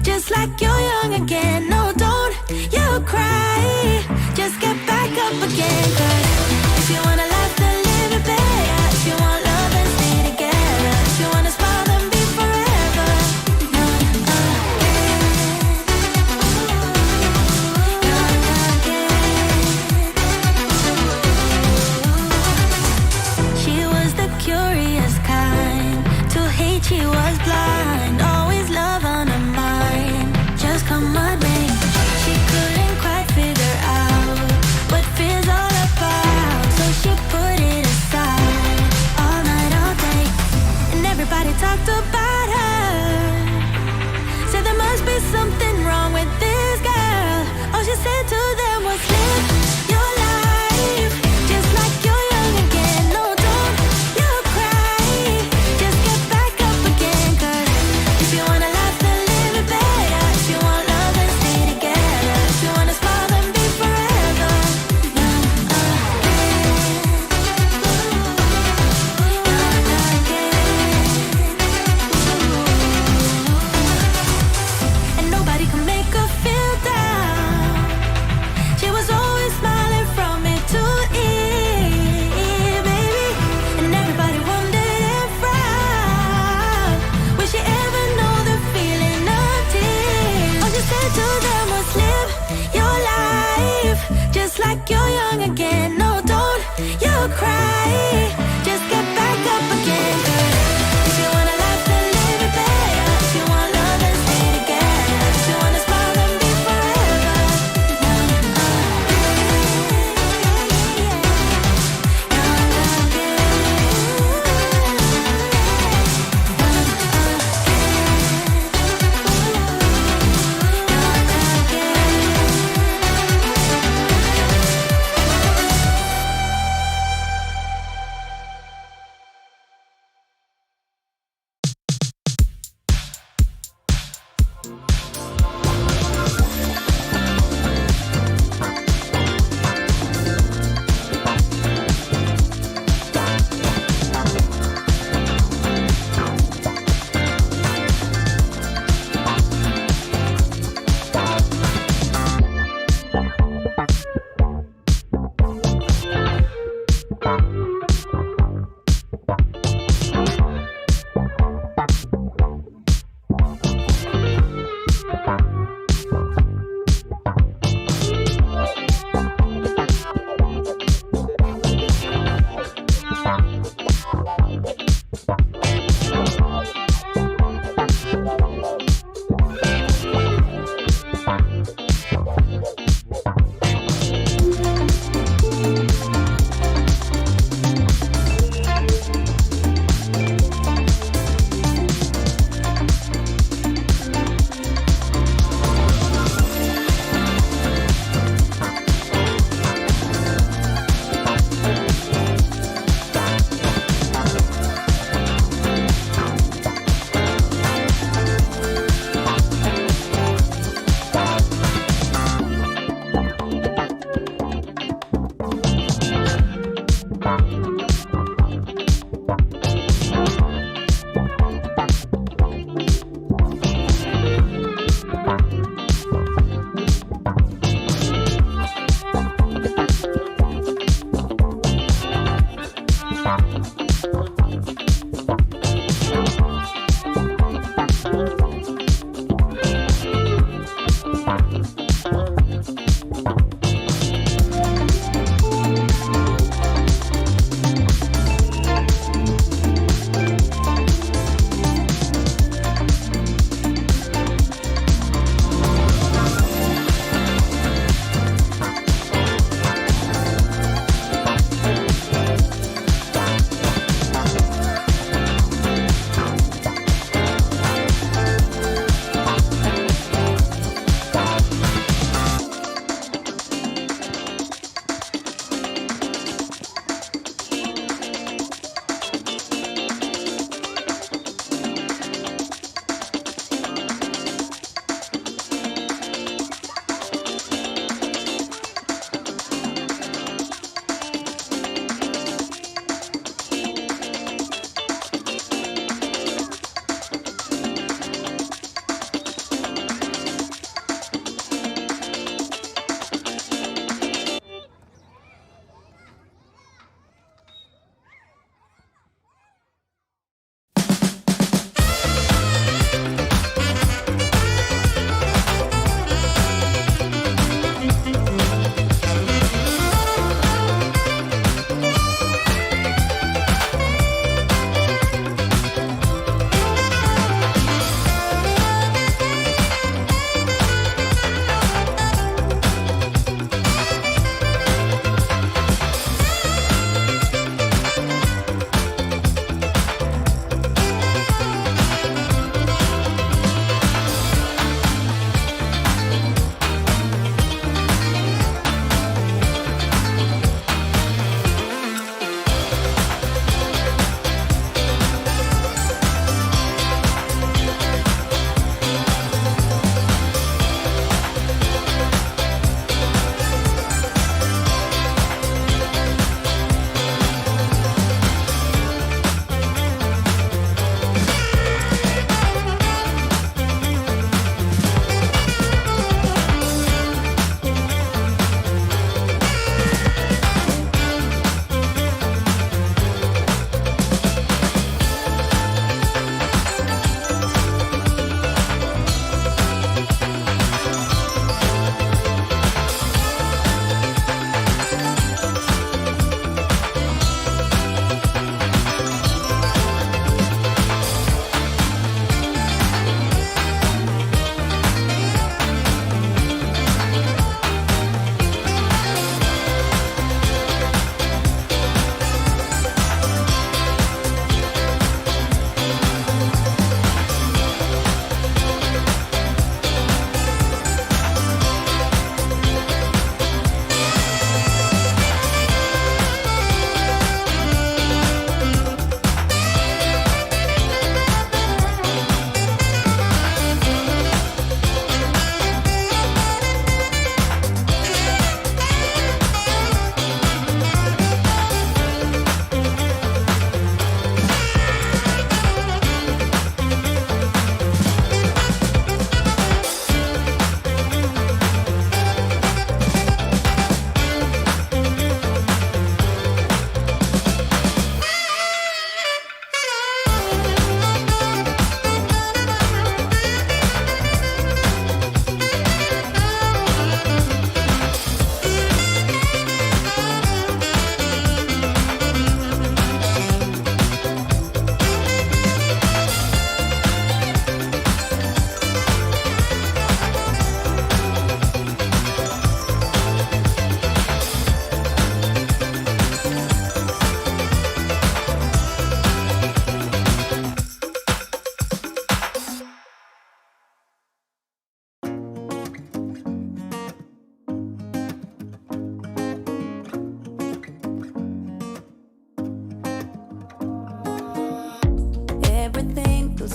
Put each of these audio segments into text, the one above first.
just like you're young again. No, don't you cry, just get back up again. 'Cause if you wanna laugh, then live it better. If you want love, then stay together. If you wanna smile, then be forever. She was the curious kind, to hate she was blind, always love on her mind, just come my way. She couldn't quite figure out what fear's all about, so she put it aside, all night, all day. And everybody talked about her, said there must be something wrong with this girl. All she said to them was live your life, just like you're young again. No, don't you cry, just get back up again. 'Cause if you wanna laugh, then live it better. If you want love, then stay together. If you wanna smile, then be forever.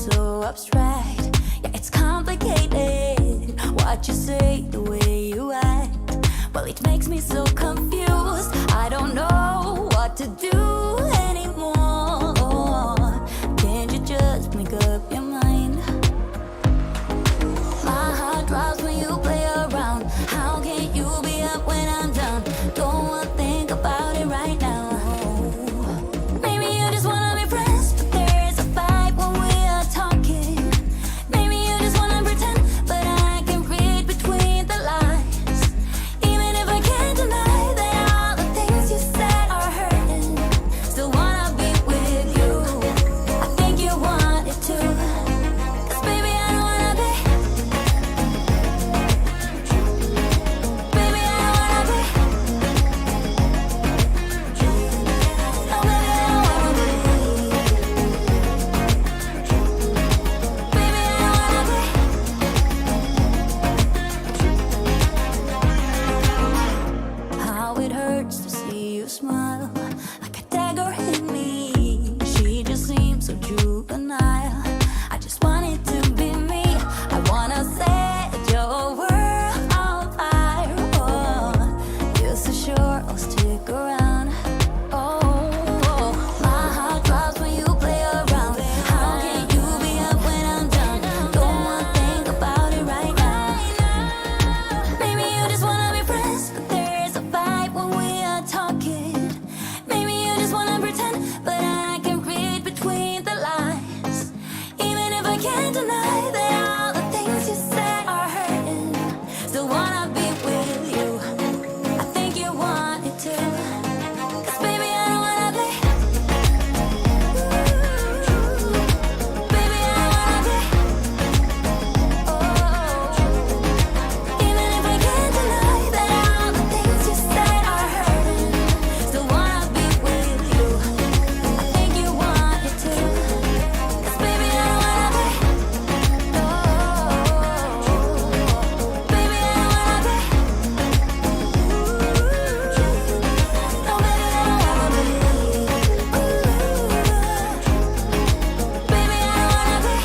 so abstract. Yeah, it's complicated. What you say, the way you act, well, it makes me so confused. I don't know what to do anymore. Can't you just make up your mind? My heart drops when you play around. How can you be up when I'm down? Don't wanna think about it right now. Maybe you just wanna be friends, but there is a fight when we are talking. Maybe you just wanna pretend, but I can read between the lines. Even if I can't deny that all the things you said are hurting, still wanna be with you. I think you want it too. 'Cause baby, I don't wanna be. Baby, I don't wanna be. No, baby, I don't wanna be. Baby, I don't wanna be. How it hurts to see you smile, like a dagger in me. She just seems so juvenile. I just want it to be me. I wanna set your world on fire. Oh, you're so sure I'll stick around. Oh, my heart drops when you play around. How can you be up when I'm down? Don't wanna think about it right now. Maybe you just wanna be friends, but there is a fight when we are talking. Maybe you just wanna pretend, but I can read between the lines. Even if I can't deny that all the things you said are hurting, still wanna be with you. I think you want it too. 'Cause baby, I don't wanna be. Baby, I don't wanna be. Oh, even if I can't deny that all the things you said are hurting, still wanna be with you. I think you want it too. 'Cause baby, I don't wanna be. No, baby, I don't wanna be. No, baby, I don't wanna be. Baby, I don't wanna be.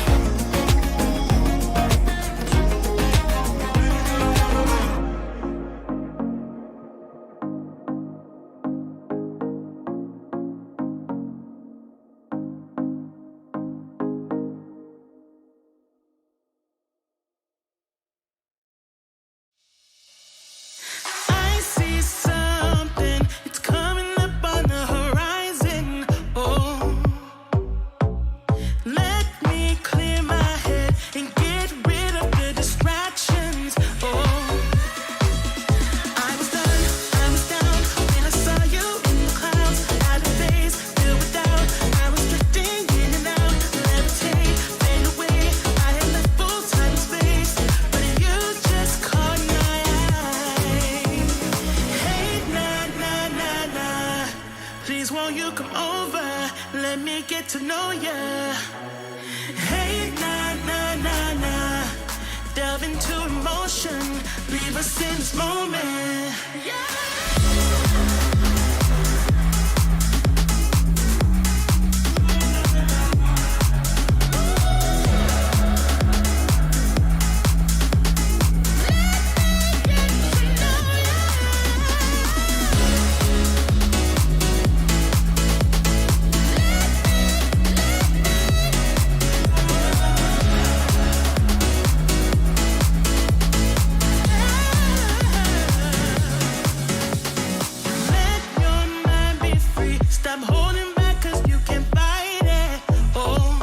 I see something, it's coming up on the horizon. Oh, let me clear my head and get rid of the distractions. Oh, I was down when I saw you in the clouds. Out of phase, filled with doubt. I was drifting in and out, levitate, fade away. I had left full time and space, but you just caught my eye. Hey, nah, nah, nah, nah. Please won't you come over? Let me get to know ya. Hey, nah, nah, nah, nah. Delve into emotion, leave us in this moment. Let your mind be free. Stop holding back, 'cause you can fight it. Oh,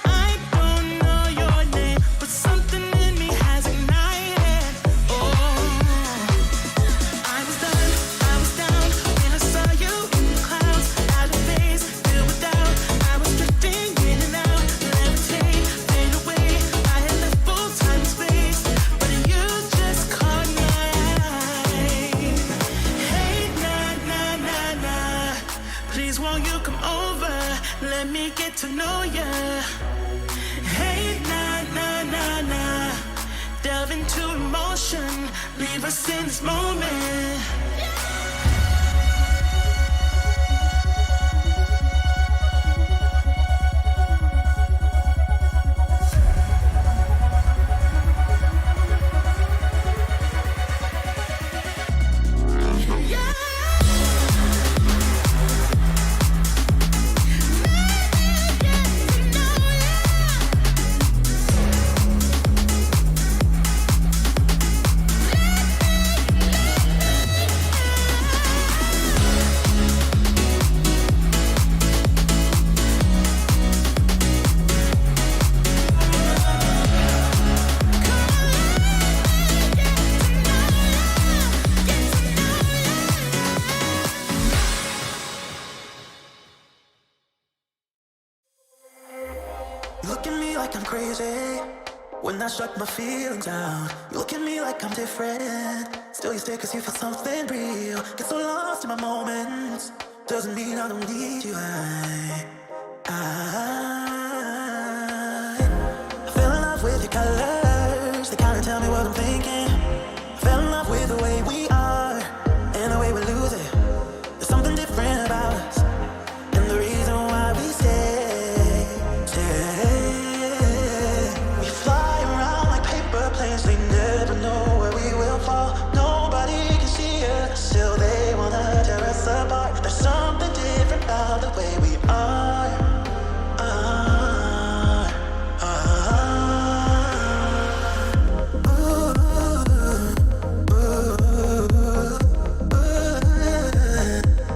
I don't know your name, but something in me has ignited. Oh, I was down when I saw you in the clouds. Out of phase, filled with doubt. I was drifting in and out, levitate, fade away. I had left full time and space, but you just caught my eye. Hey, nah, nah, nah, nah. Please won't you come over? Let me get to know ya. Hey, nah, nah, nah, nah. Delve into emotion, leave us in this moment. You look at me like I'm crazy when I shut my feelings down. You look at me like I'm different. Still you stay cause you feel something real. Get so lost in my moments. Doesn't mean I don't need you. I fell in love with your colors. They kinda tell me what I'm thinking. I fell in love with the way we are and the way we lose it. There's something different about us, and the reason why we stay. We fly around like paper planes. They never know where we will fall. Nobody can see us, still they wanna tear us apart. There's something different about the way we are.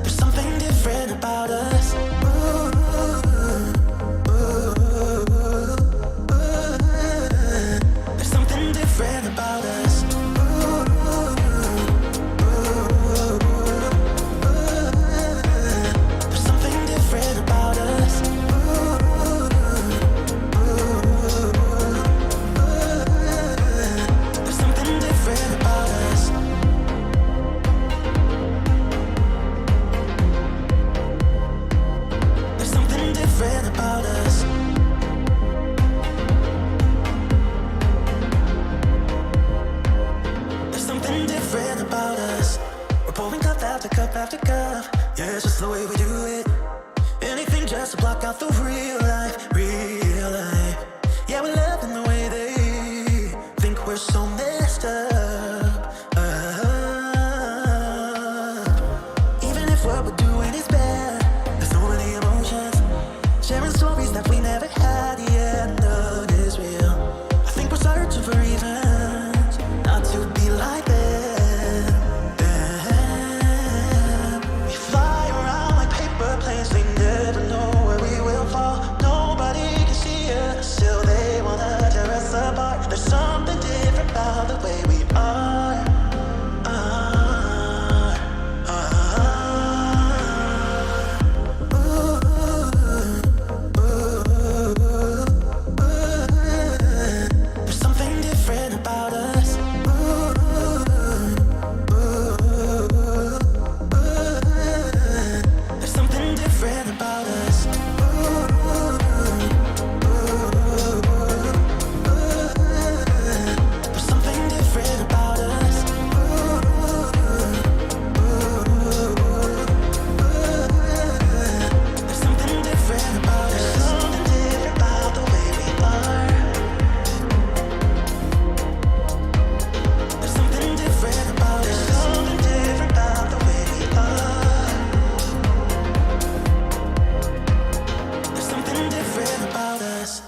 There's something different about us. There's something different about us. There's something different about us. There's something different about us. There's something different about us. There's something different about us. We're pouring cup after cup after cup. Yeah, it's just the way we do it. Anything just to block out the real life, real life. Yeah, we're loving the way they think we're so messed up. Even if what we're doing is bad, there's so many emotions. Sharing stories that we never had, yeah, none is real. I think we're searching for reasons not to be like them. We fly around like paper planes. They never know where we will fall. Nobody can see us, still they wanna tear us apart. There's something different about the way we are. There's something different about us. There's something different about us. There's something different about us. There's something different about us. There's something different about the way we are. There's something different about us. There's something different about the way we are. There's something different about us.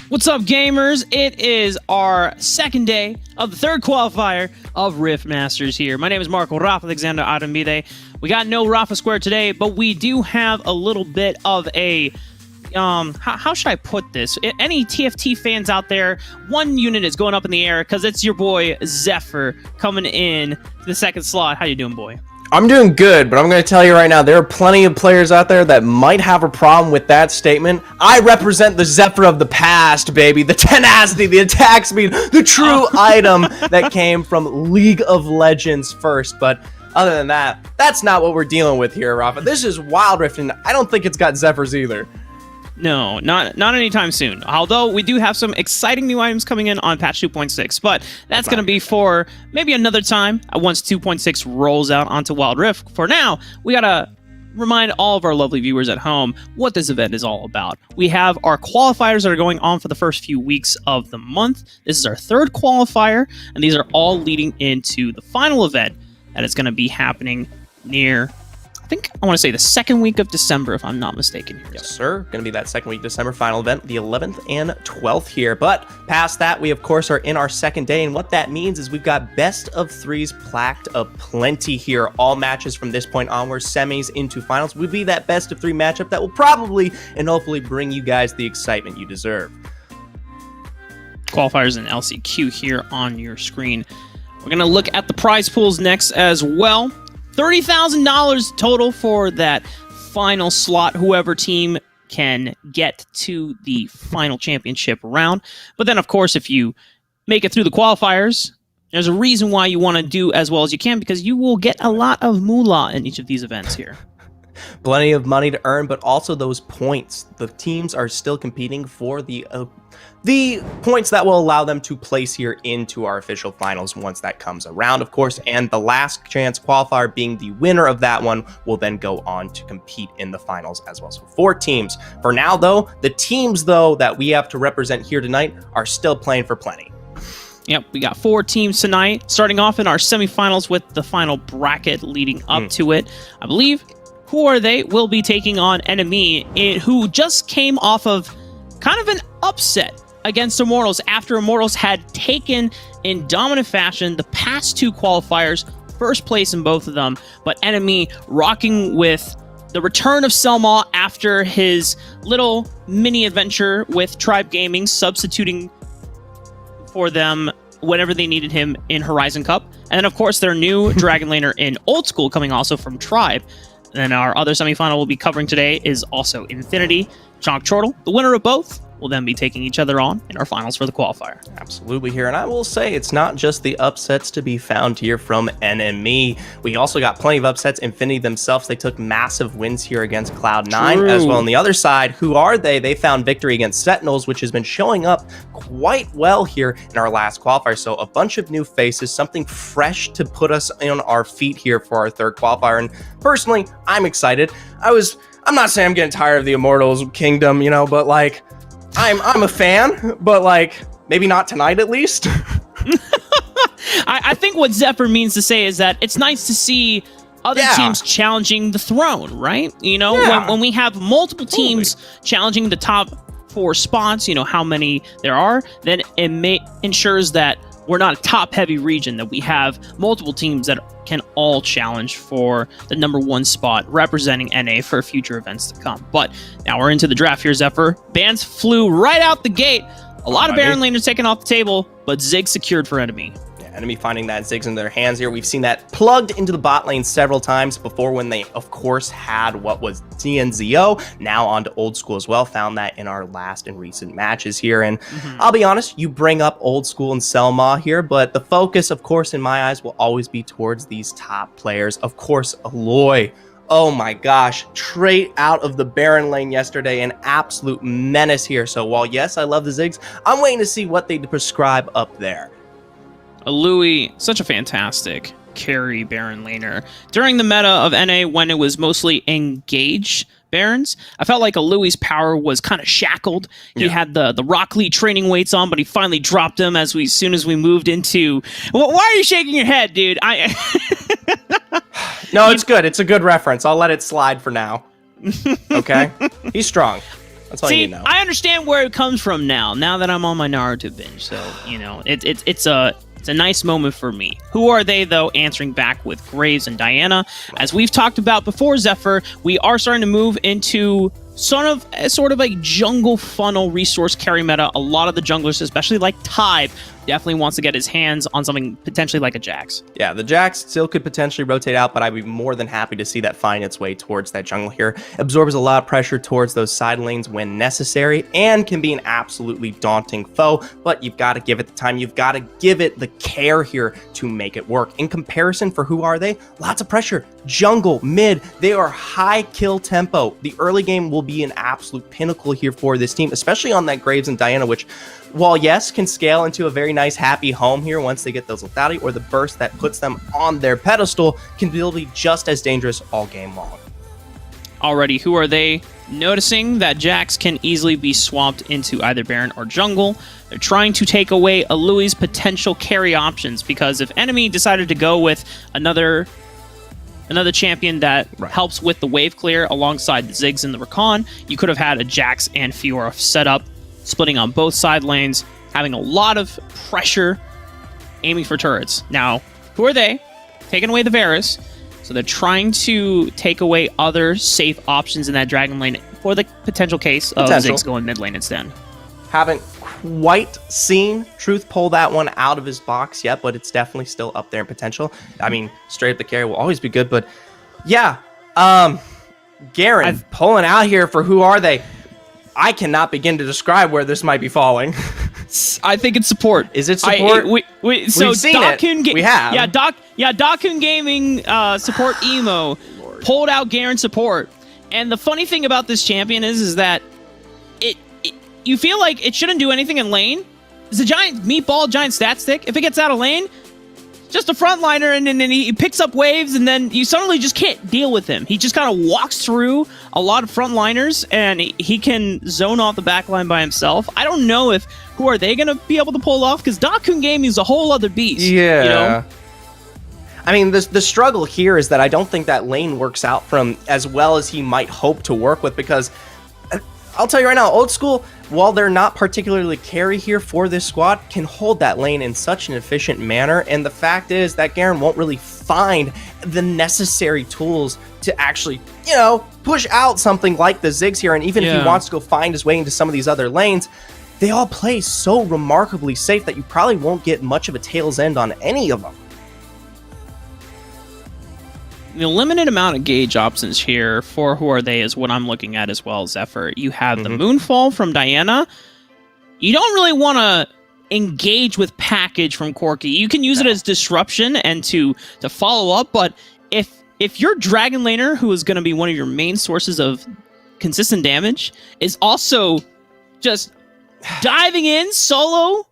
What's up, gamers? It is our second day of the third qualifier of Rift Masters here. My name is Marco Rafa Alexander Aramide. We got no Rafa Square today, but we do have a little bit of a... how should I put this? Any TFT fans out there, one unit is going up in the air because it's your boy Zephyr coming in to the second slot. How you doing, boy? I'm doing good, but I'm going to tell you right now, there are plenty of players out there that might have a problem with that statement. I represent the Zephyr of the past, baby. The tenacity, the attack speed, the true item that came from League of Legends first. But other than that, that's not what we're dealing with here, Rafa. This is Wild Rift, and I don't think it's got Zephyrs either. No, not anytime soon. Although we do have some exciting new items coming in on patch 2.6, but that's going to be for maybe another time once 2.6 rolls out onto Wild Rift. For now, we got to remind all of our lovely viewers at home what this event is all about. We have our qualifiers that are going on for the first few weeks of the month. This is our third qualifier, and these are all leading into the final event that is going to be happening near, I want to say the second week of December, if I'm not mistaken here. Yes, sir. Going to be that second week December final event, the 11th and 12th here. But past that, we, of course, are in our second day. And what that means is we've got best of threes placked aplenty here. All matches from this point onwards, semis into finals, will be that best of three matchup that will probably and hopefully bring you guys the excitement you deserve. Qualifiers and LCQ here on your screen. We're going to look at the prize pools next as well. $30,000 total for that final slot, whoever team can get to the final championship round. But then, of course, if you make it through the qualifiers, there's a reason why you want to do as well as you can, because you will get a lot of moolah in each of these events here. Plenty of money to earn, but also those points. The teams are still competing for the points that will allow them to place here into our official finals once that comes around, of course. And the last chance qualifier, being the winner of that one, will then go on to compete in the finals as well. So 4 teams. For now, though, the teams, that we have to represent here tonight are still playing for plenty. Yep, we got 4 teams tonight, starting off in our semifinals with the final bracket leading up to it. I believe Who Are They will be taking on Enemy, who just came off of kind of an upset against Immortals after Immortals had taken in dominant fashion the past 2 qualifiers, first place in both of them, but Enemy rocking with the return of Selma after his little mini adventure with Tribe Gaming, substituting for them whenever they needed him in Horizon Cup. And then, of course, their new Dragon Laner in Old School, coming also from Tribe. And then our other semifinal we'll be covering today is also Infinity, Chonk Chortle. The winner of both will then be taking each other on in our finals for the qualifier. Absolutely here, and I will say it's not just the upsets to be found here from Enemy. We also got plenty of upsets. Infinity themselves, they took massive wins here against Cloud9 as well. On the other side, Who Are They? They found victory against Sentinels, which has been showing up quite well here in our last qualifier. So a bunch of new faces, something fresh to put us on our feet here for our third qualifier. And personally, I'm excited. I'm not saying I'm getting tired of the Immortals Kingdom, but like, I'm a fan, but like, maybe not tonight at least. I think what Zephyr means to say is that it's nice to see other teams challenging the throne, right? When we have multiple teams challenging the top 4 spots, how many there are, then it ensures that we're not a top-heavy region, that we have multiple teams that can all challenge for the number 1 spot, representing NA for future events to come. But now we're into the draft here, Zephyr. Bans flew right out the gate. A lot of Baron laners taken off the table, but Ziggs secured for Enemy. Enemy finding that Ziggs in their hands here. We've seen that plugged into the bot lane several times before, when they, of course, had what was DNZO. Now onto Old School as well. Found that in our last and recent matches here. And I'll be honest, you bring up Old School and Selma here, but the focus, of course, in my eyes, will always be towards these top players. Of course, Aloy. Oh my gosh, straight out of the Baron lane yesterday, an absolute menace here. So while, yes, I love the Ziggs, I'm waiting to see what they prescribe up there. Louis, such a fantastic carry Baron laner. During the meta of NA, when it was mostly engage Barons, I felt like Louis's power was kind of shackled. He had the Rock Lee training weights on, but he finally dropped them soon as we moved into... Why are you shaking your head, dude? No, it's good. It's a good reference. I'll let it slide for now. Okay? He's strong. That's all you need to know. I understand where it comes from now that I'm on my Naruto binge. So, it's a nice moment for me. Who Are They, though, answering back with Graves and Diana. As we've talked about before, Zephyr, we are starting to move into sort of a jungle funnel resource carry meta. A lot of the junglers, especially like Tybe, definitely wants to get his hands on something potentially like a Jax. Yeah, the Jax still could potentially rotate out, but I'd be more than happy to see that find its way towards that jungle here. Absorbs a lot of pressure towards those side lanes when necessary, and can be an absolutely daunting foe, but you've got to give it the time, you've got to give it the care here to make it work. In comparison, for Who Are They? Lots of pressure. Jungle, mid, they are high kill tempo. The early game will be an absolute pinnacle here for this team, especially on that Graves and Diana, which, while yes, can scale into a very nice happy home here once they get those lethality, or the burst that puts them on their pedestal, can still be just as dangerous all game long. already. Who are they? Noticing that Jax can easily be swapped into either Baron or jungle. They're trying to take away Alui's potential carry options, because if enemy decided to go with another champion that helps with the wave clear alongside the Ziggs and the Rakan, you could have had a Jax and Fiora set up, splitting on both side lanes, having a lot of pressure, aiming for turrets. Now, who are they? Taking away the Varus. So they're trying to take away other safe options in that Dragon lane for the potential case of Ziggs going mid lane instead. Haven't quite seen Truth pull that one out of his box yet, but it's definitely still up there in potential. I mean, straight up the carry will always be good, but yeah. Garen pulling out here for who are they? I cannot begin to describe where this might be falling. I think it's support. Is it support? So We've seen it. We have. Yeah, Dakun Gaming support emo pulled out Garen support. And the funny thing about this champion is that you feel like it shouldn't do anything in lane. It's a giant meatball, giant stat stick. If it gets out of lane, just a frontliner, and then he picks up waves, and then you suddenly just can't deal with him. He just kind of walks through a lot of frontliners, and he can zone off the backline by himself. I don't know if who are they going to be able to pull off, because Dakun Gaming is a whole other beast. Yeah. You know? I mean, the struggle here is that I don't think that lane works out from as well as he might hope to work with, because I'll tell you right now, Old School, while they're not particularly carry here for this squad, can hold that lane in such an efficient manner. And the fact is that Garen won't really find the necessary tools to actually, push out something like the Ziggs here. And even if he wants to go find his way into some of these other lanes, they all play so remarkably safe that you probably won't get much of a tail's end on any of them. The limited amount of gauge options here for who are they is what I'm looking at as well, Zephyr. You have the Moonfall from Diana. You don't really want to engage with package from Corki. You can use it as disruption and to follow up, but if your Dragon Laner, who is going to be one of your main sources of consistent damage, is also just diving in solo,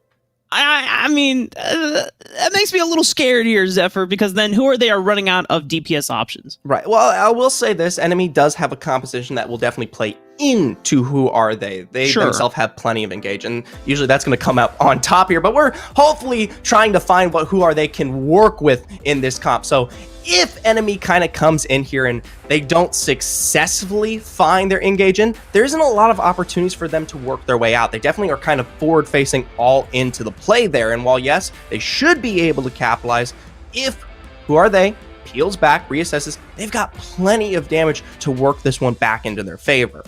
I mean, that makes me a little scared here, Zephyr, because then who are they running out of DPS options? Right. Well, I will say this. Enemy does have a composition that will definitely play into who are they. They themselves have plenty of engage, and usually that's going to come out on top here, but we're hopefully trying to find what who are they can work with in this comp. So if enemy kind of comes in here and they don't successfully find their engage in, there isn't a lot of opportunities for them to work their way out. They definitely are kind of forward facing all into the play there. And while yes, they should be able to capitalize, if who are they peels back, reassesses, they've got plenty of damage to work this one back into their favor.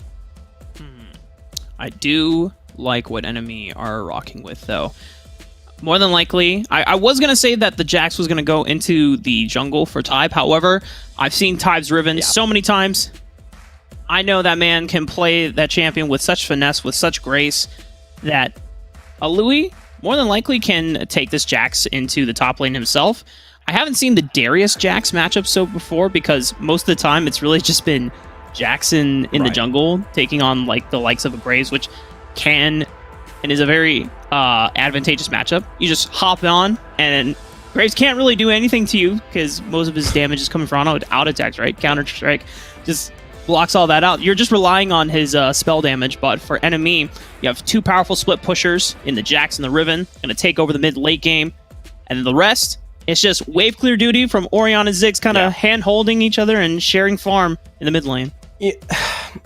I do like what enemy are rocking with, though. More than likely, I was going to say that the Jax was going to go into the jungle for Tybe. However, I've seen Tybe's Riven so many times. I know that man can play that champion with such finesse, with such grace, that Alui more than likely can take this Jax into the top lane himself. I haven't seen the Darius Jax matchup so before, because most of the time it's really just been Jackson in the jungle taking on like the likes of a Graves, which can and is a very advantageous matchup. You just hop on, and Graves can't really do anything to you because most of his damage is coming from out attacks, right? Counter strike just blocks all that out. You're just relying on his spell damage. But for enemy, you have two powerful split pushers in the Jax and the Riven, going to take over the mid late game, and then the rest, it's just wave clear duty from Orion and Ziggs, kind of hand holding each other and sharing farm in the mid lane. Yeah.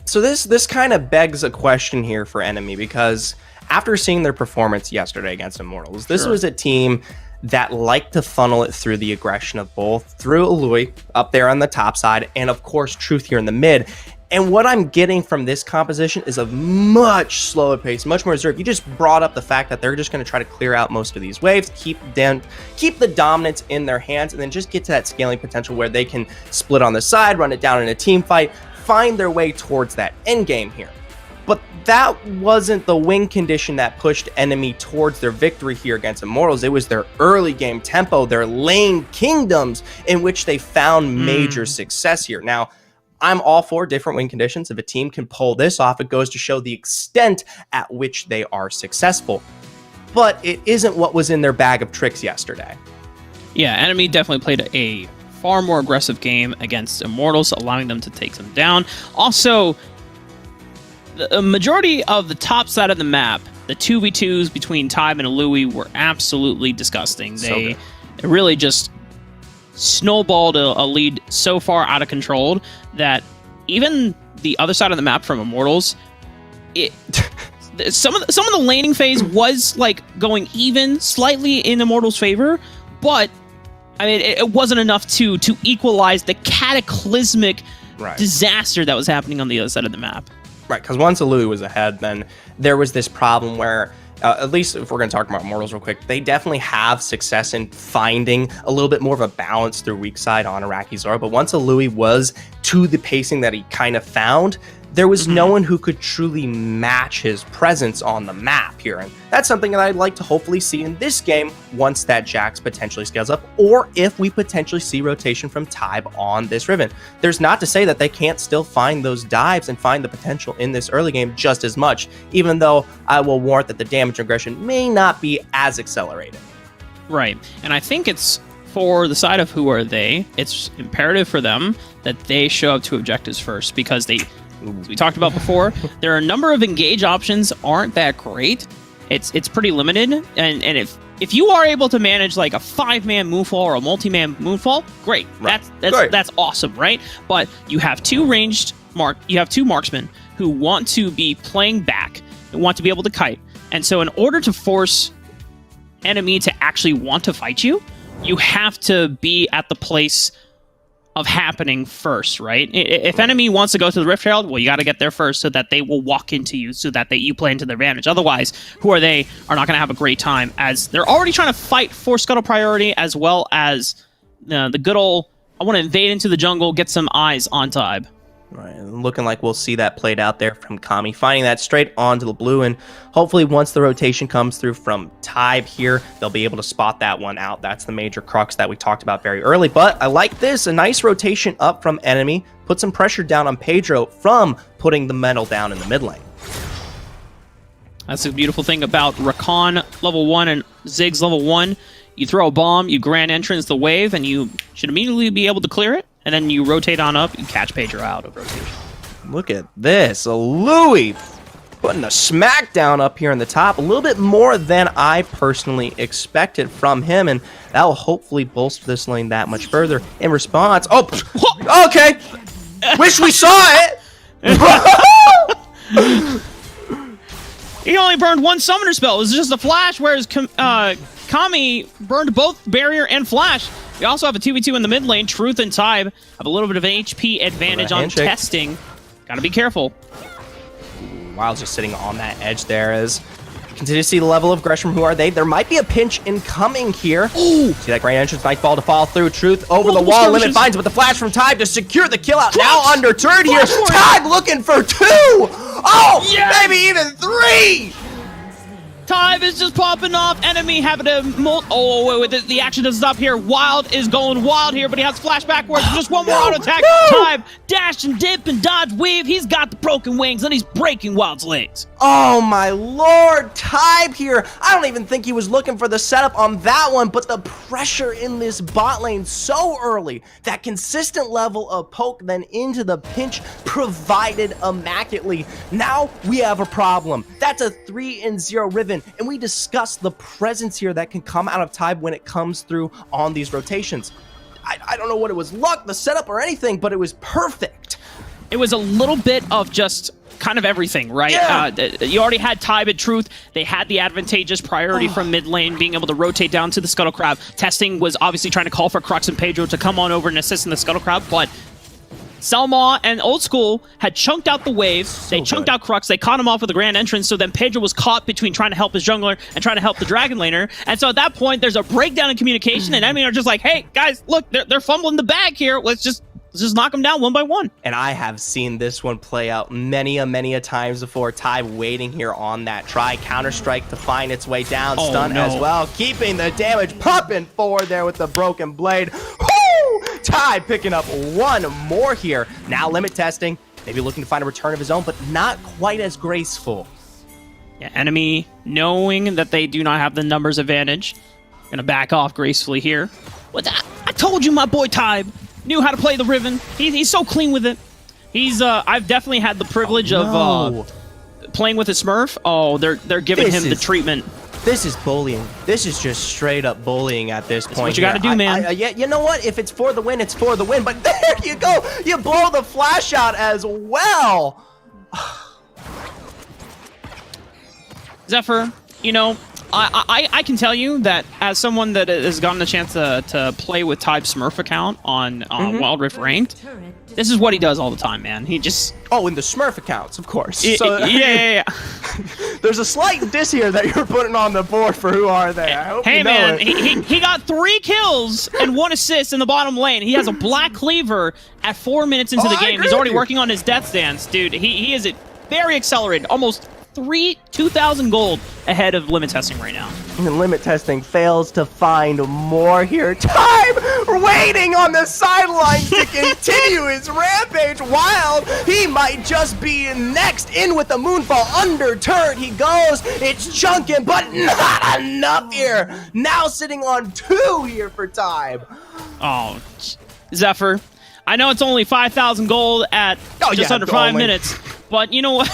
So this kind of begs a question here for enemy, because after seeing their performance yesterday against Immortals, this was a team that liked to funnel it through the aggression of both, through Alui up there on the top side, and of course Truth here in the mid. And what I'm getting from this composition is a much slower pace, much more reserved. You just brought up the fact that they're just going to try to clear out most of these waves, keep the dominance in their hands, and then just get to that scaling potential where they can split on the side, run it down in a team fight, find their way towards that end game here. But that wasn't the win condition that pushed enemy towards their victory here against Immortals. It was their early game tempo, their lane kingdoms, in which they found major success here. Now, I'm all for different win conditions. If a team can pull this off, it goes to show the extent at which they are successful. But it isn't what was in their bag of tricks yesterday. Yeah, enemy definitely played a far more aggressive game against Immortals, allowing them to take them down. Also, the majority of the top side of the map, the 2v2s between Tybe and Louis were absolutely disgusting. They really just snowballed a lead so far out of control that even the other side of the map from Immortals, some of the laning phase was like going even slightly in Immortals' favor, but I mean it wasn't enough to equalize the cataclysmic disaster that was happening on the other side of the map. Right, because once Louis was ahead, then there was this problem where, at least if we're going to talk about Immortals real quick, they definitely have success in finding a little bit more of a balance through weak side on Iraqi Zora. But once Louis was to the pacing that he kind of found, there was no one who could truly match his presence on the map here. And that's something that I'd like to hopefully see in this game once that Jax potentially scales up, or if we potentially see rotation from Tybe on this Riven. There's not to say that they can't still find those dives and find the potential in this early game just as much, even though I will warrant that the damage aggression may not be as accelerated. Right, and I think it's for the side of who are they, it's imperative for them that they show up to objectives first, because they, as we talked about before, there are a number of engage options aren't that great. It's pretty limited, and if you are able to manage like a 5-man moonfall or a multi-man moonfall, great. Right. That's awesome, right? But you have two marksmen who want to be playing back and want to be able to kite. And so in order to force enemy to actually want to fight you, you have to be at the place of happening first, right? If enemy wants to go to the Rift Herald, well, you got to get there first so that they will walk into you, so that you play into their advantage. Otherwise, who are they are not going to have a great time, as they're already trying to fight for scuttle priority, as well as the good old, I want to invade into the jungle, get some eyes on Tybe. Right, and looking like we'll see that played out there from Kami, finding that straight onto the blue, and hopefully once the rotation comes through from Tybe here, they'll be able to spot that one out. That's the major crux that we talked about very early, but I like this, a nice rotation up from enemy, put some pressure down on Pedro from putting the metal down in the mid lane. That's the beautiful thing about Rakan level 1 and Ziggs level 1. You throw a bomb, you grand entrance the wave, and you should immediately be able to clear it. And then you rotate on up, you catch Pedro out of rotation. Look at this. Louis putting a smackdown up here in the top. A little bit more than I personally expected from him. And that will hopefully bolster this lane that much further. In response... Oh, okay. Wish we saw it. He only burned one summoner spell. It was just a flash, whereas Kami burned both barrier and flash. We also have a 2v2 in the mid lane. Truth and Tybe have a little bit of an HP advantage on testing. Gotta be careful. Wild's just sitting on that edge there as you continue to see the level of aggression from who are they. There might be a pinch incoming here. Ooh. See that great entrance nightfall to fall through. Truth over the wall. Limit finds it with the flash from Tybe to secure the kill out. Now underturned here. Tybe looking for 2. Oh, yes! Maybe even 3. Tybe is just popping off. Enemy having to wait, the action doesn't stop here. Wild is going wild here, but he has flash backwards. Just one more auto attack. Tybe dash and dip and dodge weave. He's got the broken wings and he's breaking Wild's legs. Oh my lord, Tybe here. I don't even think he was looking for the setup on that one, but the pressure in this bot lane so early, that consistent level of poke then into the pinch provided immaculately. Now we have a problem. That's a 3-0 Riven. And we discussed the presence here that can come out of Tybe when it comes through on these rotations. I don't know what it was, luck, the setup, or anything, but it was perfect. It was a little bit of just kind of everything, right? Yeah. You already had Tybe and Truth. They had the advantageous priority from mid lane, being able to rotate down to the Scuttle Crab. Testing was obviously trying to call for Crux and Pedro to come on over and assist in the Scuttle Crab, but Selma and Old School had chunked out the wave. They chunked out Crux. They caught him off with a grand entrance. So then Pedro was caught between trying to help his jungler and trying to help the dragon laner. And so at that point, there's a breakdown in communication, and enemy are just like, "Hey guys, look, they're fumbling the bag here. Let's just knock them down one by one." And I have seen this one play out many a times before. Tybe waiting here on that try. Counter-strike to find its way down. Stun as well. Keeping the damage pumping forward there with the broken blade. Woo! Tybe picking up one more here. Now limit testing. Maybe looking to find a return of his own, but not quite as graceful. Yeah, enemy knowing that they do not have the numbers advantage. Gonna back off gracefully here. What? I told you my boy Tybe knew how to play the Riven. He's so clean with it. I've definitely had the privilege of playing with a Smurf. Oh, they're giving him the treatment. This is bullying. This is just straight up bullying at this point. What you got to do, man. Yeah, you know what? If it's for the win, it's for the win. But there you go. You blow the flash out as well. Zephyr, you know, I can tell you that as someone that has gotten the chance to play with Tybe's Smurf account on Wild Rift Ranked, this is what he does all the time, man. He just... Oh, in the Smurf accounts, of course. Yeah. There's a slight diss here that you're putting on the board for who are they. I hope you know man, it. he got 3 kills and 1 assist in the bottom lane. He has a black cleaver at 4 minutes into the game. He's already working on his death stance, dude. He is very accelerated, almost 2,000 gold ahead of limit testing right now. And limit testing fails to find more here. Time waiting on the sidelines to continue his rampage. Wild, he might just be next in with the moonfall. Under turret he goes. It's chunking, but not enough here. Now sitting on 2 here for Time. Oh, Zephyr. I know it's only 5,000 gold at just under 5 minutes, but you know what?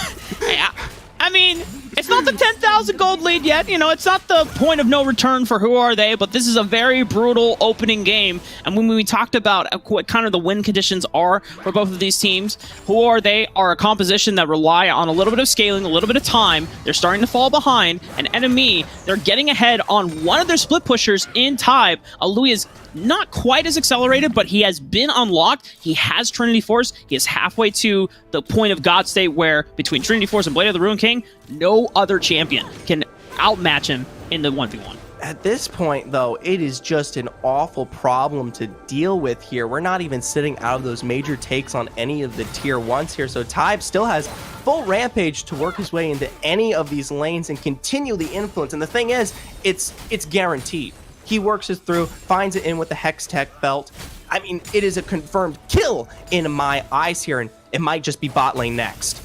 I mean, it's not the 10,000 gold lead yet. You know, it's not the point of no return for who are they, but this is a very brutal opening game. And when we talked about what kind of the win conditions are for both of these teams, who are they are a composition that rely on a little bit of scaling, a little bit of time. They're starting to fall behind. And Enemy, they're getting ahead on one of their split pushers in Tybe. Louis is not quite as accelerated, but he has been unlocked. He has Trinity Force. He is halfway to the point of God State where between Trinity Force and Blade of the Ruin King, no other champion can outmatch him in the 1v1. At this point, though, it is just an awful problem to deal with here. We're not even sitting out of those major takes on any of the tier 1s here, so Tybe still has full rampage to work his way into any of these lanes and continue the influence. And the thing is, it's guaranteed. He works it through, finds it in with the Hex Tech belt. I mean, it is a confirmed kill in my eyes here, and it might just be bot lane next.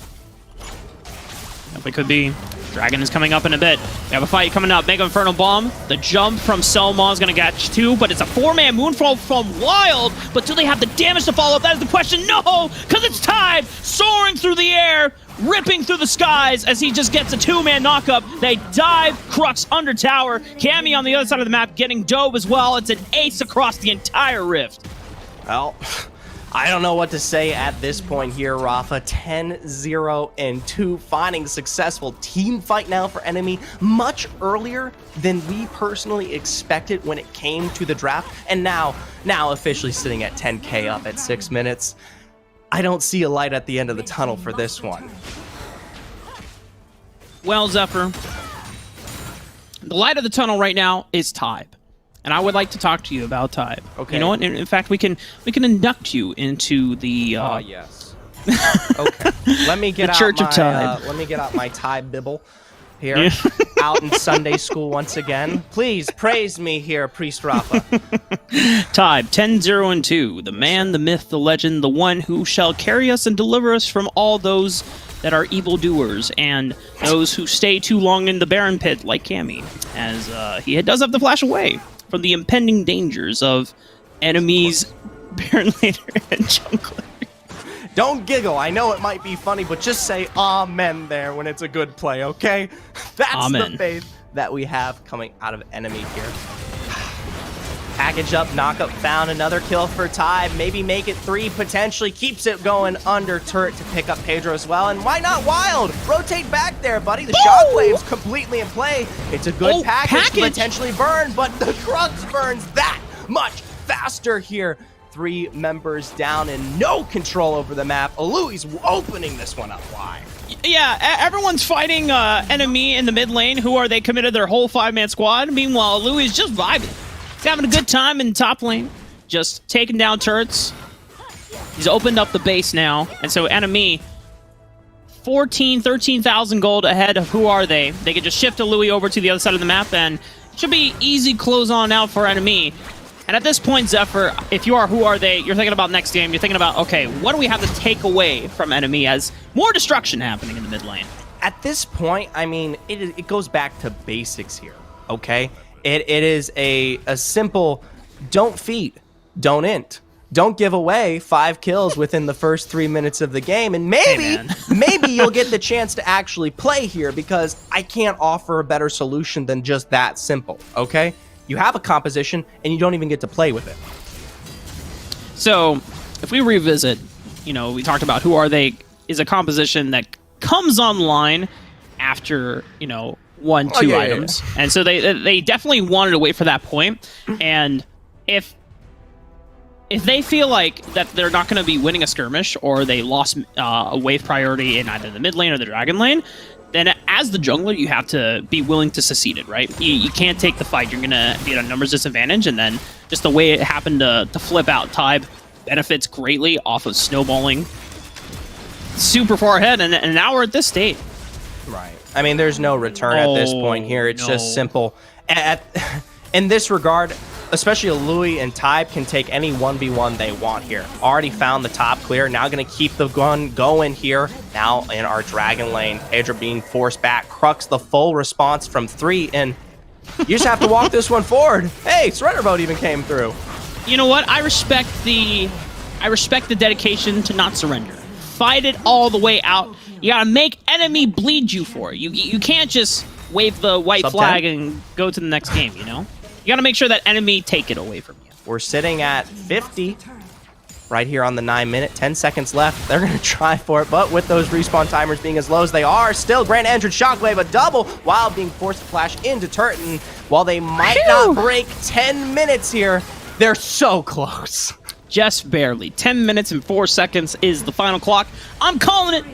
It could be. Dragon is coming up in a bit. We have a fight coming up. Mega Infernal Bomb. The jump from Selma is going to catch 2, but it's a 4-man Moonfall from Wild. But do they have the damage to follow up? That is the question. No, because it's Tybe soaring through the air, ripping through the skies as he just gets a 2-man knockup. They dive Crux under tower. Cammy on the other side of the map getting dove as well. It's an ace across the entire Rift. Well, I don't know what to say at this point here, Rafa. 10-0-2, finding a successful team fight now for Enemy much earlier than we personally expected when it came to the draft, and now officially sitting at 10k up at 6 minutes. I don't see a light at the end of the tunnel for this one. Well, Zephyr, the light of the tunnel right now is Tybe. And I would like to talk to you about Tybe. Okay. You know what? In fact, we can induct you into the. Oh yes. Okay. Let me get the out Church my. of Tybe. Let me get out my Tybe Bibble here. Out in Sunday school once again. Please praise me here, Priest Rafa. Tybe 10-0-2, the man, the myth, the legend, the one who shall carry us and deliver us from all those that are evildoers and those who stay too long in the barren pit, like Cammy, as he does have to flash away from the impending dangers of enemies, Baron Later, and Jungler. Don't giggle. I know it might be funny, but just say amen there when it's a good play, okay? That's Amen. the faith that we have coming out of Enemy here. Package up, knockup found, another kill for Tybe. Maybe make it 3, potentially keeps it going under turret to pick up Pedro as well. And why not Wild? Rotate back there, buddy. The shockwave's completely in play. It's a good package to potentially burn, but the Crux burns that much faster here. 3 members down and no control over the map. Louis opening this one up wide. Yeah, everyone's fighting Enemy in the mid lane. Who are they? Committed their whole 5-man squad. Meanwhile, Louis is just vibing. He's having a good time in top lane, just taking down turrets. He's opened up the base now, and so Enemy, 13,000 gold ahead of who are they. They can just shift a Louis over to the other side of the map, and it should be easy close on out for Enemy. And at this point, Zephyr, if you are who are they, you're thinking about next game. You're thinking about, okay, what do we have to take away from Enemy as more destruction happening in the mid lane? At this point, I mean, it goes back to basics here, okay? It is a simple don't feed. don't int. Don't give away 5 kills within the first 3 minutes of the game, and maybe maybe you'll get the chance to actually play here, because I can't offer a better solution than just that simple, okay? You have a composition, and you don't even get to play with it. So, if we revisit, we talked about Who Are They is a composition that comes online after, 1, 2 items. Yeah. And so they definitely wanted to wait for that point. And if they feel like that they're not going to be winning a skirmish, or they lost a wave priority in either the mid lane or the dragon lane, then as the jungler, you have to be willing to secede it, right? You can't take the fight. You're going to be at a numbers disadvantage, and then just the way it happened to flip out, Tybe benefits greatly off of snowballing super far ahead, and now we're at this state. Right. I mean, there's no return at this point here. It's just simple. In this regard, especially Louis and Tybe can take any 1v1 they want here. Already found the top clear. Now going to keep the gun going here. Now in our dragon lane, Pedro being forced back. Crux the full response from 3, and you just have to walk this one forward. Hey, surrender boat even came through. You know what? I respect the dedication to not surrender. Fight it all the way out. You gotta make enemy bleed you for it. You can't just wave the white flag and go to the next game, You gotta make sure that enemy take it away from you. We're sitting at 50 right here on the 9-minute, 10 seconds left. They're gonna try for it, but with those respawn timers being as low as they are, still Grand Entrance Shockwave, a double, while being forced to flash into turret. And while they might not break 10 minutes here, they're so close. Just barely. 10 minutes and 4 seconds is the final clock. I'm calling it.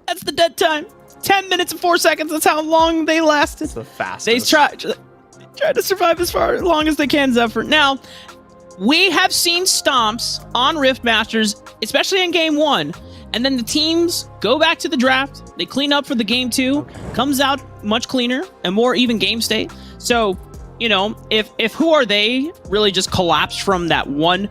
That's the dead time. 10 minutes and 4 seconds. That's how long they lasted. It's the fastest. They tried to survive as long as they can, Zephyr. Now, we have seen stomps on Rift Masters, especially in Game 1, and then the teams go back to the draft. They clean up for the Game 2. Comes out much cleaner and more even game state. So, if Who Are They really just collapsed from that one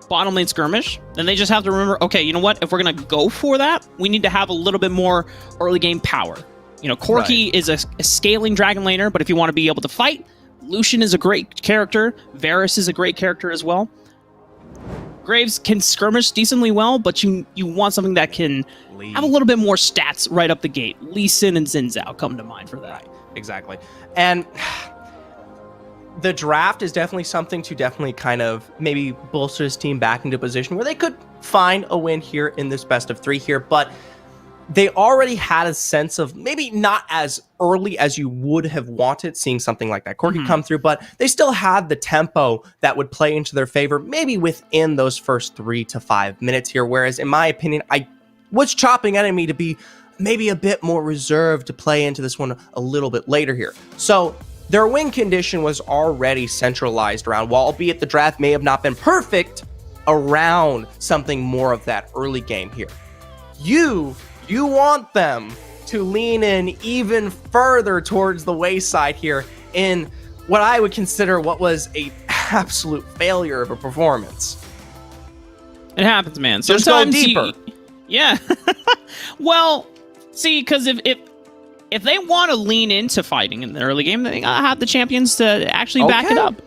bottom lane skirmish, then they just have to remember, okay, you know what? If we're going to go for that, we need to have a little bit more early game power. Corki is a scaling dragon laner, but if you want to be able to fight, Lucian is a great character. Varus is a great character as well. Graves can skirmish decently well, but you want something that can have a little bit more stats right up the gate. Lee Sin and Xin Zhao come to mind for that. Right, exactly. And the draft is definitely something to definitely kind of maybe bolster his team back into a position where they could find a win here in this best of 3 here, but they already had a sense of maybe not as early as you would have wanted seeing something like that Corki come through, but they still had the tempo that would play into their favor maybe within those first 3 to 5 minutes here, whereas in my opinion, I was chopping enemy to be maybe a bit more reserved to play into this one a little bit later here. So their win condition was already centralized around, while albeit the draft may have not been perfect, around something more of that early game here. You want them to lean in even further towards the wayside here in what I would consider what was a absolute failure of a performance. It happens, man. Just go deeper. Yeah. Well, see, because if they want to lean into fighting in the early game, they gotta have the champions to actually back it up.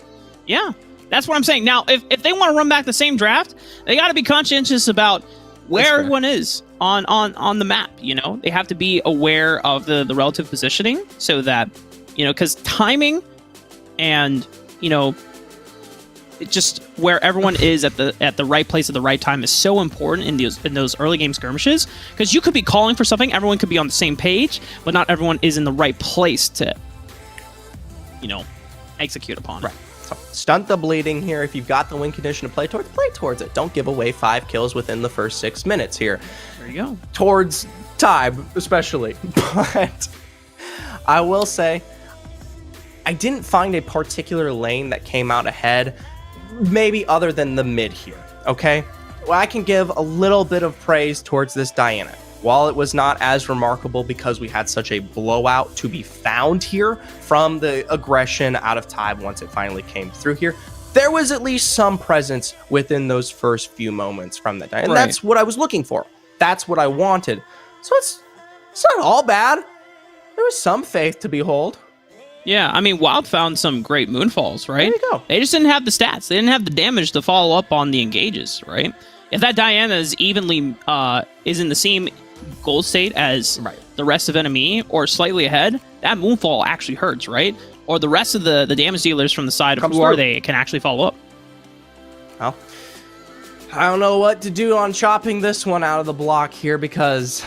Yeah, that's what I'm saying. Now, if they want to run back the same draft, they got to be conscientious about where everyone is on the map. They have to be aware of the relative positioning, so that because timing and it's just where everyone is at the right place at the right time is so important in those early game skirmishes, because you could be calling for something, everyone could be on the same page, but not everyone is in the right place to execute upon it. Right. So stunt the bleeding here. If you've got the win condition to play towards it. Don't give away 5 kills within the first 6 minutes here. There you go. Towards Tybe, especially. But I will say, I didn't find a particular lane that came out ahead, maybe other than the mid here, okay? Well, I can give a little bit of praise towards this Diana. While it was not as remarkable because we had such a blowout to be found here from the aggression out of Tybe once it finally came through here, there was at least some presence within those first few moments from that Diana. And that's what I was looking for. That's what I wanted. So it's not all bad. There was some faith to behold. Yeah, I mean, Wild found some great moonfalls, right? There you go. They just didn't have the stats. They didn't have the damage to follow up on the engages, right? If that Diana is evenly is in the same goal state as the rest of enemy or slightly ahead, that moonfall actually hurts, right? Or the rest of the damage dealers from the side of who are they can actually follow up. Well, I don't know what to do on chopping this one out of the block here because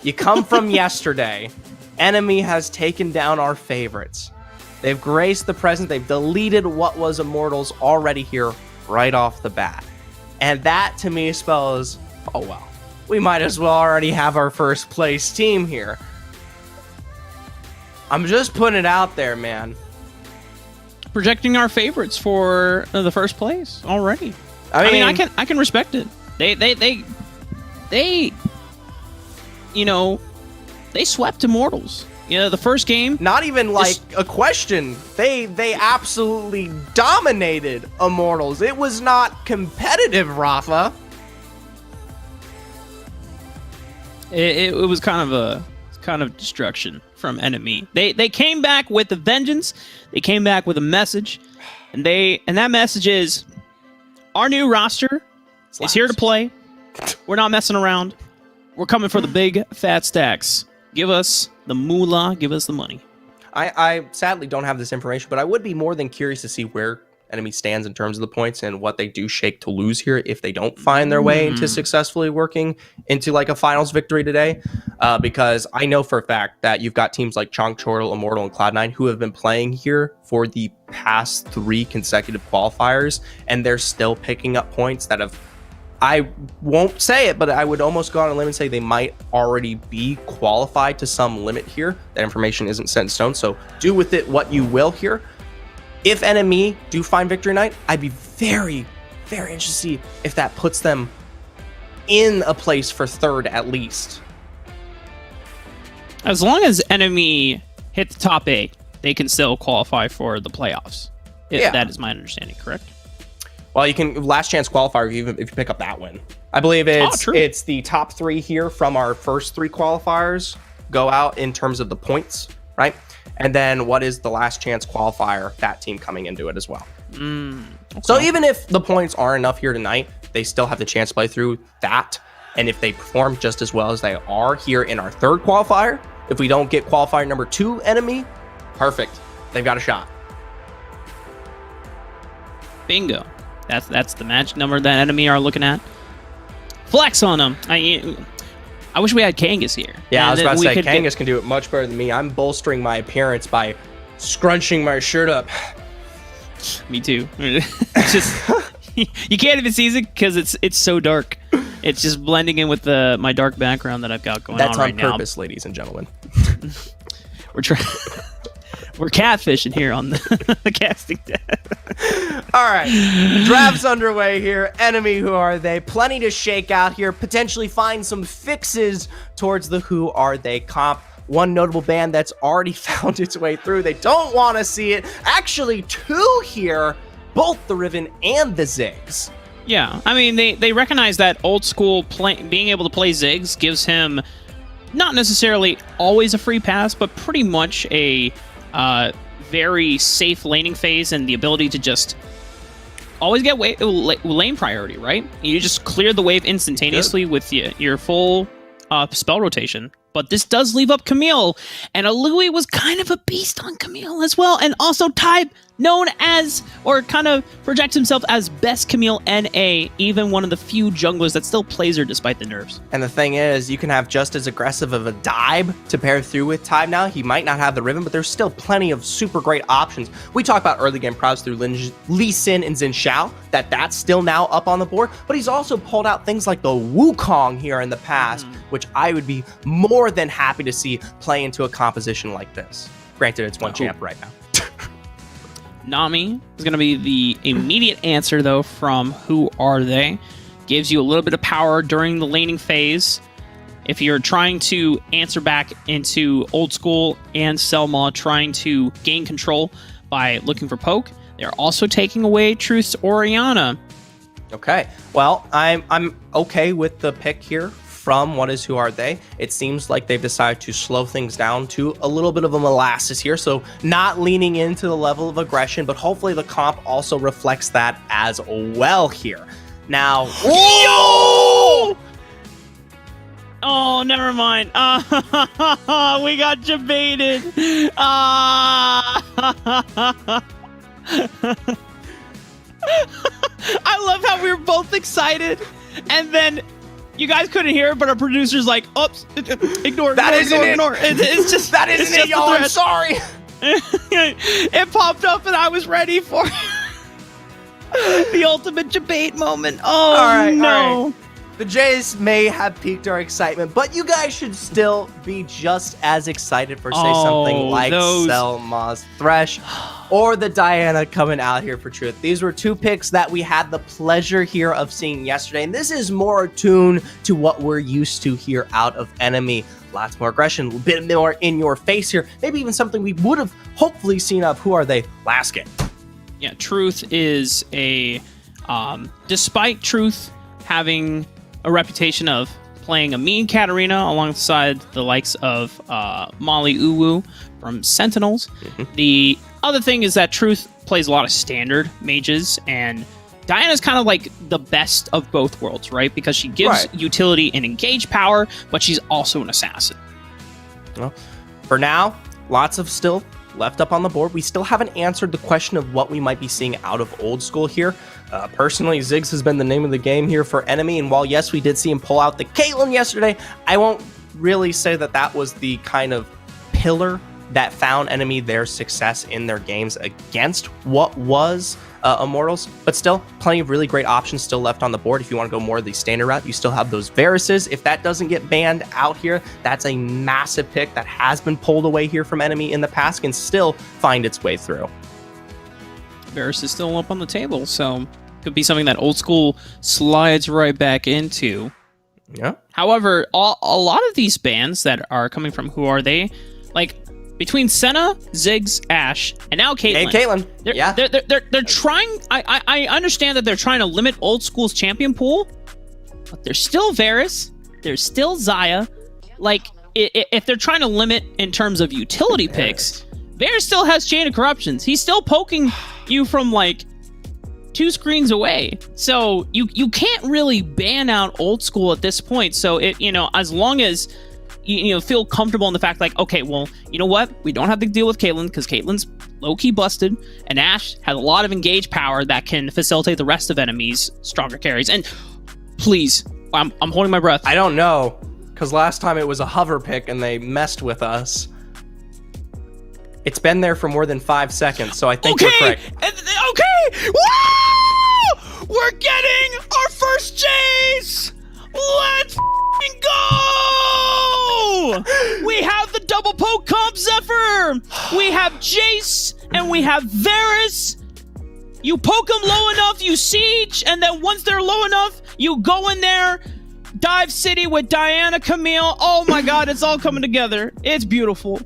you come from yesterday. Enemy has taken down our favorites. They've graced the present. They've deleted what was Immortals already here right off the bat. And that to me spells, oh well, we might as well already have our first place team here. I'm just putting it out there, man. Projecting our favorites for the first place already. I mean, I can respect it. They you know, they swept Immortals. You know, the first game. Not even like a question. They absolutely dominated Immortals. It was not competitive, Rafa. It was kind of destruction from enemy. They came back with a vengeance. They came back with a message, and that message is our new roster is here to play. We're not messing around. We're coming for the big fat stacks. Give us the moolah. Give us the money. I sadly don't have this information, but I would be more than curious to see where enemy stands in terms of the points and what they do shake to lose here if they don't find their way into successfully working into like a finals victory today. Because I know for a fact that you've got teams like Chonk, Chortle, Immortal, and Cloud9 who have been playing here for the past 3 consecutive qualifiers, and they're still picking up points that have, I won't say it, but I would almost go on a limb and say they might already be qualified to some limit here. That information isn't set in stone, so do with it what you will here. If enemy do find victory night, I'd be very, very interested to see if that puts them in a place for third at least. As long as enemy hit the top 8, they can still qualify for the playoffs. Yeah. That is my understanding, correct? Well, you can last chance qualifier if you pick up that win. I believe it's the top 3 here from our first 3 qualifiers go out in terms of the points, right? And then what is the last chance qualifier, that team coming into it as well. Okay. So even if the points aren't enough here tonight, they still have the chance to play through that. And if they perform just as well as they are here in our 3rd qualifier, if we don't get qualifier number 2 enemy, perfect. They've got a shot. Bingo. That's the magic number that enemy are looking at. Flex on them. I wish we had Kangas here. Yeah, I was about to say, Kangas can do it much better than me. I'm bolstering my appearance by scrunching my shirt up. Me too. Just you can't even see it because it's so dark. It's just blending in with my dark background that I've got going on right now. That's on purpose, ladies and gentlemen. We're catfishing here on the casting deck. All right, draft's underway here. Enemy, who are they? Plenty to shake out here. Potentially find some fixes towards the who are they comp. One notable band that's already found its way through. They don't want to see it. Actually, 2 here, both the Riven and the Ziggs. Yeah, I mean, they recognize that old school being able to play Ziggs gives him not necessarily always a free pass, but pretty much a very safe laning phase and the ability to just always get lane priority, right? You just clear the wave instantaneously with your full spell rotation. But this does leave up Camille, and Alui was kind of a beast on Camille as well, and also Type, known as, or kind of projects himself as best Camille NA, even one of the few junglers that still plays her despite the nerfs. And the thing is, you can have just as aggressive of a dive to pair through with Type now. He might not have the Riven, but there's still plenty of super great options. We talk about early game prods through Lee Sin and Xin Xiao, that's still now up on the board, but he's also pulled out things like the Wukong here in the past, which I would be more than happy to see play into a composition like this. Granted, it's one champ right now. Nami is going to be the immediate answer, though, from Who Are They? Gives you a little bit of power during the laning phase. If you're trying to answer back into Old School and Selma trying to gain control by looking for poke, they're also taking away Truth's Orianna. Okay, well, I'm okay with the pick here from what is Who Are They, it seems like they've decided to slow things down to a little bit of a molasses here. So not leaning into the level of aggression, but hopefully the comp also reflects that as well here. Now, Yo! Oh, never mind. We got debated. I love how we were both excited, and then you guys couldn't hear it, but our producer's like, "Oops, ignore it. It's just that isn't it, y'all. I'm sorry." It popped up, and I was ready for the ultimate debate moment. Oh, all right, no. All right. The Jays may have piqued our excitement, but you guys should still be just as excited for, say, something like Selma's Thresh or the Diana coming out here for Truth. These were two picks that we had the pleasure here of seeing yesterday, and this is more attuned to what we're used to here out of Enemy. Lots more aggression, a bit more in your face here, maybe even something we would have hopefully seen of Who Are They last game. Yeah, Truth is a... despite Truth having a reputation of playing a mean Katarina alongside the likes of Molly Uwu from Sentinels. The other thing is that Truth plays a lot of standard mages, and Diana's kind of like the best of both worlds, right? Because she gives utility and engage power, but she's also an assassin. Well, for now, lots of still left up on the board. We still haven't answered the question of what we might be seeing out of Old School here. Personally, Ziggs has been the name of the game here for Enemy, and while yes, we did see him pull out the Caitlyn yesterday, I won't really say that that was the kind of pillar that found Enemy their success in their games against what was Immortals, but still plenty of really great options still left on the board. If you want to go more of the standard route, you still have those Varuses. If that doesn't get banned out here, that's a massive pick that has been pulled away here from Enemy in the past, can still find its way through. Varus is still up on the table, so could be something that Old School slides right back into. Yeah. However, a lot of these bans that are coming from Who Are They, like between Senna, Ziggs, Ashe, and now Caitlyn. They're trying. I understand that they're trying to limit Old School's champion pool, but there's still Varus. There's still Xayah. Like if they're trying to limit in terms of utility picks, Varus still has Chain of Corruptions. He's still poking you from like 2 screens away. So you can't really ban out Old School at this point. So as long as you feel comfortable in the fact like, okay, well, you know what? We don't have to deal with Caitlyn because Caitlyn's low-key busted, and Ashe has a lot of engage power that can facilitate the rest of enemies' stronger carries. And please, I'm holding my breath. I don't know, because last time it was a hover pick and they messed with us. It's been there for more than 5 seconds, so I think you're correct. Okay! Woo! We're getting our first chase! Let's go! We have the double poke comp Zephyr! We have Jace, and we have Varus. You poke them low enough, you siege, and then once they're low enough, you go in there, dive city with Diana, Camille. Oh my god, it's all coming together. It's beautiful.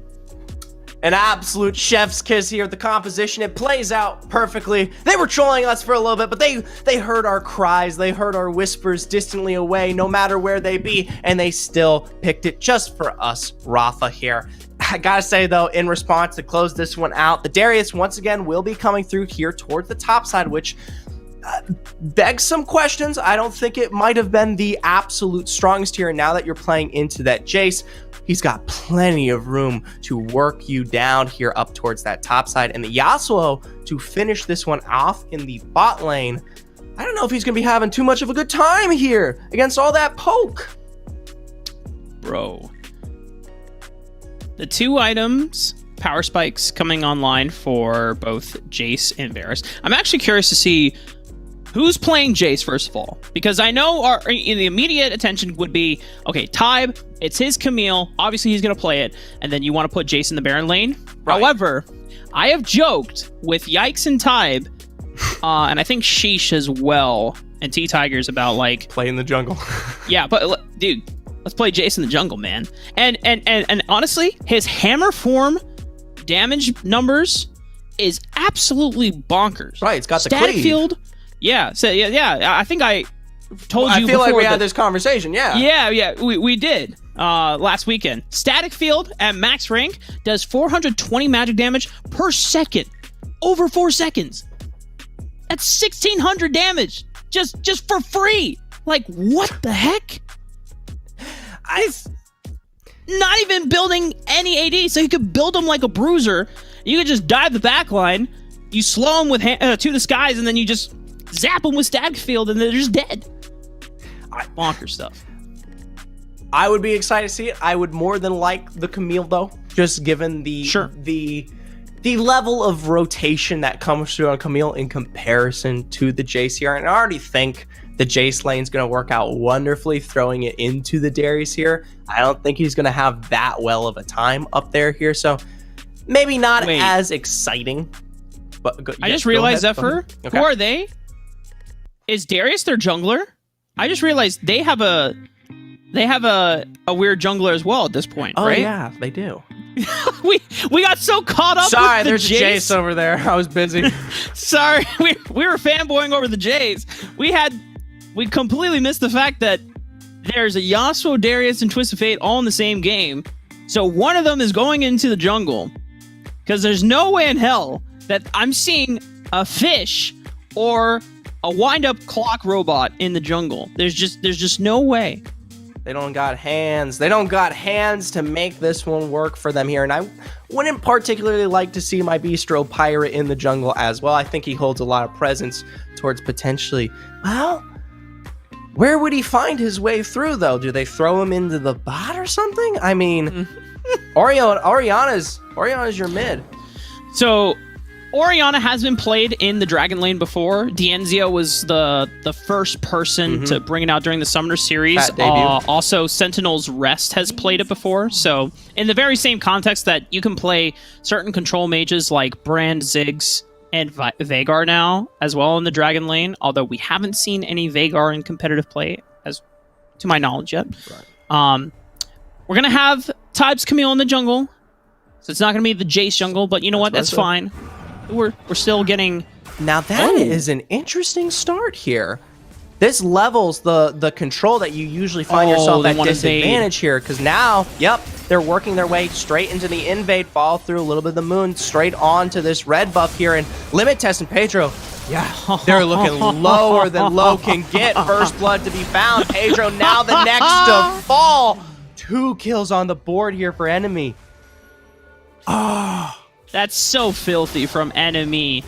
An absolute chef's kiss here. The composition, it plays out perfectly. They were trolling us for a little bit, but they heard our cries, they heard our whispers distantly away, no matter where they be, and they still picked it just for us, Rafa here. I gotta say though, in response to close this one out, the Darius once again will be coming through here towards the top side, which begs some questions. I don't think it might have been the absolute strongest here. And now that you're playing into that Jace, he's got plenty of room to work you down here up towards that top side. And the Yasuo to finish this one off in the bot lane. I don't know if he's going to be having too much of a good time here against all that poke. Bro. The 2 items, power spikes coming online for both Jace and Varus. I'm actually curious to see who's playing Jace, first of all, because I know in the immediate attention would be, okay, Tybe, it's his Camille. Obviously, he's going to play it, and then you want to put Jace in the Baron lane. Right. However, I have joked with Yikes and Tybe, and I think Sheesh as well, and T-Tigers about, like... Play in the jungle. Yeah, but, dude, let's play Jace in the jungle, man. And honestly, his hammer form damage numbers is absolutely bonkers. Right, it's got the static cleave. Field... Yeah, so yeah. I think I told you I feel like before we that- had this conversation. Yeah. Yeah, we did last weekend. Static Field at max rank does 420 magic damage per second, over 4 seconds. That's 1,600 damage just for free. Like, what the heck? It's not even building any AD, so you could build them like a bruiser. You could just dive the backline, you slow them with to the skies, and then you just zap them with Static Field, and they're just dead. Bonker stuff. I would be excited to see it. I would more than like the Camille though, just given the the level of rotation that comes through on Camille in comparison to the Jace here. And I already think the Jace lane's going to work out wonderfully throwing it into the Darius here. I don't think he's going to have that well of a time up there here. So maybe not as exciting. But I just realized, Zephyr, who are they? Is Darius their jungler? I just realized they have a weird jungler as well at this point, right? Oh yeah, they do. we got so caught up Sorry, with the there's Jace. a Jace over there. I was busy. Sorry, we were fanboying over the Jays. We completely missed the fact that there's a Yasuo, Darius, and Twist of Fate all in the same game. So one of them is going into the jungle. Because there's no way in hell that I'm seeing a fish or a wind-up clock robot in the jungle. There's just no way. They don't got hands. They don't got hands to make this one work for them here. And I wouldn't particularly like to see my Bistro Pirate in the jungle as well. I think he holds a lot of presence towards potentially, well, where would he find his way through, though? Do they throw him into the bot or something? I mean, Oriana's your mid. So Oriana has been played in the Dragon Lane before. Dienzio was the first person to bring it out during the Summoner Series. Also, Sentinel's Rest has played it before. So in the very same context that you can play certain control mages like Brand, Ziggs, and Veigar now as well in the Dragon Lane, although we haven't seen any Veigar in competitive play, as to my knowledge yet. Right. We're going to have Types Camille in the jungle, so it's not going to be the Jace jungle, but you know what? That's fine. We're still getting... Now that is an interesting start here. This levels the control that you usually find yourself at disadvantage here, because now, they're working their way straight into the invade, fall through a little bit of the moon, straight onto this red buff here, and Limit Test and Pedro, they're looking lower than low can get. First blood to be found. Pedro now the next to fall. 2 kills on the board here for enemy. That's so filthy from enemy.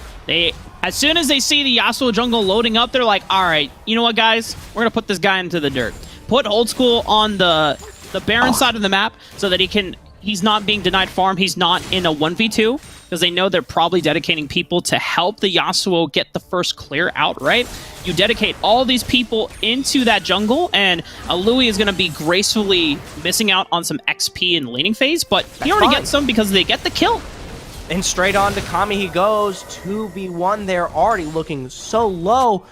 As soon as they see the Yasuo jungle loading up, they're like, all right, you know what, guys? We're going to put this guy into the dirt. Put Old School on the Baron side of the map so that he's not being denied farm. He's not in a 1v2 because they know they're probably dedicating people to help the Yasuo get the first clear out, right? You dedicate all these people into that jungle, and Louis is going to be gracefully missing out on some XP in laning phase, but he already gets some because they get the kill. And straight on to Kami he goes. 2v1 there, already looking so low.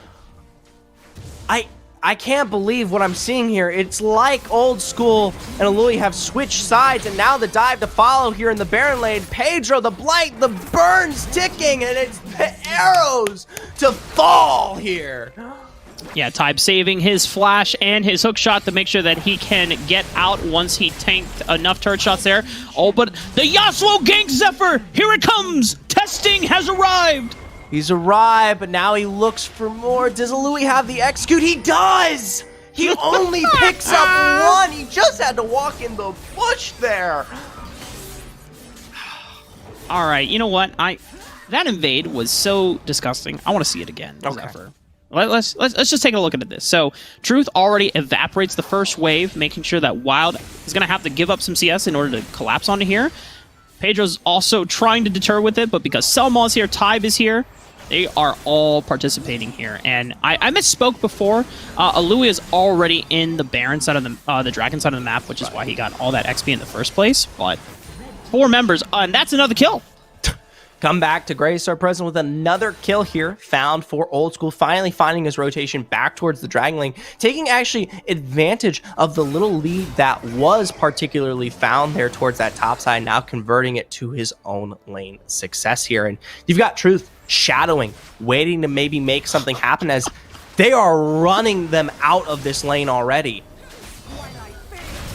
I can't believe what I'm seeing here. It's like Old School and Alui have switched sides, and now the dive to follow here in the Baron lane. Pedro, the Blight, the burns ticking, and it's the arrows to fall here. Yeah, Tybe saving his flash and his hook shot to make sure that he can get out once he tanked enough turret shots there. Oh, but the Yasuo gank Zephyr! Here it comes! Testing has arrived! He's arrived, but now he looks for more. Does Louis have the execute? He does! He only picks up 1. He just had to walk in the bush there. All right, you know what? That invade was so disgusting. I want to see it again, Zephyr. Let's just take a look at this. So Truth already evaporates the first wave, making sure that Wild is going to have to give up some CS in order to collapse onto here. Pedro's also trying to deter with it, but because Selma is here, Tybe is here, they are all participating here. And I misspoke before. Alui is already in the Baron side of the Dragon side of the map, which is why he got all that XP in the first place. But 4 members, and that's another kill. Come back to Greystar present with another kill here, found for Old School, finally finding his rotation back towards the Dragon Lane, taking actually advantage of the little lead that was particularly found there towards that top side, now converting it to his own lane success here. And you've got Truth shadowing, waiting to maybe make something happen as They are running them out of this lane already.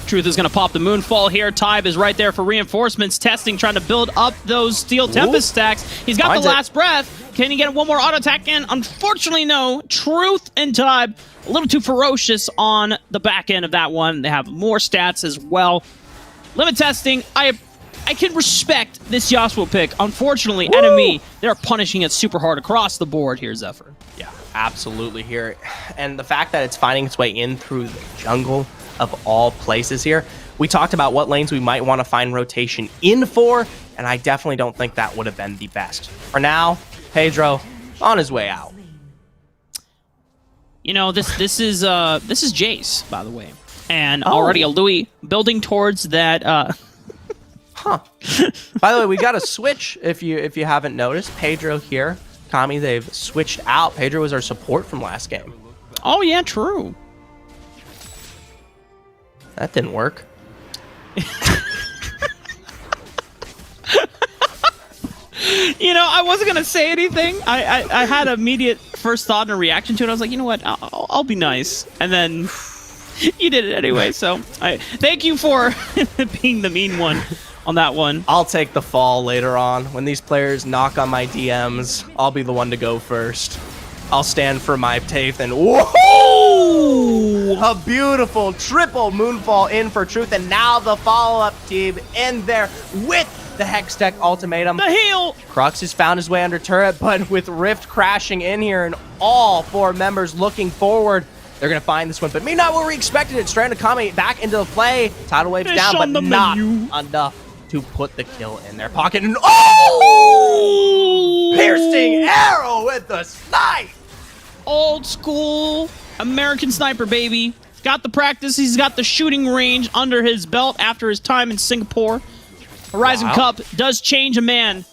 Truth is going to pop the Moonfall here. Tybe is right there for reinforcements, testing, trying to build up those Steel Tempest stacks. He's got Finds the it. last breath. Can he get one more auto attack in? Unfortunately, no. Truth and Tybe, a little too ferocious on the back end of that one. They have more stats as well. Limit testing, I can respect this Yasuo pick. Unfortunately, enemy, they're punishing it super hard across the board here, Zephyr. Yeah, absolutely here. And the fact that it's finding its way in through the jungle of all places here. We talked about what lanes we might want to find rotation in for, and I definitely don't think that would have been the best. For now, Pedro on his way out. You know, this is Jace, by the way. And already a Louis building towards that Huh. By the way, we got a switch if you haven't noticed. Pedro here. Kami, they've switched out. Pedro was our support from last game. Oh yeah, true. That didn't work. You know, I wasn't gonna say anything. I had an immediate first thought and a reaction to it. I was like, you know what, I'll be nice, and then you did it anyway. So thank you for being the mean one on that one. I'll take the fall later on. When these players knock on my DMs, I'll be the one to go first. I'll stand for my faith and whoa! A beautiful triple Moonfall in for Truth, and now the follow-up team in there with the Hextech ultimatum. The heal! Crux has found his way under turret, but with Rift crashing in here and all 4 members looking forward, they're going to find this one. But not what we expected. It's Strand Akame back into the play. Tidal Wave's Fish down, but on the not menu. enough to put the kill in their pocket. And oh! Piercing arrow with the snipe! Old school American sniper, baby. He's got the practice. He's got the shooting range under his belt after his time in Singapore. Horizon Cup does change a man.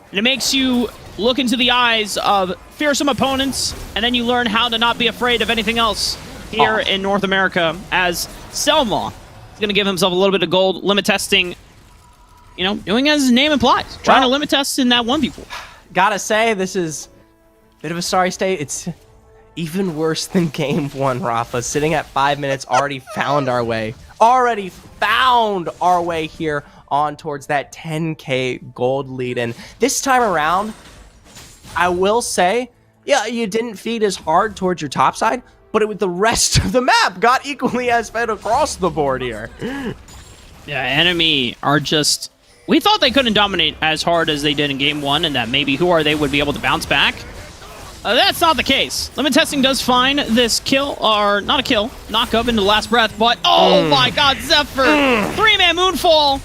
And it makes you look into the eyes of fearsome opponents, and then you learn how to not be afraid of anything else here in North America, as Selma is going to give himself a little bit of gold. Limit testing, you know, doing as his name implies. Trying to limit test in that 1v4. Gotta say, this is a bit of a sorry state. It's even worse than game 1, Rafa. Sitting at 5 minutes, already found our way. Already found our way here on towards that 10K gold lead. And this time around, I will say, yeah, you didn't feed as hard towards your top side, but the rest of the map got equally as fed across the board here. Yeah, enemy are just... We thought they couldn't dominate as hard as they did in game 1, and that maybe Who Are They would be able to bounce back. That's not the case. Limit testing does find this kill, or not a kill, knock up into the last breath, but oh my god, Zephyr! 3-man Moonfall!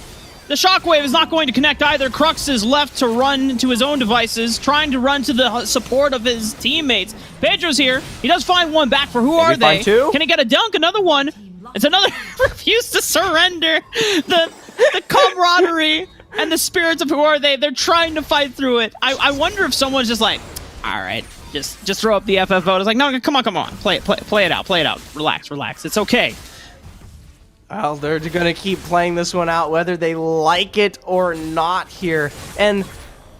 The shockwave is not going to connect either. Crux is left to run to his own devices, trying to run to the support of his teammates. Pedro's here. He does find one back for Who Are They? Find 2? Can he get a dunk? Another one. It's another refuse to surrender. The camaraderie and the spirits of Who Are They? They're trying to fight through it. I wonder if someone's just like, all right, just throw up the FFO. It's like, no, come on. Play it out. Relax. It's okay. Well, they're going to keep playing this one out, whether they like it or not here. And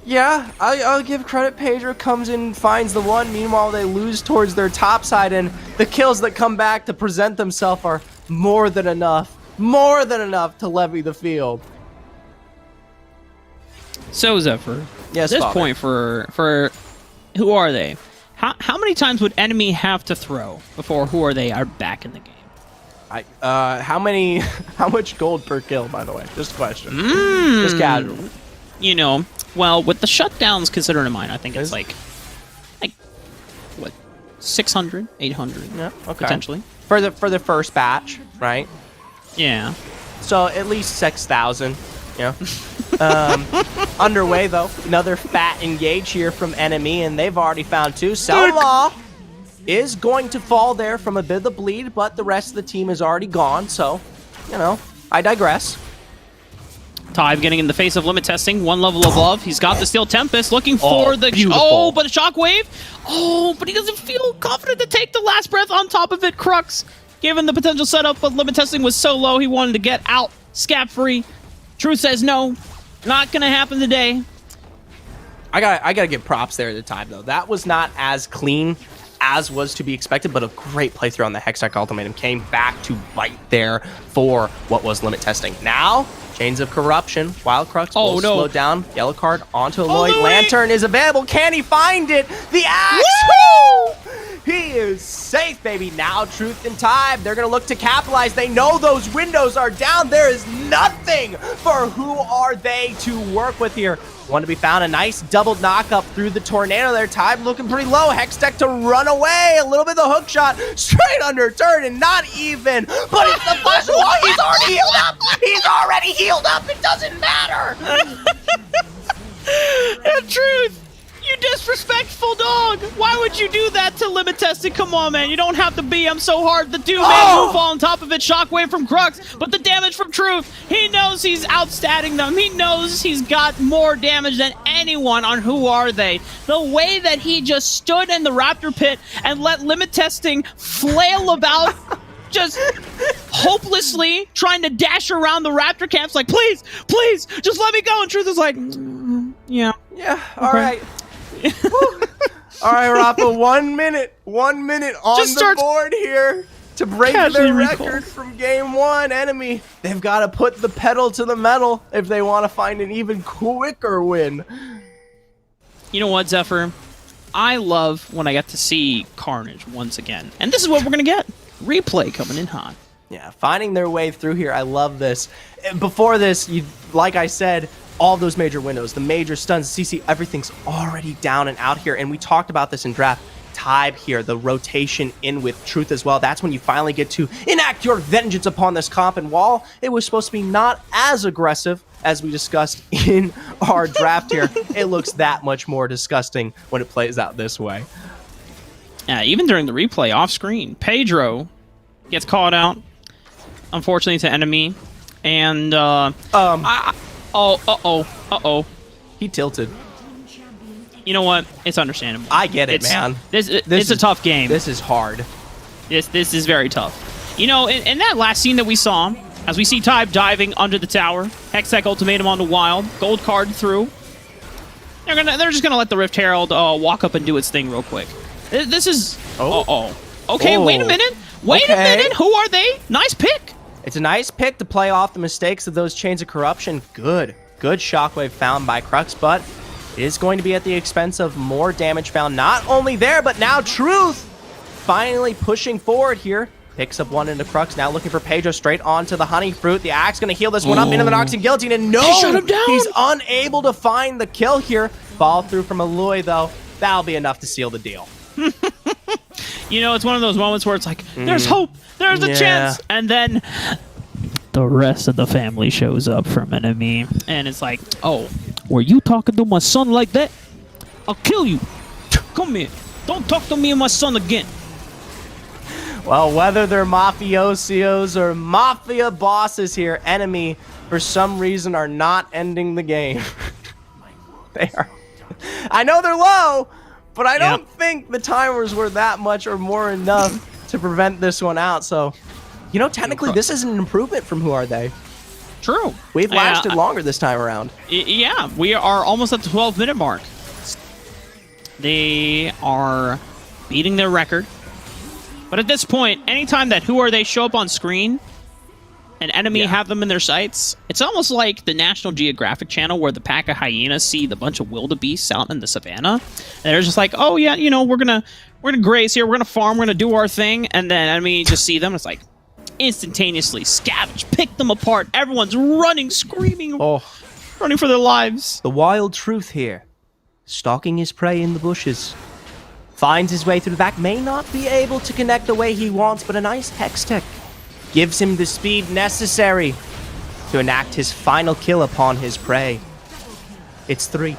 yeah, I'll give credit. Pedro comes in, finds the one. Meanwhile, they lose towards their top side, and the kills that come back to present themselves are more than enough to levy the field. So, Zephyr, Yes, at this Father. point for Who Are They? How many times would enemy have to throw before Who Are They are back in the game? How much gold per kill, by the way? Just a question. Just casual. You know, well, with the shutdowns considered in mind, I think it's like what, 600, 800, Yeah, okay. potentially. For the first batch, right? Yeah. So at least 6,000. Yeah. Underway though. Another fat engage here from enemy, and they've already found 2. Selma is going to fall there from a bit of the bleed, but the rest of the team is already gone. So, you know, I digress. Tybe getting in the face of limit testing, 1 level of love. He's got the Steel Tempest, looking for the... beautiful. Oh, but a shockwave. Oh, but he doesn't feel confident to take the last breath on top of it. Crux, given the potential setup, but limit testing was so low, he wanted to get out scot-free. Truth says no, not gonna happen today. I gotta give props there at the time though. That was not as clean as was to be expected, but a great playthrough on the Hextech Ultimatum came back to bite there for what was limit testing. Now, Chains of Corruption, Wild Crux will slow down. Yellow card onto Aloy. Lantern is available. Can he find it? The axe! Woo! He is safe, baby. Now Truth and Time, they're going to look to capitalize. They know those windows are down. There is nothing for who are they to work with here. One to be found. A nice double knock up through the tornado there. Time looking pretty low. Hextech to run away. A little bit of the hook shot. Straight under turn and not even. But it's the flash wall. He's already healed up. He's already healed up. It doesn't matter. Truth. You disrespectful dog! Why would you do that to limit testing? Come on, man. You don't have to BM so hard. The two-man move on top of it. Shockwave from Crux, but the damage from Truth. He knows he's outstatting them. He knows he's got more damage than anyone on Who Are They. The way that he just stood in the Raptor pit and let limit testing flail about, just hopelessly trying to dash around the Raptor camps like, please, please, just let me go. And Truth is like, yeah. Yeah, all right. All right, Rafa, 1 minute on the board here to break their record from game one. Enemy, they've got to put the pedal to the metal if they want to find an even quicker win. You know what, Zephyr? I love when I get to see Carnage once again. And this is what we're going to get. Replay coming in hot. Yeah, finding their way through here. I love this. Before this, like I said, all those major windows, the major stuns, CC, everything's already down and out here. And we talked about this in draft. Tide here, the rotation in with Truth as well. That's when you finally get to enact your vengeance upon this comp. And while it was supposed to be not as aggressive as we discussed in our draft here, it looks that much more disgusting when it plays out this way. Yeah, even during the replay off screen, Pedro gets called out, unfortunately, to enemy. And, He tilted. You know what? It's understandable. I get it, man. It's a tough game. This is hard. This is very tough. You know, in that last scene that we saw, as we see Tide diving under the tower, Hextech Ultimatum on the Wild, gold card through. They're just gonna let the Rift Herald walk up and do its thing real quick. This is. Okay, wait a minute. Wait a minute. Who are they? Nice pick. It's a nice pick to play off the mistakes of those Chains of Corruption. Good shockwave found by Crux, but it is going to be at the expense of more damage found. Not only there, but now Truth finally pushing forward here. Picks up one into Crux, now looking for Pedro straight onto the Honey Fruit. The Axe going to heal this one up into the Noxian Guillotine, and no! He shut him down! He's unable to find the kill here. Fall through from Aloy, though. That'll be enough to seal the deal. You know, it's one of those moments where it's like, there's hope, there's a chance, and then the rest of the family shows up from enemy, and it's like, oh, were you talking to my son like that? I'll kill you. Come here. Don't talk to me and my son again. Well, whether they're mafiosos or mafia bosses here, enemy, for some reason, are not ending the game. They are. I know they're low, but I don't think the timers were that much or more enough to prevent this one out. So, you know, technically, this is an improvement from Who Are They? True. We've lasted longer this time around. Yeah, we are almost at the 12-minute mark. They are beating their record. But at this point, anytime that Who Are They show up on screen, an enemy have them in their sights, it's almost like the National Geographic Channel where the pack of hyenas see the bunch of wildebeests out in the savannah. And they're just like, oh yeah, you know, we're gonna graze here, we're gonna farm, we're gonna do our thing, and then enemy just see them, it's like instantaneously scavenge, pick them apart, everyone's running, screaming, running for their lives. The Wild Truth here, stalking his prey in the bushes. Finds his way through the back, may not be able to connect the way he wants, but a nice Hextech gives him the speed necessary to enact his final kill upon his prey. It's three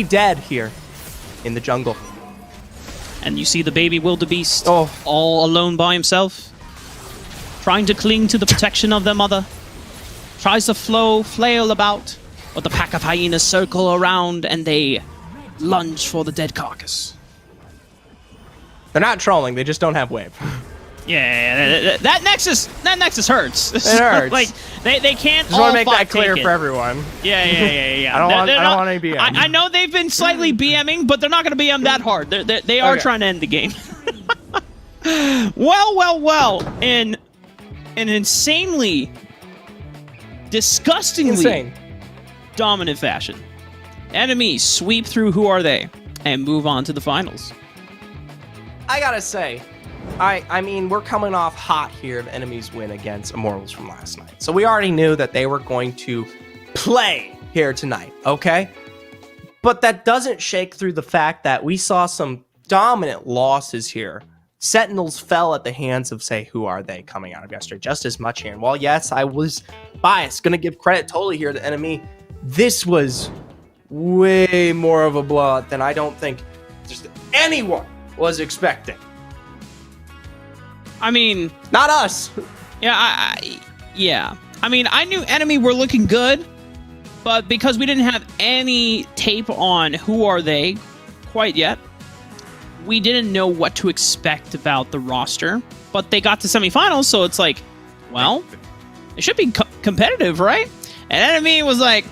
dead here in the jungle. And you see the baby wildebeest all alone by himself, trying to cling to the protection of their mother. Tries to flail about, but the pack of hyenas circle around and they lunge for the dead carcass. They're not trolling, they just don't have wave. Yeah, that nexus hurts. It hurts. Like they can't. Just all want to make five that clear take it. for everyone. Yeah. I don't want any BM. I know they've been slightly BMing, but they're not going to BM that hard. They are Okay. trying to end the game. Well. In an insanely, disgustingly Insane. dominant fashion, enemies sweep through Who Are They and move on to the finals. I gotta say, I mean, we're coming off hot here of Enemy's win against Immortals from last night. So we already knew that they were going to play here tonight, okay? But that doesn't shake through the fact that we saw some dominant losses here. Sentinels fell at the hands of, say, Who Are They coming out of yesterday just as much here. And while, yes, I was biased, gonna give credit totally here to Enemy, this was way more of a blowout than I don't think just anyone was expecting. I mean, Not us. yeah, yeah. I mean, I knew Enemy were looking good, but because we didn't have any tape on Who Are They quite yet, we didn't know what to expect about the roster. But they got to semifinals, so it's like, well, it should be competitive, right? And Enemy was like,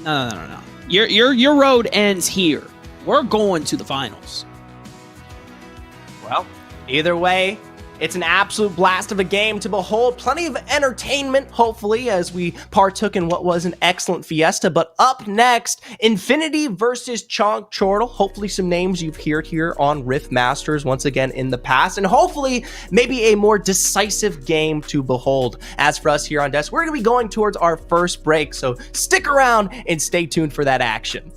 no. Your road ends here. We're going to the finals. Well, either way, it's an absolute blast of a game to behold. Plenty of entertainment, hopefully, as we partook in what was an excellent fiesta. But up next, Infinity versus Chonk Chortle. Hopefully some names you've heard here on Rift Masters once again in the past. And hopefully maybe a more decisive game to behold. As for us here on Desk, we're going to be going towards our first break. So stick around and stay tuned for that action.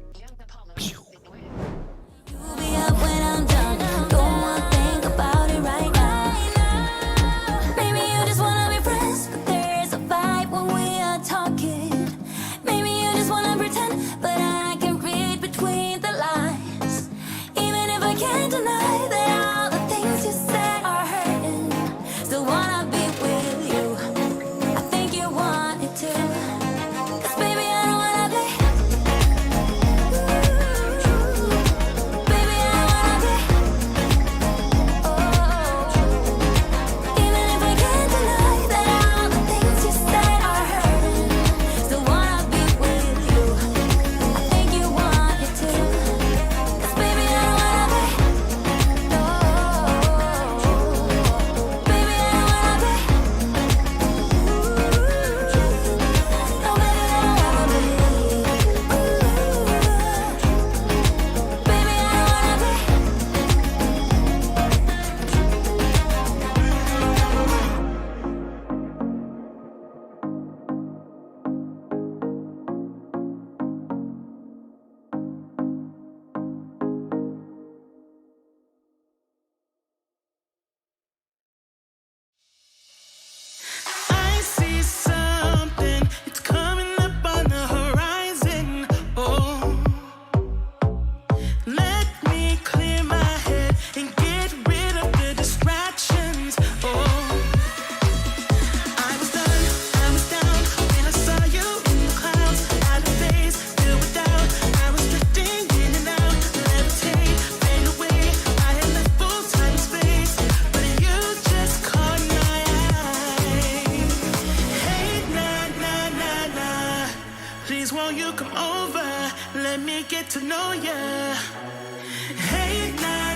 You'll be up when I'm done. Don't wanna think about it right now. Maybe you just wanna be friends, but there's a vibe when we are talking. Maybe you just wanna pretend, but I can read between the lines. Even if I can't deny that all the things you said are hurting, still wanna be with you. I think you want it too. 'Cause baby, I don't wanna play. Baby, I wanna play. Oh, even if I can't deny that all the things you said are hurting, still wanna be with you. I think you want it too. 'Cause baby, I don't wanna play. No, baby, I don't wanna play. No, baby, I don't wanna play. Baby, I don't wanna play. I see something, it's coming up on the horizon. Oh, let me clear my head and get rid of the distractions. Oh, I was down when I saw you in the clouds. Out of phase, filled with doubt. I was drifting in and out, levitate, fade away. I had left full time and space, but you just caught my eye. Hey, nah, please won't you come over? Let me get to know ya. Hey, nah,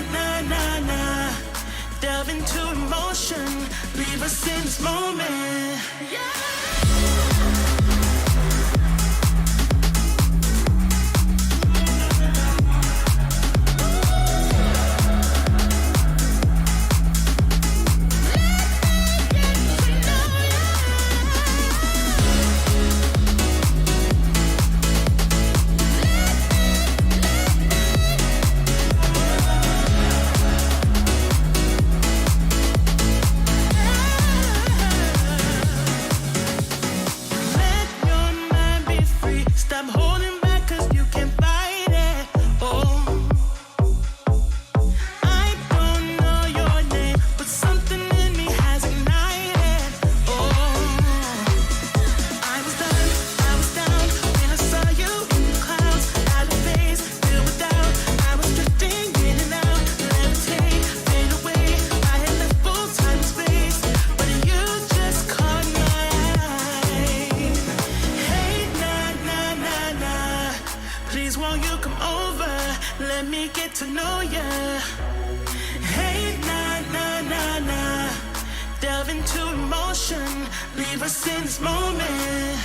delve into emotion. Leave us in this moment. me get to know ya. Hey, nah, nah, nah, nah. Delve into emotion, leave us in this moment.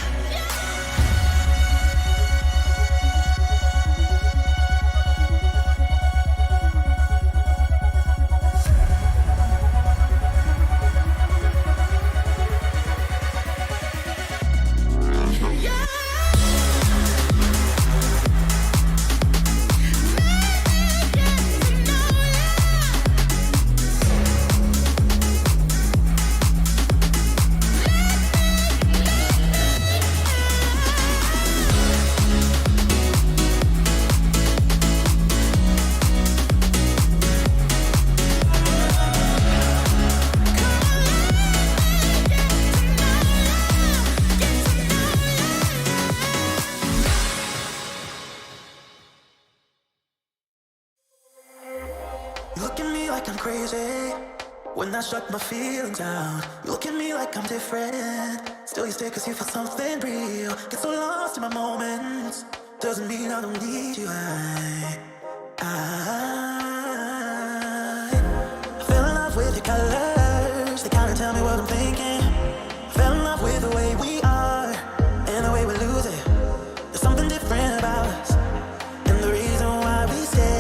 You look at me like I'm crazy when I shut my feelings down. You look at me like I'm different. Still you stay cause you feel something real. Get so lost in my moments. Doesn't mean I don't need you. I fell in love with your colors. They kinda tell me what I'm thinking. I fell in love with the way we are and the way we lose it. There's something different about us, and the reason why we stay.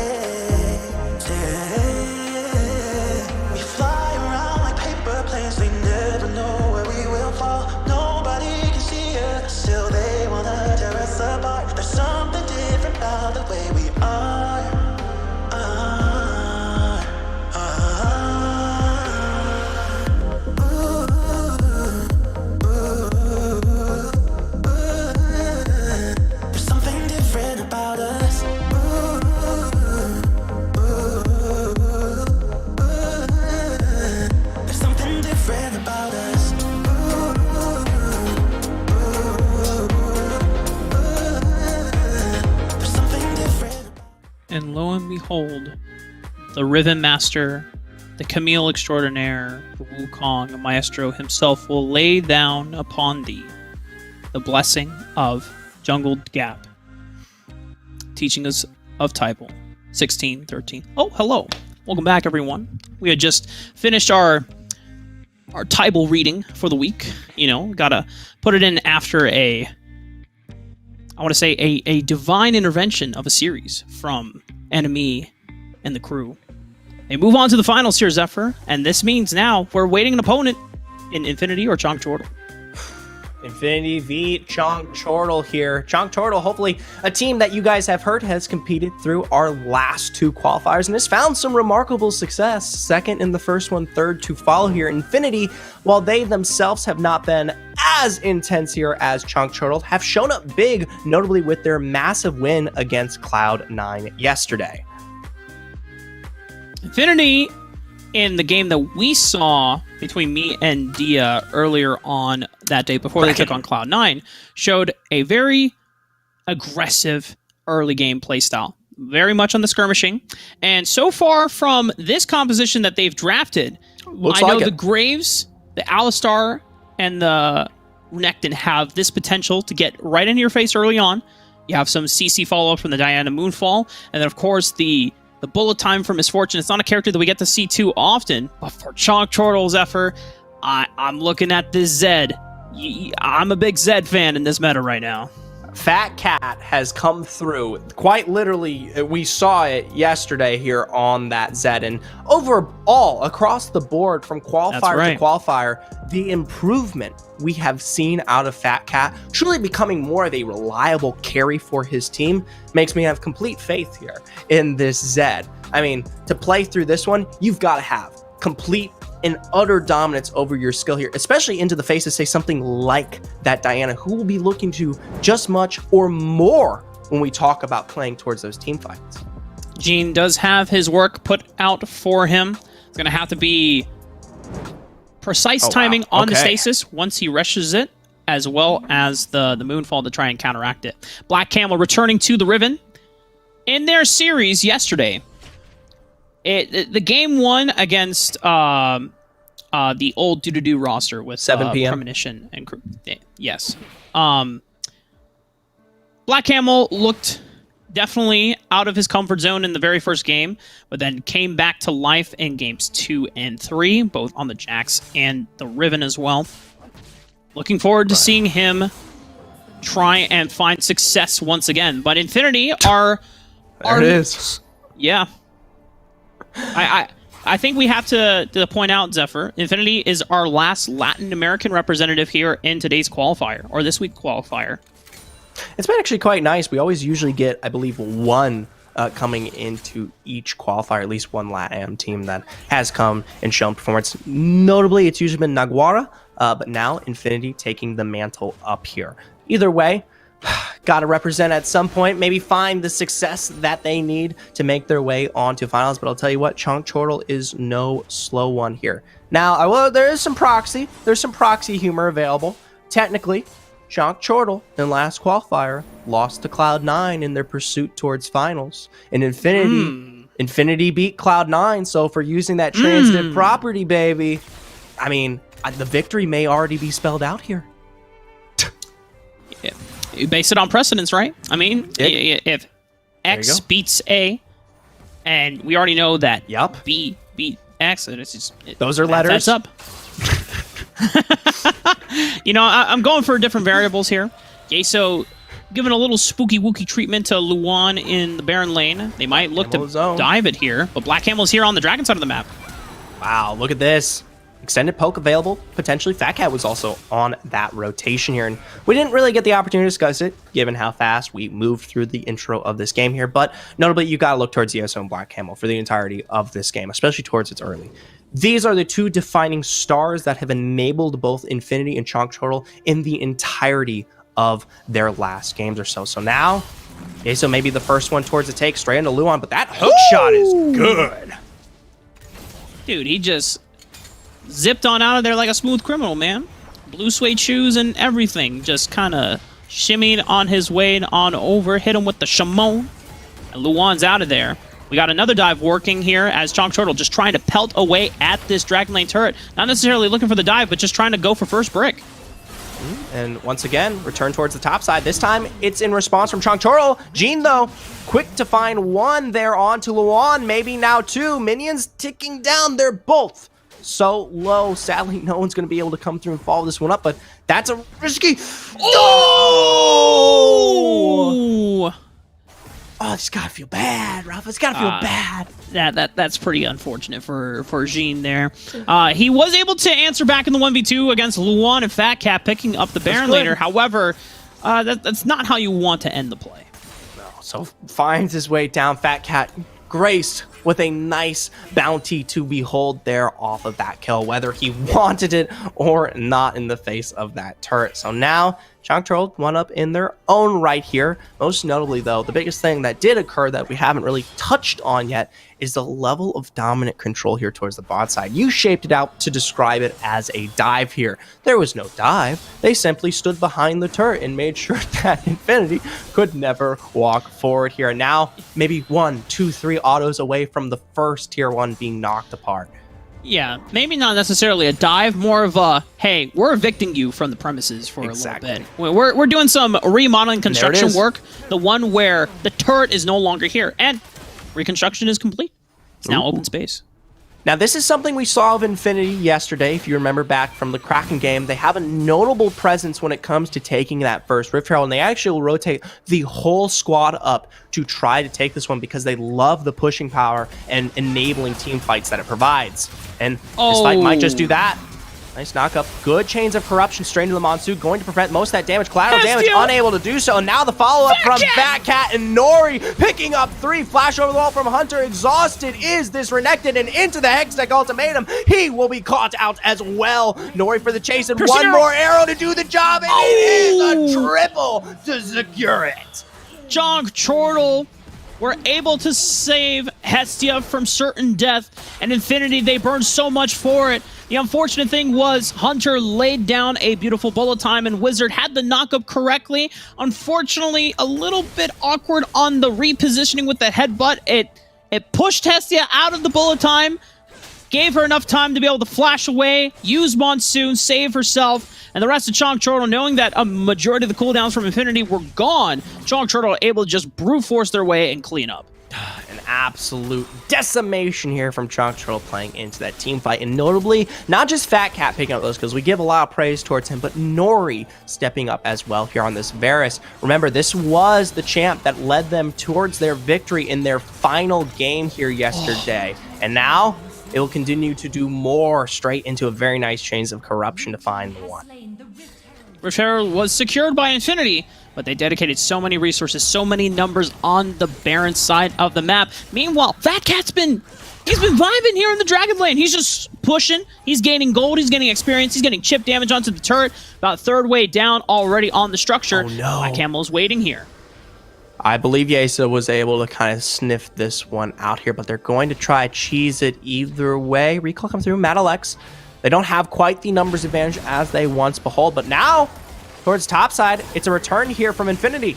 We fly around like paper planes. They never know where we will fall. Nobody can see us, still they wanna tear us apart. There's something different about the way we are. There's something different about us. There's something different about us. There's something different. And lo and behold, the Rhythm Master, the Camille Extraordinaire, the Wukong Maestro himself will lay down upon thee the blessing of Jungle Gap, teaching us of Typal 1613. Oh, hello. Welcome back, everyone. We had just finished our Typal reading for the week. You know, gotta put it in after a divine intervention of a series from Enemy and the crew. They move on to the finals here, Zephyr, and this means now we're waiting an opponent in Infinity or Chonk Chortle. Infinity v Chonk Chortle here. Chonk Chortle, hopefully a team that you guys have heard has competed through our last two qualifiers and has found some remarkable success. Second in the first one, third to follow here. Infinity, while they themselves have not been as intense here as Chonk Chortle, have shown up big, notably with their massive win against Cloud9 yesterday. Infinity, in the game that we saw between me and Dia earlier on that day before they took on Cloud9, showed a very aggressive early game playstyle. Very much on the skirmishing. And so far from this composition that they've drafted, I know the Graves, the Alistar, and the Renekton have this potential to get right into your face early on. You have some CC follow-up from the Diana Moonfall, and then of course the bullet time for Misfortune. It's not a character that we get to see too often, but for Chonk Chortle, Zephyr, I'm looking at this Zed. I'm a big Zed fan in this meta right now. Fat Cat has come through. Quite literally, we saw it yesterday here on that Zed. And overall, across the board, from qualifier to qualifier, the improvement we have seen out of Fat Cat, truly becoming more of a reliable carry for his team, makes me have complete faith here in this Zed. I mean, to play through this one, you've got to have complete and utter dominance over your skill here, especially into the face of, say, something like that Diana, who will be looking to just much or more when we talk about playing towards those team fights. Gene does have his work put out for him. It's going to have to be precise timing on the stasis once he rushes it, as well as the Moonfall to try and counteract it. Black Camel returning to the Riven. In their series yesterday, the game one against the old Doo-Doo-Doo roster with 7 p.m. Premonition and yes. Black Camel looked definitely out of his comfort zone in the very first game, but then came back to life in games 2 and 3, both on the Jax and the Riven as well. Looking forward to seeing him try and find success once again. But Infinity are... There it is. Yeah. I think we have to point out, Zephyr, Infinity is our last Latin American representative here in today's qualifier, or this week's qualifier. It's been actually quite nice. We always usually get, I believe, one coming into each qualifier, at least one LATAM team that has come and shown performance. Notably, it's usually been Naguara, but now Infinity taking the mantle up here. Either way, got to represent at some point, maybe find the success that they need to make their way on to finals. But I'll tell you what, Chonk Chortle is no slow one here. Now, there is some proxy. There's some proxy humor available. Technically, Chonk Chortle in last qualifier lost to Cloud9 in their pursuit towards finals. And Infinity beat Cloud9. So for using that transitive property, baby, I mean, the victory may already be spelled out here. Yeah. You base it on precedence, right? I mean, if X beats A, and we already know that B beat X, and it's just... Those are letters. That's up. You know, I'm going for different variables here. Okay, so giving a little spooky wookie treatment to Luan in the Baron lane. They might look to dive it here, but Black Camel's here on the Dragon side of the map. Wow, look at this. Extended poke available. Potentially Fat Cat was also on that rotation here, and we didn't really get the opportunity to discuss it given how fast we moved through the intro of this game here, but notably you gotta look towards ESO and Black Camel for the entirety of this game, especially towards its early. These are the two defining stars that have enabled both Infinity and Chonk Chortle in the entirety of their last games or so. So now, ESO may be the first one towards the take straight into Luan, but that hook shot is good. Dude, he just zipped on out of there like a smooth criminal, man. Blue suede shoes and everything. Just kind of shimmied on his way on over. Hit him with the Shimon. And Luan's out of there. We got another dive working here as Chonk Chortle just trying to pelt away at this Dragon Lane turret. Not necessarily looking for the dive, but just trying to go for first brick. And once again, return towards the top side. This time, it's in response from Chonk Chortle. Jean, though, quick to find one there onto Luan. Maybe now two. Minions ticking down. They're both so low. Sadly, no one's going to be able to come through and follow this one up, but that's a risky... Oh! Oh, it's got to feel bad, Rafa. It's got to feel bad. That's pretty unfortunate for Jean there. He was able to answer back in the 1v2 against Luan and Fat Cat, picking up the Baron later. However, that's not how you want to end the play. No, so finds his way down. Fat Cat graced with a nice bounty to behold there off of that kill, whether he wanted it or not in the face of that turret. So now, Chonk Chortle one up in their own right here. Most notably, though, the biggest thing that did occur that we haven't really touched on yet is the level of dominant control here towards the bot side. You shaped it out to describe it as a dive here. There was no dive. They simply stood behind the turret and made sure that Infinity could never walk forward here. Now, maybe 1, 2, 3 autos away from the first tier 1 being knocked apart. Yeah, maybe not necessarily a dive, more of a, hey, we're evicting you from the premises for a little bit. We're doing some remodeling construction work, the one where the turret is no longer here, and reconstruction is complete. It's now open space. Now, this is something we saw of Infinity yesterday. If you remember back from the Kraken game, they have a notable presence when it comes to taking that first Rift Herald, and they actually will rotate the whole squad up to try to take this one because they love the pushing power and enabling team fights that it provides. And this fight might just do that. Nice knock up. Good chains of corruption straight into the Monsoon. Going to prevent most of that damage. Collateral damage, unable to do so. And now the follow-up from Fat Cat and Nori picking up 3. Flash over the wall from Hunter. Exhausted is this Renekton, and into the Hextech ultimatum. He will be caught out as well. Nori for the chase and one more arrow to do the job. And it is a triple to secure it. Chonk Chortle were able to save Hestia from certain death, and Infinity, they burned so much for it. The unfortunate thing was Hunter laid down a beautiful bullet time, and Wizard had the knockup correctly. Unfortunately, a little bit awkward on the repositioning with the headbutt. It pushed Hestia out of the bullet time, gave her enough time to be able to flash away, use Monsoon, save herself, and the rest of Chonk Chortle, knowing that a majority of the cooldowns from Infinity were gone, Chonk Chortle able to just brute force their way and clean up. An absolute decimation here from Chonk Chortle playing into that team fight, and notably, not just Fat Cat picking up those, because we give a lot of praise towards him, but Nori stepping up as well here on this Varus. Remember, this was the champ that led them towards their victory in their final game here yesterday, and now it will continue to do more straight into a very nice chains of corruption to find the one. Rift Herald was secured by Infinity, but they dedicated so many resources, so many numbers on the Baron side of the map. Meanwhile, Fat Cat's been vibing here in the Dragon Lane. He's just pushing. He's gaining gold. He's getting experience. He's getting chip damage onto the turret. About third way down already on the structure. Oh, no. Black Camel's waiting here. I believe Yesa was able to kind of sniff this one out here, but they're going to try cheese it either way. Recall comes through, Madalex. They don't have quite the numbers advantage as they once behold, but now, towards top side, it's a return here from Infinity.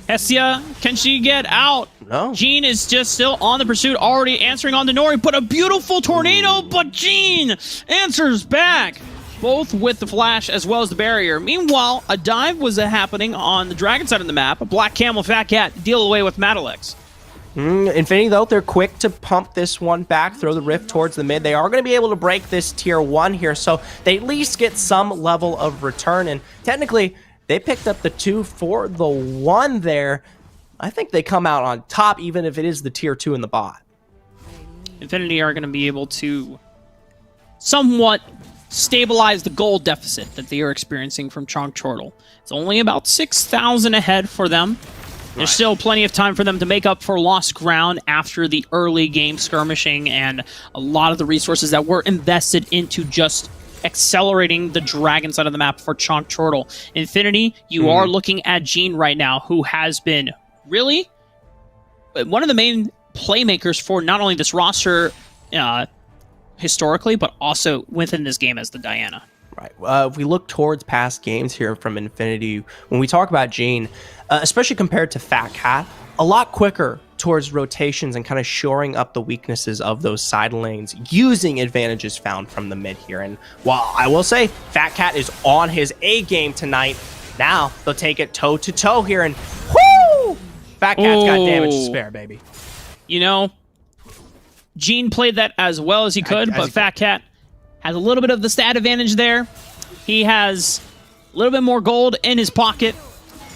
Hestia, can she get out? No. Jean is just still on the pursuit, already answering on to Nori, but a beautiful tornado, but Jean answers back, both with the flash as well as the barrier. Meanwhile, a dive was happening on the Dragon side of the map. A Black Camel, Fat Cat, deal away with Madalex. Infinity, though, they're quick to pump this one back, throw the rift towards the mid. They are going to be able to break this tier 1 here, so they at least get some level of return, and technically, they picked up the 2 for the 1 there. I think they come out on top, even if it is the tier 2 in the bot. Infinity are going to be able to somewhat stabilize the gold deficit that they are experiencing from Chonk Chortle. It's only about 6,000 ahead for them. There's still plenty of time for them to make up for lost ground after the early game skirmishing and a lot of the resources that were invested into just accelerating the Dragon side of the map for Chonk Chortle. Infinity, you are looking at Jean right now, who has been really one of the main playmakers for not only this roster historically, but also within this game as the Diana. Right. If we look towards past games here from Infinity, when we talk about Jean, especially compared to Fat Cat, a lot quicker towards rotations and kind of shoring up the weaknesses of those side lanes, using advantages found from the mid here. And while I will say Fat Cat is on his A game tonight, now they'll take it toe to toe here, and whoo! Fat Cat's got damage to spare, baby. You know, Jean played that as well as he could, but Fat Cat has a little bit of the stat advantage there. He has a little bit more gold in his pocket,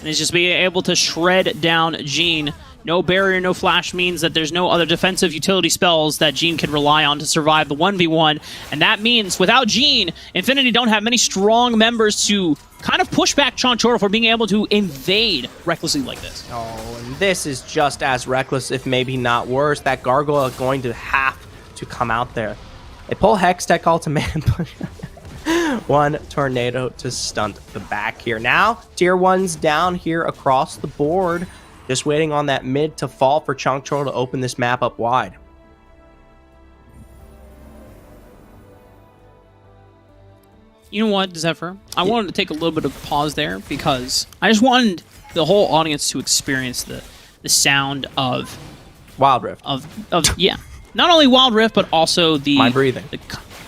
and is just being able to shred down Jean. No barrier, no flash means that there's no other defensive utility spells that Jean can rely on to survive the 1v1, and that means without Jean, Infinity don't have many strong members to kind of push back Chonk Chortle for being able to invade recklessly like this. Oh, and this is just as reckless, if maybe not worse. That Gargoyle is going to have to come out there. They pull Hex Tech Ultimate, one tornado to stunt the back here. Now, tier 1's down here across the board. Just waiting on that mid to fall for Chonk Chortle to open this map up wide. You know what, Zephyr? I wanted to take a little bit of pause there because I just wanted the whole audience to experience the sound of Wild Rift. Yeah. Not only Wild Rift, but also the... My breathing.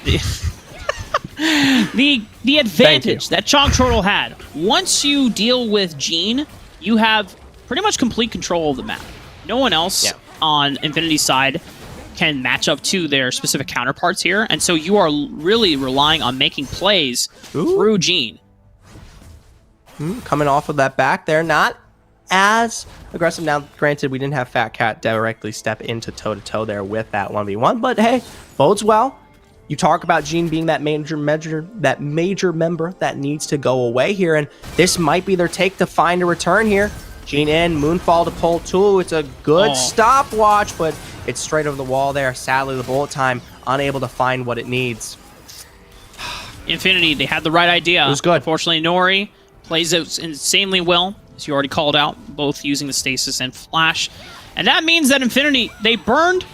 The advantage that Chonk Chortle had. Once you deal with Jean, you have pretty much complete control of the map. No one else on Infinity's side can match up to their specific counterparts here, and so you are really relying on making plays through Jean. Coming off of that back there, not as aggressive. Now, granted, we didn't have Fat Cat directly step into toe-to-toe there with that 1v1, but hey, bodes well. You talk about Jean being that major member that needs to go away here, and this might be their take to find a return here. Jean in, Moonfall to pull 2. It's a good stopwatch, but it's straight over the wall there. Sadly, the bullet time unable to find what it needs. Infinity, they had the right idea. It was good. Unfortunately, Nori plays it insanely well, as you already called out, both using the stasis and flash. And that means that Infinity, they burned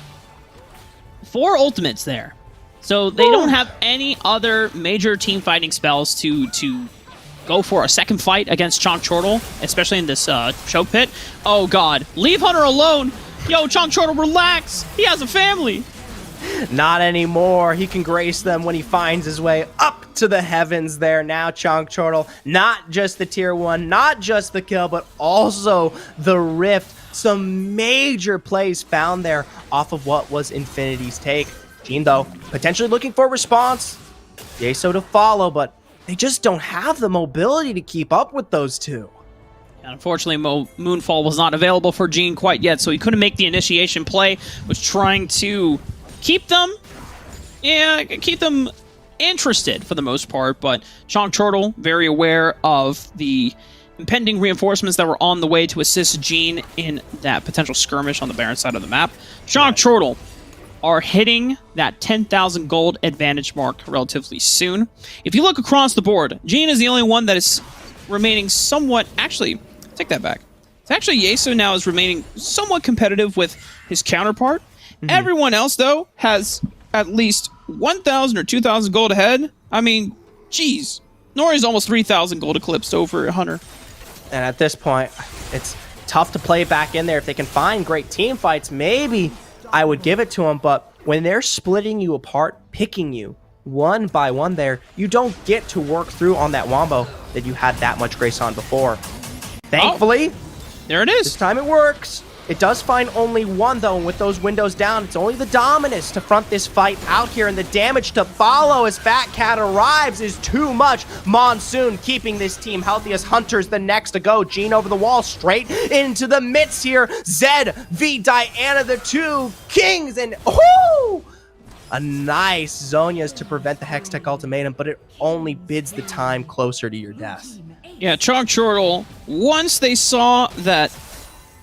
4 ultimates there. So they don't have any other major team fighting spells to go for a second fight against Chonk Chortle, especially in this choke pit. Oh god, leave Hunter alone! Yo, Chonk Chortle, relax! He has a family! Not anymore. He can grace them when he finds his way up to the heavens there. Now Chonk Chortle, not just the tier 1, not just the kill, but also the Rift. Some major plays found there off of what was Infinity's take. Gene, though, potentially looking for a response. Yeso to follow, but they just don't have the mobility to keep up with those two. And unfortunately, Moonfall was not available for Gene quite yet, so he couldn't make the initiation play. Was trying to keep them interested for the most part, but Chonk Chortle, very aware of the impending reinforcements that were on the way to assist Gene in that potential skirmish on the Baron side of the map. Chonk Chortle are hitting that 10,000 gold advantage mark relatively soon. If you look across the board, Gene is the only one that is remaining somewhat... Actually, take that back. It's actually Yeso now is remaining somewhat competitive with his counterpart. Everyone else, though, has at least 1,000 or 2,000 gold ahead. I mean, geez. Nori's almost 3,000 gold eclipsed over Hunter. And at this point, it's tough to play back in there. If they can find great team fights, maybe I would give it to them. But when they're splitting you apart, picking you one by one there, you don't get to work through on that wombo that you had that much grace on before. Thankfully, there it this is. time it works. It does find only one, though, and with those windows down, it's only the Dominus to front this fight out here, and the damage to follow as Fat Cat arrives is too much. Monsoon keeping this team healthy as Hunter's the next to go. Gene over the wall, straight into the midst here. Zed v Diana, the two kings, and a nice Zonia's to prevent the Hextech ultimatum, but it only bids the time closer to your death. Yeah, Chonk Chortle, once they saw that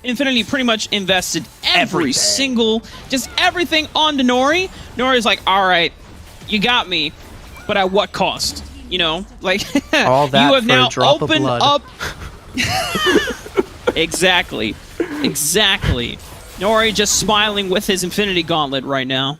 Infinity pretty much invested just everything onto Nori. Nori's like, all right, you got me, but at what cost? You know, like, all that you have for now a drop opened of blood. up. Exactly. Nori just smiling with his Infinity Gauntlet right now.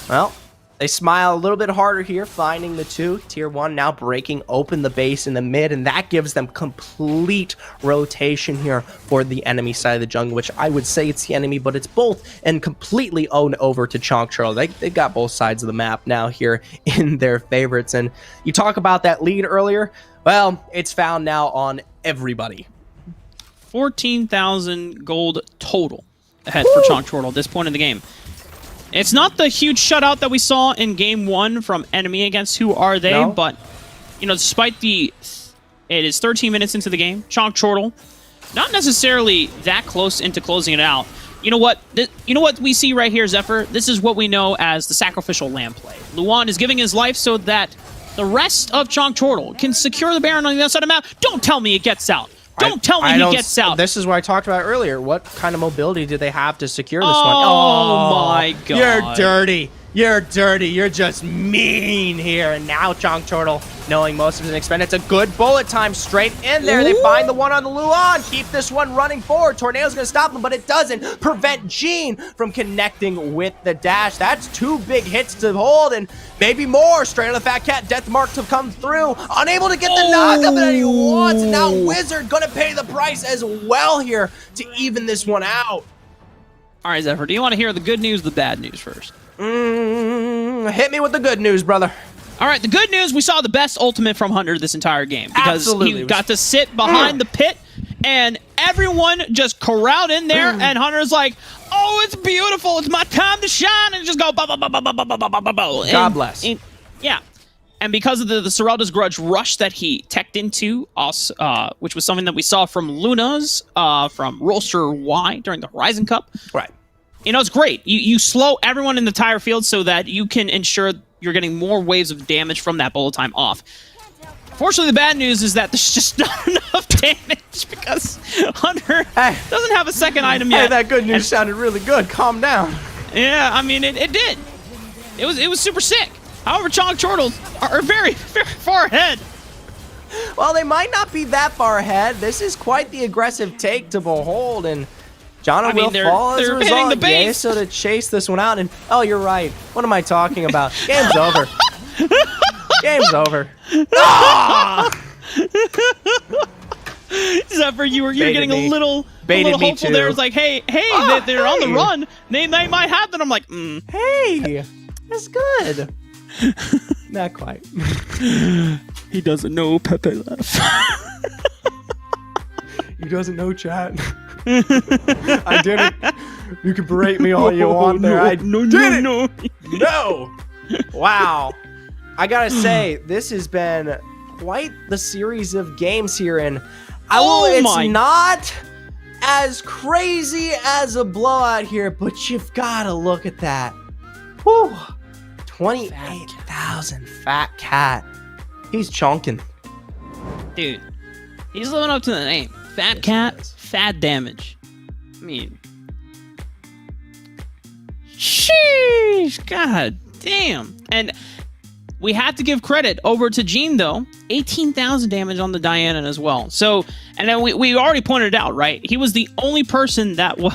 Well, they smile a little bit harder here, finding the two. Tier 1 now breaking open the base in the mid, and that gives them complete rotation here for the enemy side of the jungle, which I would say it's the enemy, but it's both, and completely owned over to Chonk Chortle. They've got both sides of the map now here in their favorites, and you talk about that lead earlier, well, it's found now on everybody. 14,000 gold total ahead for Chonk Chortle at this point in the game. It's not the huge shutout that we saw in Game 1 from enemy against Who Are They, No. but, you know, despite it is 13 minutes into the game, Chonk Chortle, not necessarily that close into closing it out. You know what? You know what we see right here, Zephyr? This is what we know as the sacrificial lamb play. Luan is giving his life so that the rest of Chonk Chortle can secure the Baron on the other side of the map. Don't tell me it gets out. Don't tell me he gets out. This is what I talked about earlier. What kind of mobility do they have to secure this one? Oh my god. You're dirty. You're dirty. You're just mean here. And now Chonk Chortle, knowing most of his expended, it's a good bullet time straight in there. They find the one on the Luan. Keep this one running forward. Tornado's going to stop him, but it doesn't prevent Gene from connecting with the dash. That's two big hits to hold, and maybe more. Straight on the Fat Cat. Death Mark to come through. Unable to get the knockup that he wants. And now Wizard going to pay the price as well here to even this one out. All right, Zephyr, do you want to hear the good news or the bad news first? Hit me with the good news, brother. All right, the good news, we saw the best ultimate from Hunter this entire game. Because he got to sit behind the pit, and everyone just corralled in there, and Hunter's like, oh, it's beautiful. It's my time to shine. And just go, ba ba ba ba ba ba ba ba ba ba. God bless. Yeah. And because of the Serelda's Grudge rush that he teched into, which was something that we saw from Luna's, from Rolster Y during the Horizon Cup. Right. You know, it's great. You slow everyone in the entire field so that you can ensure you're getting more waves of damage from that bullet time off. Fortunately, the bad news is that there's just not enough damage because Hunter doesn't have a second item yet. Hey, that good news sounded really good. Calm down. Yeah, I mean, it did. It was super sick. However, Chonk Chortle are very, very far ahead. Well, they might not be that far ahead. This is quite the aggressive take to behold, and Jono will fall as a result. The base. So to chase this one out, and oh, you're right. What am I talking about? Game's over. Game's over. Ah! Zephyr, you're Baited getting me. a little Baited me hopeful too. there. It's like, hey, Oh, they're on the hey. run. They might have that. I'm like, Hey, that's good. Not quite. he doesn't know Pepe left. He doesn't know chat. I didn't. You can berate me all you want there. I didn't. No. Wow. I gotta say, this has been quite the series of games here, and it's not as crazy as a blowout here, but you've gotta look at that. Whew. 28,000 Fat Cat. He's chunking. Dude, he's living up to the name. Fat Cat, fat damage. I mean, sheesh, god damn. And we have to give credit over to Gene, though. 18,000 damage on the Diana as well. So, and then we already pointed out, right? He was the only person that was...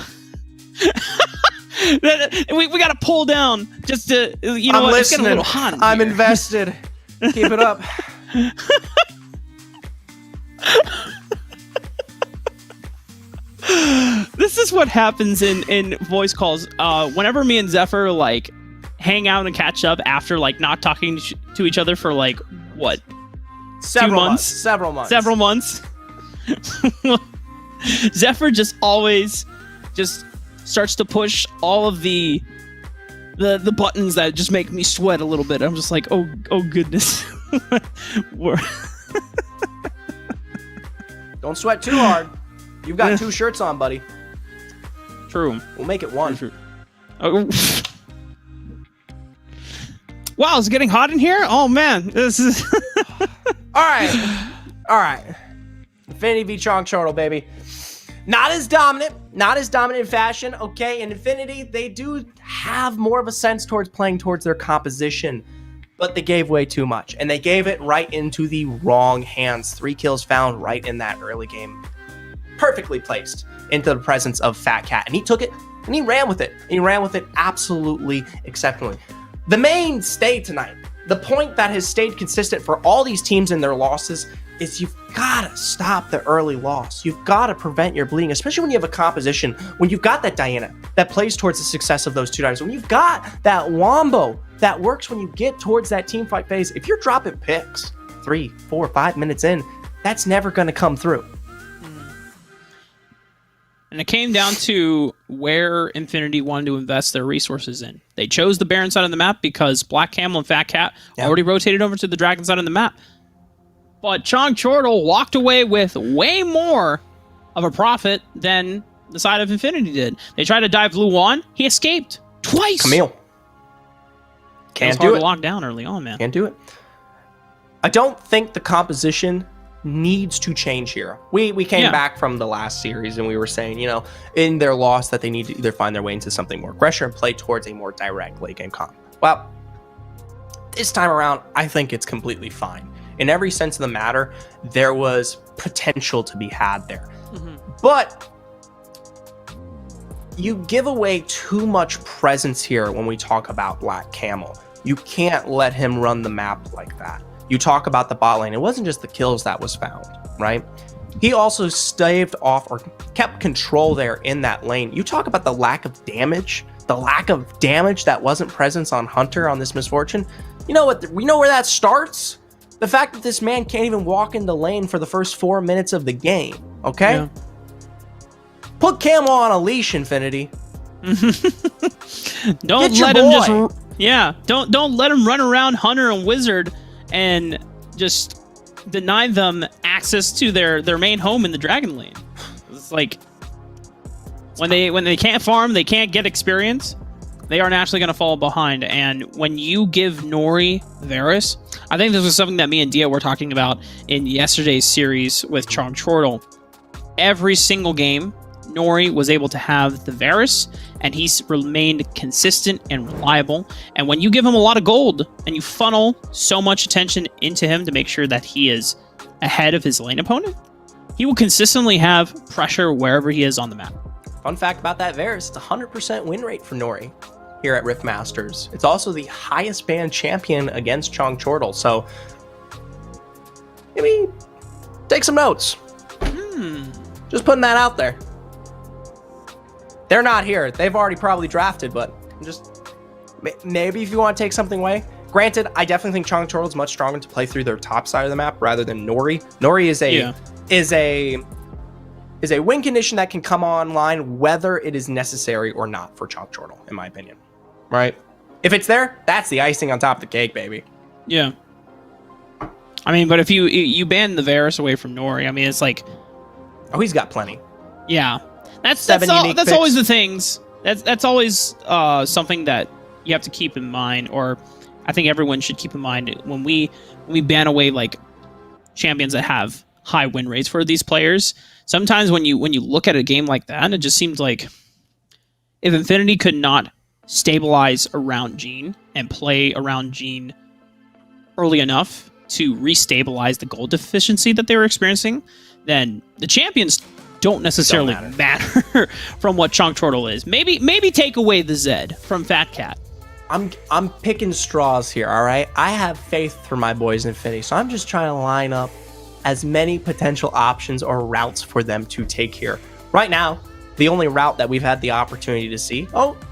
we got to pull down just to, you know, I'm it's getting a listening. little hot in I'm here. invested. Keep it up. This is what happens in voice calls. Whenever me and Zephyr like hang out and catch up after like not talking to each other for like what, Several 2 months? Several months. Zephyr just always just starts to push all of the buttons that just make me sweat a little bit. I'm just like, oh goodness. Don't sweat too hard. You've got 2 shirts on, buddy. True. We'll make it 1. True. Oh. Wow, it's getting hot in here? Oh man, this is All right. Infinity v Chong Chortle, baby. Not as dominant in fashion, okay? In Infinity, they do have more of a sense towards playing towards their composition, but they gave way too much, and they gave it right into the wrong hands. 3 kills found right in that early game. Perfectly placed into the presence of Fat Cat, and he took it, and he ran with it. And he ran with it absolutely exceptionally. The mainstay tonight, the point that has stayed consistent for all these teams in their losses, is you've got to stop the early loss. You've got to prevent your bleeding, especially when you have a composition, when you've got that Diana that plays towards the success of those 2 dives, when you've got that Wombo that works when you get towards that team fight phase. If you're dropping picks 3, 4, 5 minutes in, that's never going to come through. And it came down to where Infinity wanted to invest their resources in. They chose the Baron side of the map because Black Camel and Fat Cat already rotated over to the Dragon side of the map. But Chong Chortle walked away with way more of a profit than the side of Infinity did. They tried to dive Luan. He escaped twice. Camille. Can't do it. To lock down early on, man. Can't do it. I don't think the composition needs to change here. We came back from the last series and we were saying, you know, in their loss that they need to either find their way into something more aggression and play towards a more direct late game comp. Well, this time around, I think it's completely fine. In every sense of the matter, there was potential to be had there. But you give away too much presence here when we talk about Black Camel. You can't let him run the map like that. You talk about the bot lane. It wasn't just the kills that was found, right? He also staved off or kept control there in that lane. You talk about the lack of damage that wasn't present on Hunter on this Misfortune. You know what? We know where that starts. The fact that this man can't even walk in the lane for the first 4 minutes of the game. Okay? Yeah. Put Camel on a leash, Infinity. Don't let him just don't let him run around Hunter and Wizard and just deny them access to their main home in the Dragon lane. It's like when they can't farm, they can't get experience, they are naturally going to fall behind. And when you give Nori Varus, I think this was something that me and Dia were talking about in yesterday's series with Chong Chortle. Every single game, Nori was able to have the Varus, and he's remained consistent and reliable. And when you give him a lot of gold and you funnel so much attention into him to make sure that he is ahead of his lane opponent, he will consistently have pressure wherever he is on the map. Fun fact about that Varus, it's a 100% win rate for Nori here at RiftMasters. It's also the highest banned champion against Chong Chortle. So maybe take some notes. Just putting that out there. They're not here. They've already probably drafted, but just maybe if you want to take something away. Granted, I definitely think Chongchortle is much stronger to play through their top side of the map rather than Nori. Nori is a win condition that can come online whether it is necessary or not for Chongchortle, in my opinion. Right? If it's there, that's the icing on top of the cake, baby. Yeah. I mean, but if you ban the Varus away from Nori, I mean, it's like... Oh, he's got plenty. Yeah. That's picks. always the things. That's always something that you have to keep in mind, or I think everyone should keep in mind when we ban away like champions that have high win rates for these players. Sometimes when you look at a game like that, it just seems like if Infinity could not stabilize around Gene and play around Gene early enough to restabilize the gold deficiency that they were experiencing, then the champions don't necessarily matter from what Chongchortle is. Maybe take away the Zed from Fat Cat. I'm picking straws here, all right? I have faith for my boys Infinity, so I'm just trying to line up as many potential options or routes for them to take here. Right now, the only route that we've had the opportunity to see,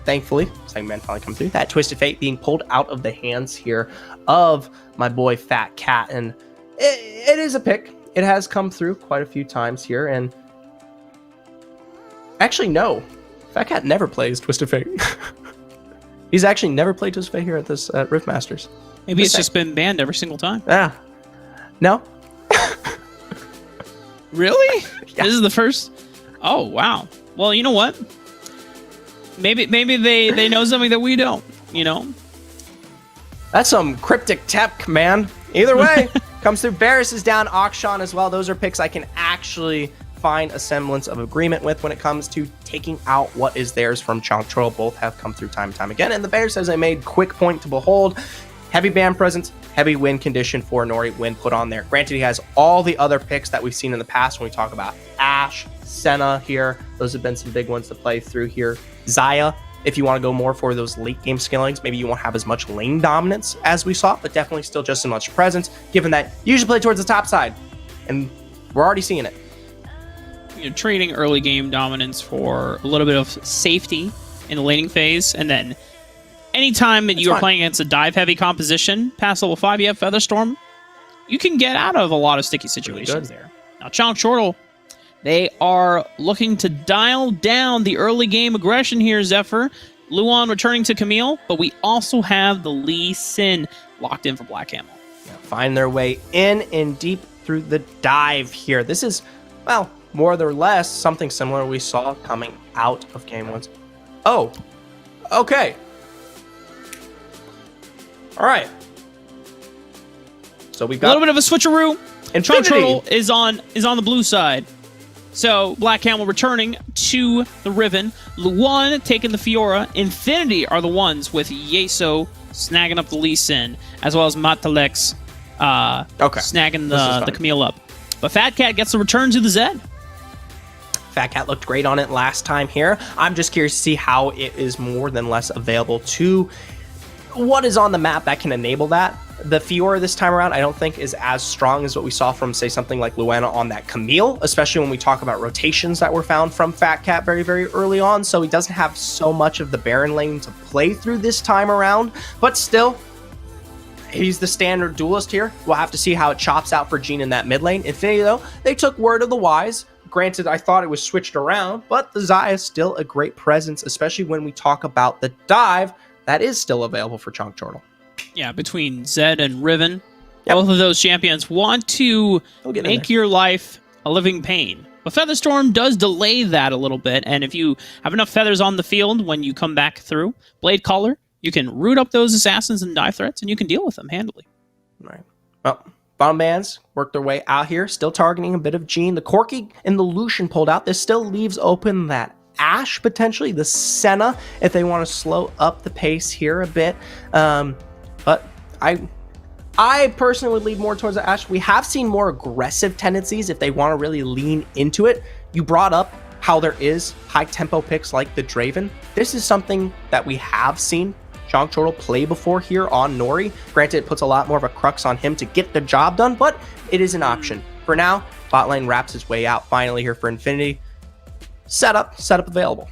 thankfully, second man finally come through, that Twisted Fate being pulled out of the hands here of my boy Fat Cat, and it is a pick. It has come through quite a few times here, and actually, no. Fat Cat never plays Twisted Fate. He's actually never played Twisted Fate here at this Rift Masters. Maybe it's just been banned every single time. Yeah. No. Really? Yeah. This is the first? Oh, wow. Well, you know what? Maybe they know something that we don't, you know? That's some cryptic tech, man. Either way, comes through. Varus is down. Akshan as well. Those are picks I can actually find a semblance of agreement with when it comes to taking out what is theirs from Chongchortle. Both have come through time and time again. And the Bears, as I made quick point to behold, heavy ban presence, heavy win condition for Nori when put on there. Granted, he has all the other picks that we've seen in the past when we talk about Ashe, Senna here. Those have been some big ones to play through here. Xayah, if you want to go more for those late game skillings, maybe you won't have as much lane dominance as we saw, but definitely still just as much presence, given that you usually play towards the top side. And we're already seeing it. You're trading early game dominance for a little bit of safety in the laning phase, and then anytime that you are playing against a dive-heavy composition past level 5, you have Featherstorm, you can get out of a lot of sticky situations there. Now, Chongchortle, they are looking to dial down the early game aggression here, Zephyr. Luan returning to Camille, but we also have the Lee Sin locked in for Black Camel. Find their way in and deep through the dive here. This is, well, more or less something similar we saw coming out of Game 1. Oh, okay. All right. So we've got a little bit of a switcheroo. Infinity. Chongchortle is on the blue side. So Black Camel returning to the Riven. Luan taking the Fiora. Infinity are the ones with Yeso snagging up the Lee Sin, as well as Matalex snagging the Camille up. But Fat Cat gets the return to the Zed. Fat Cat looked great on it last time here. I'm just curious to see how it is more than less available to what is on the map that can enable that. The Fiora this time around, I don't think is as strong as what we saw from, say, something like Luana on that Camille, especially when we talk about rotations that were found from Fat Cat very, very early on. So he doesn't have so much of the Baron lane to play through this time around, but still, he's the standard duelist here. We'll have to see how it chops out for Gene in that mid lane. Infinity, though, they took word of the wise. Granted, I thought it was switched around, but the Xayah is still a great presence, especially when we talk about the dive that is still available for Chongchortle. Yeah, between Zed and Riven, both of those champions want to make your life a living pain. But Featherstorm does delay that a little bit, and if you have enough feathers on the field when you come back through, Blade Caller, you can root up those assassins and dive threats, and you can deal with them handily. Right. Well, bottom bands work their way out here, still targeting a bit of Gene. The Corki and the Lucian pulled out. This still leaves open that Ashe, potentially, the Senna, if they want to slow up the pace here a bit. But I personally would lean more towards the Ashe. We have seen more aggressive tendencies if they want to really lean into it. You brought up how there is high tempo picks like the Draven. This is something that we have seen Chongchortle play before here on Nori. Granted, it puts a lot more of a crux on him to get the job done, but it is an option For now, bot lane wraps its way out finally here for Infinity. Setup available.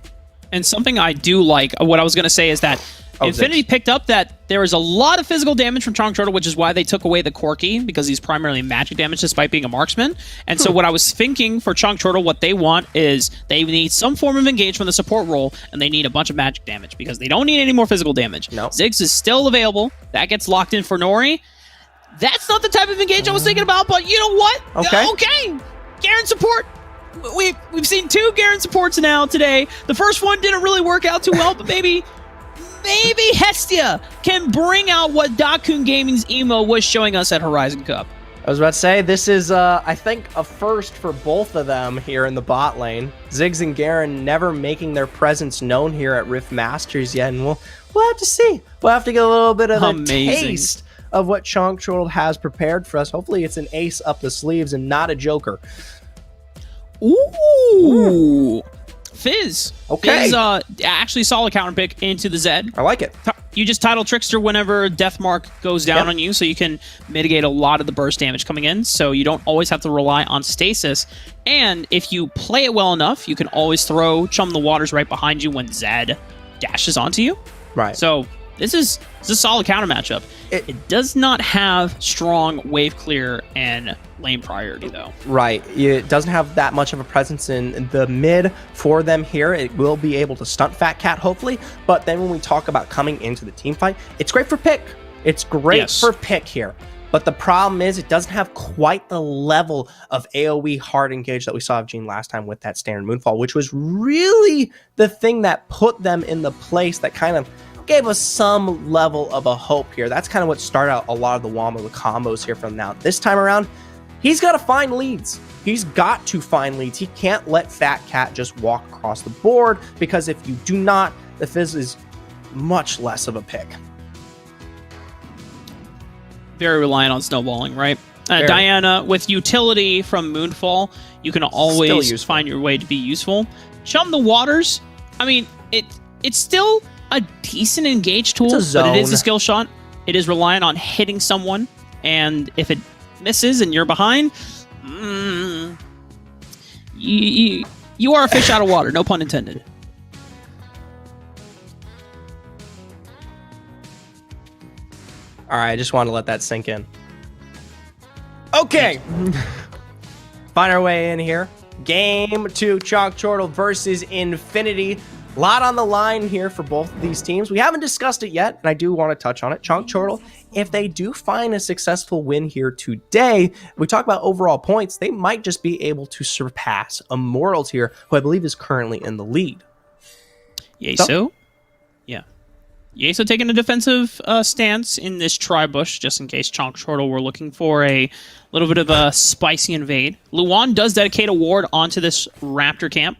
And something I do like, what I was going to say is that Infinity picked up that there was a lot of physical damage from Chong Turtle, which is why they took away the Corki, because he's primarily magic damage despite being a marksman. And so what I was thinking for Chong Turtle, what they want is they need some form of engage from the support role, and they need a bunch of magic damage because they don't need any more physical damage. No. Ziggs is still available. That gets locked in for Nori. That's not the type of engage I was thinking about, but you know what? Okay. Garen support. We've seen 2 Garen supports now today. The first one didn't really work out too well, but maybe Hestia can bring out what Dakun Gaming's emo was showing us at Horizon Cup. I was about to say, this is, I think, a first for both of them here in the bot lane. Ziggs and Garen never making their presence known here at Rift Masters yet, and we'll have to see. We'll have to get a little bit of a taste of what Chong Turtle has prepared for us. Hopefully it's an ace up the sleeves and not a joker. Ooh. Fizz. Okay. Fizz actually solid counter pick into the Zed. I like it. You just title Trickster whenever Deathmark goes down on you, so you can mitigate a lot of the burst damage coming in, so you don't always have to rely on stasis. And if you play it well enough, you can always throw Chum the Waters right behind you when Zed dashes onto you. Right. So this is a solid counter matchup. It does not have strong wave clear and lane priority, though. Right. It doesn't have that much of a presence in the mid for them here. It will be able to stunt Fat Cat, hopefully. But then when we talk about coming into the team fight, it's great for pick. It's great for pick here. But the problem is it doesn't have quite the level of AoE hard engage that we saw of Gene last time with that standard Moonfall, which was really the thing that put them in the place that kind of gave us some level of a hope here. That's kind of what started out a lot of the Wombo, the combos here from now. This time around, he's got to find leads. He's got to find leads. He can't let Fat Cat just walk across the board, because if you do not, the Fizz is much less of a pick. Very reliant on snowballing, right? Diana, with utility from Moonfall, you can always find your way to be useful. Chum the Waters, I mean, it's still a decent engage tool, but it is a skill shot. It is reliant on hitting someone, and if it misses and you're behind, you are a fish out of water, no pun intended. All right, I just wanted to let that sink in. Okay. Find our way in here. Game 2, Chong Turtle versus Infinity. A lot on the line here for both of these teams. We haven't discussed it yet, and I do want to touch on it. Chong Turtle, if they do find a successful win here today, we talk about overall points, they might just be able to surpass Immortals here, who I believe is currently in the lead. Yeso? Yeah. Yeso taking a defensive stance in this tri-bush, just in case Chong Turtle were looking for a little bit of a spicy invade. Luan does dedicate a ward onto this Raptor camp.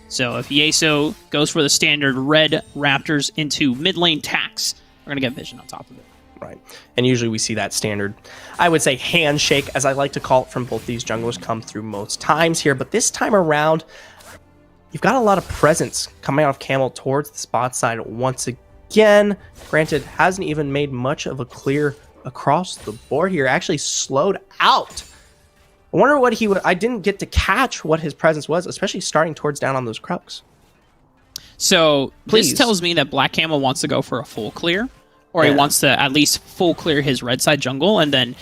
So if Yeso goes for the standard red Raptors into mid lane tax, we're going to get vision on top of it. Right. And usually we see that standard, I would say, handshake, as I like to call it, from both these junglers come through most times here. But this time around, you've got a lot of presence coming out of Camel towards the spot side once again. Granted, hasn't even made much of a clear across the board here. Actually slowed out. I wonder what he would... I didn't get to catch what his presence was, especially starting towards down on those Krugs. So this tells me that Black Camel wants to go for a full clear, or he wants to at least full clear his red side jungle, and then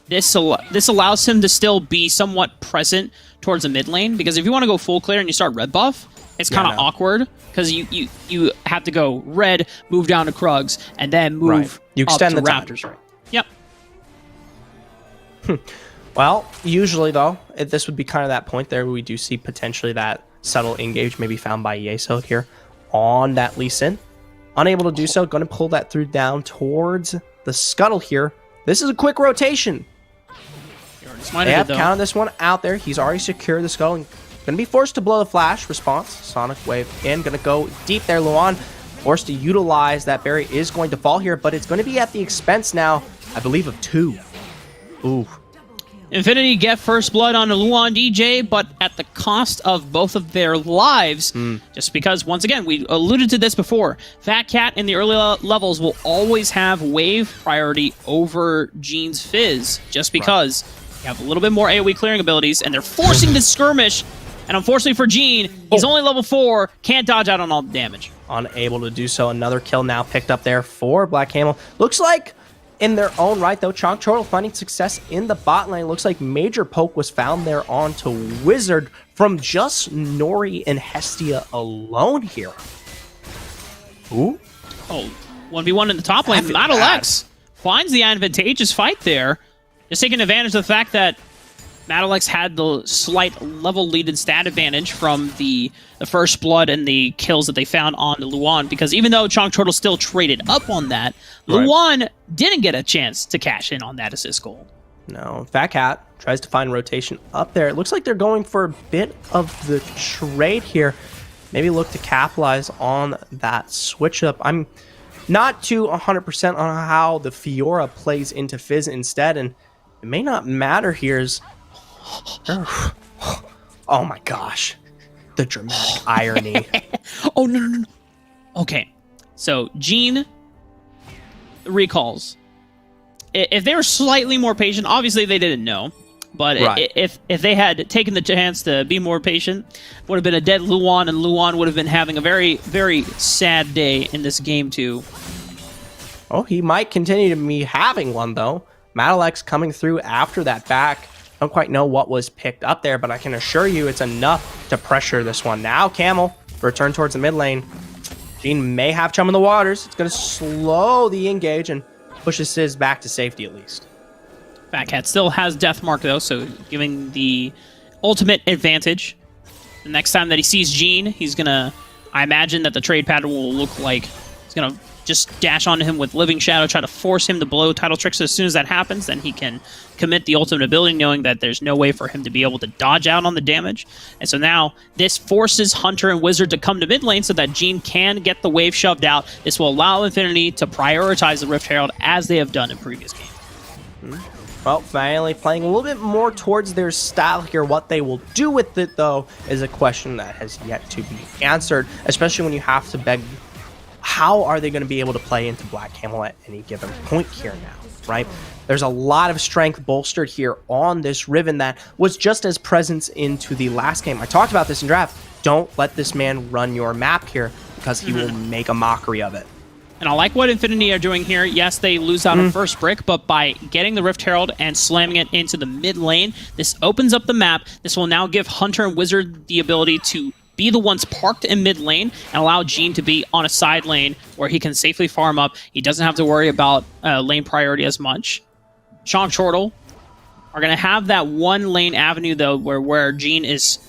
this allows him to still be somewhat present towards the mid lane, because if you want to go full clear and you start red buff, it's kind of awkward, because you have to go red, move down to Krugs, and then move you extend up to the Raptors. Time. Yep. Well, usually, though, this would be kind of that point there where we do see potentially that subtle engage maybe found by Yeso here on that Lee Sin. Unable to do so, going to pull that through down towards the scuttle here. This is a quick rotation. They have counted this one out there. He's already secured the scuttle and going to be forced to blow the flash. Response, Sonic Wave in, going to go deep there. Luan forced to utilize that berry, is going to fall here, but it's going to be at the expense now, I believe, of 2. Ooh. Infinity get first blood on Luan DJ, but at the cost of both of their lives, just because, once again, we alluded to this before, Fat Cat in the early levels will always have wave priority over Gene's Fizz, just because You have a little bit more AoE clearing abilities, and they're forcing this skirmish. And unfortunately for Gene, he's only level 4, can't dodge out on all the damage. Unable to do so. Another kill now picked up there for Black Camel. Looks like in their own right, though, Chonk Chortle finding success in the bot lane. Looks like Major Poke was found there onto Wizard from just Nori and Hestia alone here. Ooh. Oh, 1v1 in the top lane. Madalex finds the advantageous fight there. Just taking advantage of the fact that Madalex had the slight level lead and stat advantage from the first blood and the kills that they found on Luan, because even though Chonk Chortle still traded up on that, Luan didn't get a chance to cash in on that assist goal. No, Fat Cat tries to find rotation up there. It looks like they're going for a bit of the trade here. Maybe look to capitalize on that switch up. I'm not too 100% on how the Fiora plays into Fizz instead, and it may not matter here. Oh my gosh. The dramatic irony. Oh, no. Okay, so Gene recalls. If they were slightly more patient, obviously they didn't know. But if they had taken the chance to be more patient, would have been a dead Luan, and Luan would have been having a very, very sad day in this game too. Oh, he might continue to be having one, though. Madalex coming through after that back. Don't quite know what was picked up there, but I can assure you it's enough to pressure this one. Now Camel, return towards the mid lane. Gene may have chum in the waters. It's going to slow the engage and pushes Sizz back to safety at least. Fat Cat still has Death Mark, though, so giving the ultimate advantage. The next time that he sees Gene, he's going to... I imagine that the trade pattern will look like... He's going to just dash onto him with Living Shadow, try to force him to blow Tidal Tricks. As soon as that happens, then he can commit the ultimate ability, knowing that there's no way for him to be able to dodge out on the damage. And so now, this forces Hunter and Wizard to come to mid lane so that Gene can get the wave shoved out. This will allow Infinity to prioritize the Rift Herald as they have done in previous games. Well, finally playing a little bit more towards their style here. What they will do with it, though, is a question that has yet to be answered, especially when you have to beg, how are they going to be able to play into Black Camel at any given point here now, right? There's a lot of strength bolstered here on this Riven that was just as present into the last game. I talked about this in draft. Don't let this man run your map here, because he will make a mockery of it. And I like what Infinity are doing here. Yes, they lose out on first brick, but by getting the Rift Herald and slamming it into the mid lane, this opens up the map. This will now give Hunter and Wizard the ability to be the ones parked in mid lane and allow Gene to be on a side lane where he can safely farm up. He doesn't have to worry about lane priority as much. Chonk Chortle are going to have that one lane avenue, though, where Gene is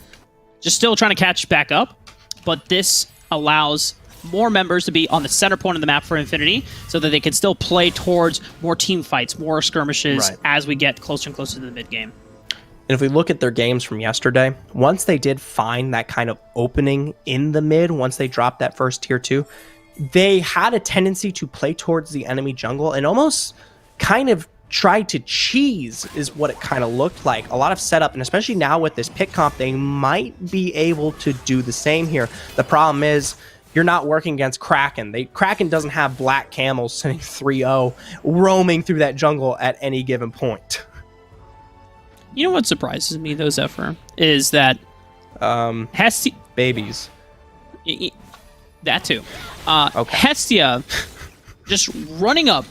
just still trying to catch back up, but this allows more members to be on the center point of the map for Infinity so that they can still play towards more team fights, more skirmishes as we get closer and closer to the mid game. And if we look at their games from yesterday, once they did find that kind of opening in the mid, once they dropped that first tier 2, they had a tendency to play towards the enemy jungle and almost kind of tried to cheese, is what it kind of looked like. A lot of setup, and especially now with this pick comp, they might be able to do the same here. The problem is, you're not working against Kraken. Kraken doesn't have Black Camels sitting 3-0 roaming through that jungle at any given point. You know what surprises me, though, Zephyr, is that Hestia... Babies. That too. Hestia just running up,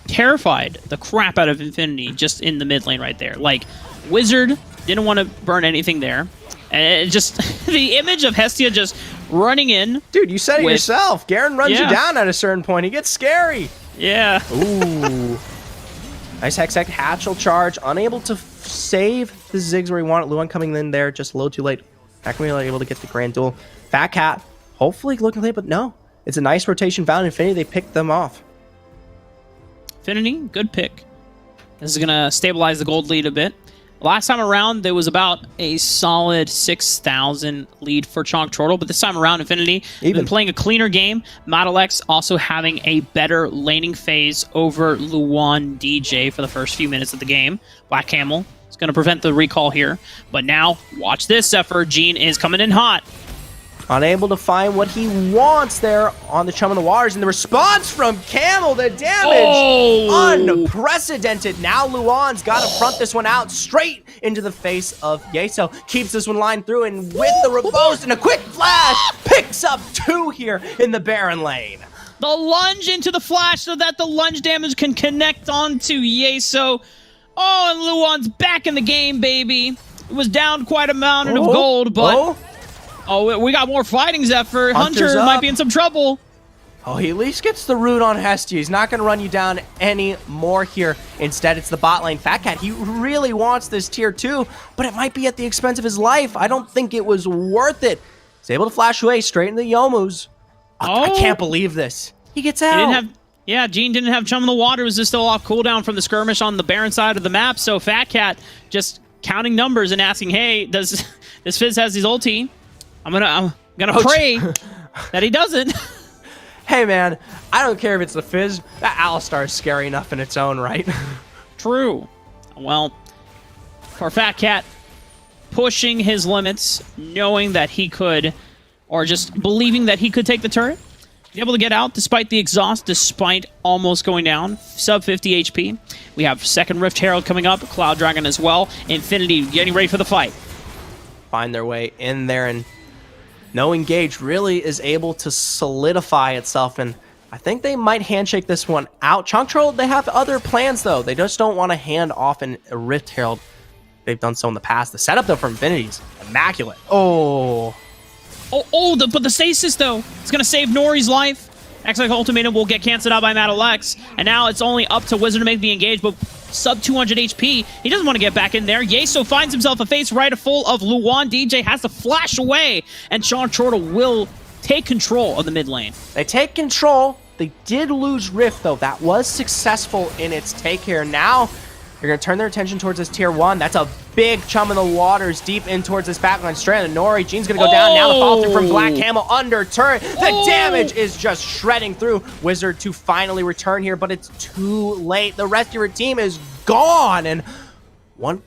terrified the crap out of Infinity just in the mid lane right there. Like, Wizard didn't want to burn anything there. And it just... the image of Hestia just running in. Dude, you said it yourself. Garen runs you down at a certain point. He gets scary. Yeah. Ooh. Nice Hextech Hatchel charge. Unable to save the Ziggs where he wanted. Luan coming in there just a little too late. Not going to be able to get the Grand Duel. Fat Cat, hopefully looking late, but no. It's a nice rotation found. Infinity, they picked them off. Infinity, good pick. This is going to stabilize the gold lead a bit. Last time around, there was about a solid 6,000 lead for Chonk Chortle, but this time around, Infinity been playing a cleaner game. Madalex also having a better laning phase over Luan DJ for the first few minutes of the game. Black Camel is going to prevent the recall here, but now, watch this, Zephyr. Gene is coming in hot. Unable to find what he wants there on the Chum in the Waters. And the response from Camel, the damage, unprecedented. Now Luan's got to front this one out straight into the face of Yeso. Keeps this one lined through, and with the Rebost and a quick flash, picks up 2 here in the Baron lane. The lunge into the flash so that the lunge damage can connect onto Yeso. Oh, and Luan's back in the game, baby. It was down quite a amount of gold, but... Oh, we got more fighting, Zephyr. Hunter might be in some trouble. Oh, he at least gets the root on Hestia. He's not going to run you down any more here. Instead, it's the bot lane. Fat Cat, he really wants this tier 2, but it might be at the expense of his life. I don't think it was worth it. He's able to flash away straight into the Youmu's. I can't believe this. He gets out. Gene didn't have Chum in the Water. It was just still off cooldown from the skirmish on the Baron side of the map, so Fat Cat just counting numbers and asking, hey, does this Fizz has his ulti? I'm gonna pray that he doesn't. Hey man, I don't care if it's the Fizz. That Alistar is scary enough in its own right. True. Well, for Fat Cat, pushing his limits, knowing that he could, or just believing that he could take the turret, be able to get out despite the exhaust, despite almost going down, sub 50 HP. We have second Rift Herald coming up, Cloud Dragon as well, Infinity getting ready for the fight. Find their way in there, and No Engage really is able to solidify itself, and I think they might handshake this one out. Chunk Troll, they have other plans, though. They just don't want to hand off a Rift Herald. They've done so in the past. The setup, though, for Infinity's immaculate. But the stasis, though, it's going to save Nori's life. X-Like Ultimatum will get canceled out by Madalex, and now it's only up to Wizard to make the engage, but sub 200 HP. He doesn't want to get back in there. Yeso finds himself a face right full of Luan. DJ has to flash away, and Sean Chortle will take control of the mid lane. They take control. They did lose Rift, though. That was successful in its take here. Now, they're going to turn their attention towards this tier 1. That's a big Chum in the Waters deep in towards this backline. Straight on Nori. Gene's going to go down. Now the follow through from Black Camel under turret. The damage is just shredding through. Wizard to finally return here, but it's too late. The rest of your team is gone. And one